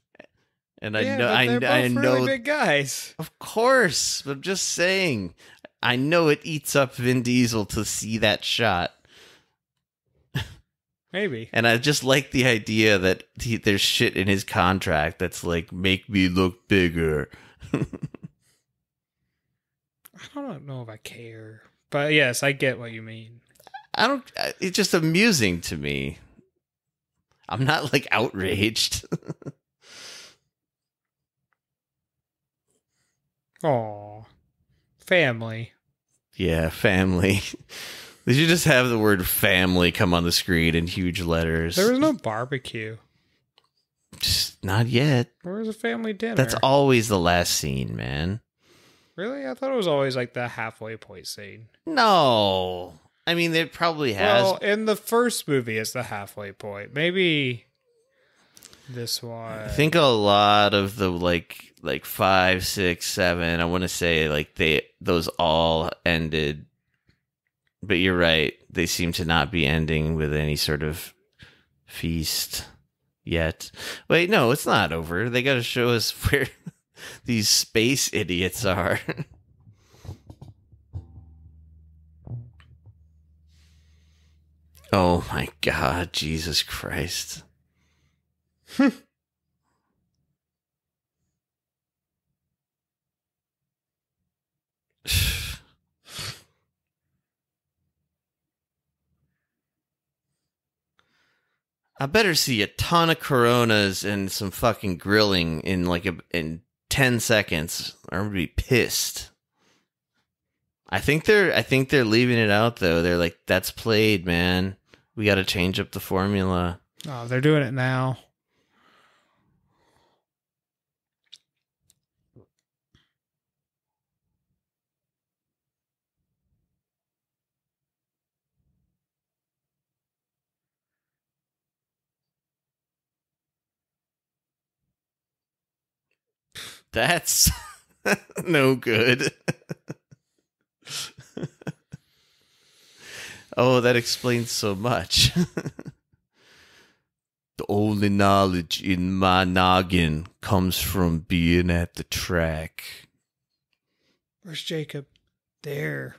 and Yeah, but they're both I know, really big guys. of course. But I'm just saying, I know it eats up Vin Diesel to see that shot. Maybe. And I just like the idea that there's shit in his contract that's like, make me look bigger. I don't know if I care. But yes, I get what you mean. It's just amusing to me. I'm not like outraged. Aw. Family. Yeah, family. They should just have the word family come on the screen in huge letters. There was no barbecue. Just not yet. Where was a family dinner? That's always the last scene, man. Really? I thought it was always like the halfway point scene. No. I mean, it probably has. Well, in the first movie, it's the halfway point. Maybe this one. I think a lot of the like 5, 6, 7, I want to say like those all ended. But you're right. They seem to not be ending with any sort of feast yet. Wait, no, it's not over. They got to show us where these space idiots are. Oh my God, Jesus Christ. I better see a ton of Coronas and some fucking grilling in in 10 seconds, or I'm gonna be pissed. I think they're leaving it out though. They're like, that's played, man. We got to change up the formula. Oh, they're doing it now. That's no good. Oh, that explains so much. The only knowledge in my noggin comes from being at the track. Where's Jacob? There.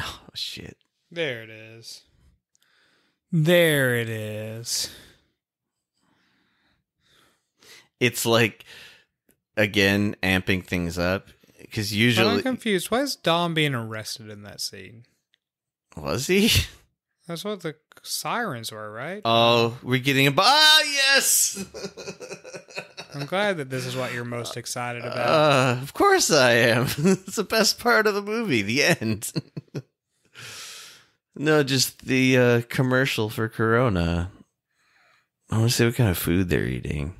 Oh, shit. There it is. There it is. It's like, again, amping things up. Because But usually... I'm confused. Why is Dom being arrested in that scene? Was he? That's what the sirens were, right? Oh, we're getting a... Ah, yes! I'm glad that this is what you're most excited about. Of course I am. It's the best part of the movie, the end. No, just the commercial for Corona. I want to see what kind of food they're eating.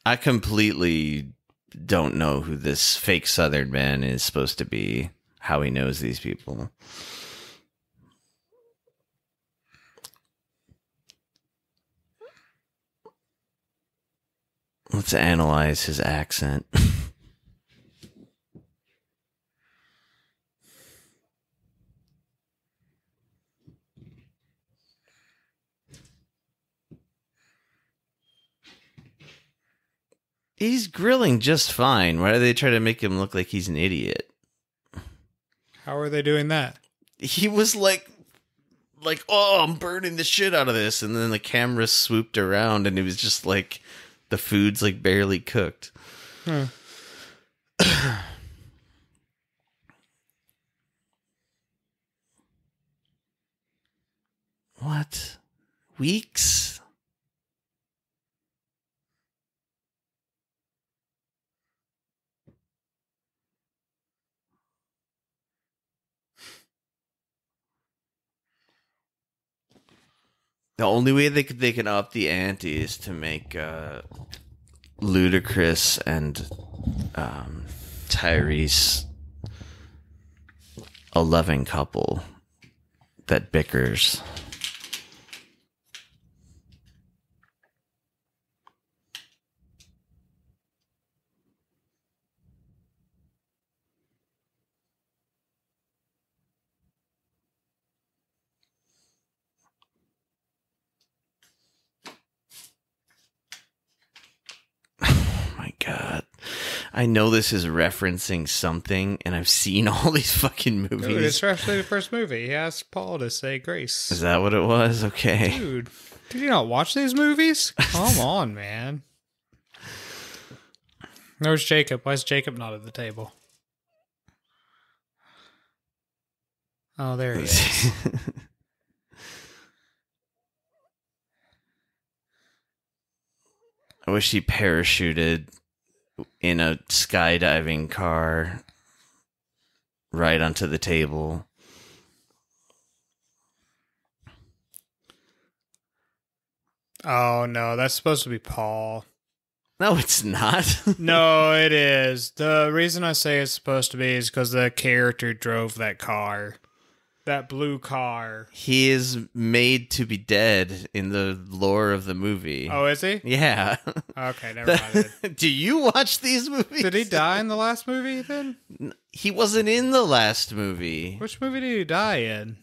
I completely don't know who this fake Southern man is supposed to be, how he knows these people. Let's analyze his accent. He's grilling just fine. Why do they try to make him look like he's an idiot? How are they doing that? He was like, oh, I'm burning the shit out of this. And then the camera swooped around and it was just like, the food's like barely cooked. What? Weeks? The only way they can up the ante is to make Ludacris and Tyrese a loving couple that bickers. God, I know this is referencing something, and I've seen all these fucking movies. Dude, it's actually the first movie. He asked Paul to say grace. Is that what it was? Okay. Dude, did you not watch these movies? Come on, man. Where's Jacob? Why is Jacob not at the table? Oh, there he is. I wish he parachuted in a skydiving car right onto the table. Oh, no, that's supposed to be Paul. No, it's not. No, it is. The reason I say it's supposed to be is because the character drove that car. That blue car. He is made to be dead in the lore of the movie. Oh, is he? Yeah. Okay, never mind. Do you watch these movies? Did he die in the last movie then? He wasn't in the last movie. Which movie did he die in?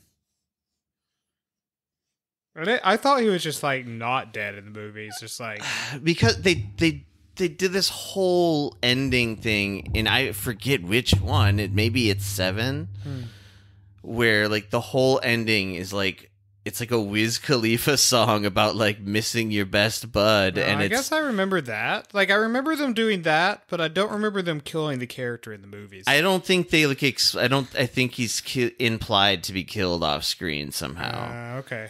I thought he was just like not dead in the movies, just like because they did this whole ending thing, and I forget which one. Maybe it's 7. Where like the whole ending is like it's like a Wiz Khalifa song about like missing your best bud, and I guess I remember that. Like I remember them doing that, but I don't remember them killing the character in the movies. I don't think they like. I think he's implied to be killed off screen somehow. Okay.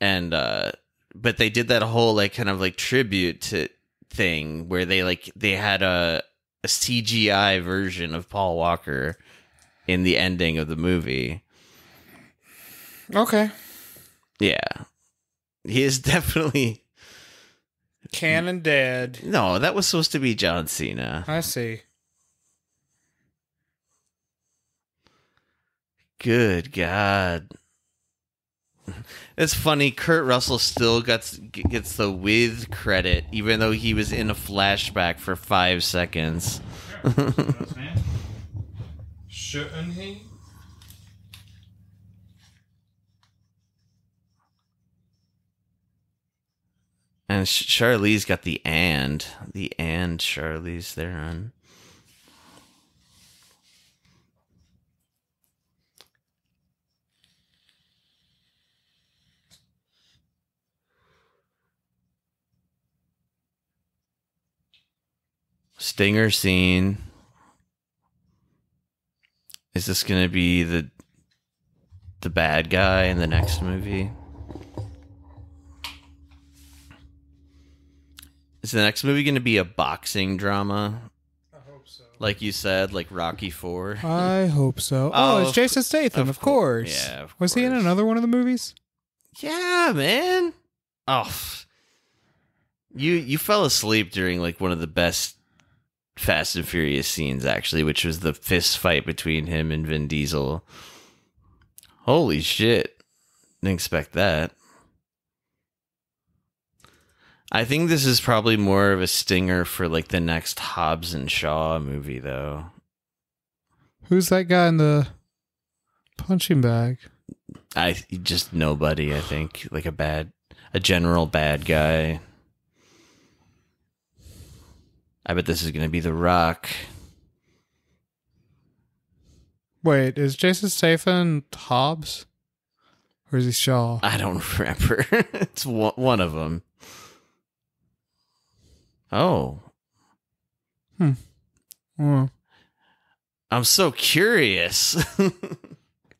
And but they did that whole like kind of like tribute to thing where they had a CGI version of Paul Walker in the ending of the movie. Okay. Yeah. He is definitely canon dead. No, that was supposed to be John Cena. I see. Good God. It's funny, Kurt Russell still gets the with credit, even though he was in a flashback for 5 seconds. Shouldn't he? And Charlize got the Charlize there on. Stinger scene. Is this going to be the bad guy in the next movie? Is the next movie going to be a boxing drama? I hope so. Like you said, like Rocky IV? I hope so. Oh, it's Jason Statham, of course. Yeah, of Was course. he in another one of the movies? Yeah, man. Oh, you fell asleep during like one of the best Fast and Furious scenes, actually, which was the fist fight between him and Vin Diesel. Holy shit. Didn't expect that. I think this is probably more of a stinger for like the next Hobbs and Shaw movie, though. Who's that guy in the punching bag? Just nobody, I think. Like a general bad guy. I bet this is going to be The Rock. Wait, is Jason Statham Hobbs? Or is he Shaw? I don't remember. It's one of them. Oh. Well, I'm so curious.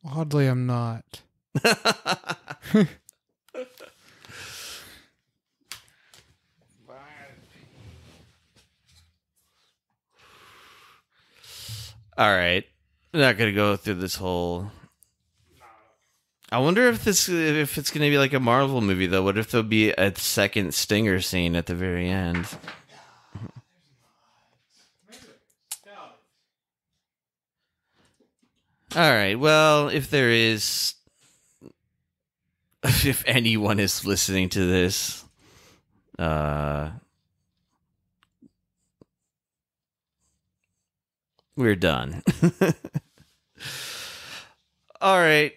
oddly, I'm not. All right. I'm not going to go through this whole... I wonder if it's going to be like a Marvel movie, though. What if there'll be a second Stinger scene at the very end? All right. Well, if there is... If anyone is listening to this... we're done. All right.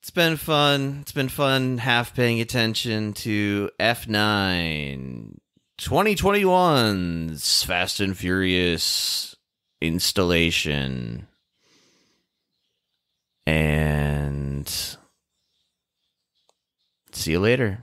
It's been fun. It's been fun half paying attention to F9 2021's Fast and Furious installation. And see you later.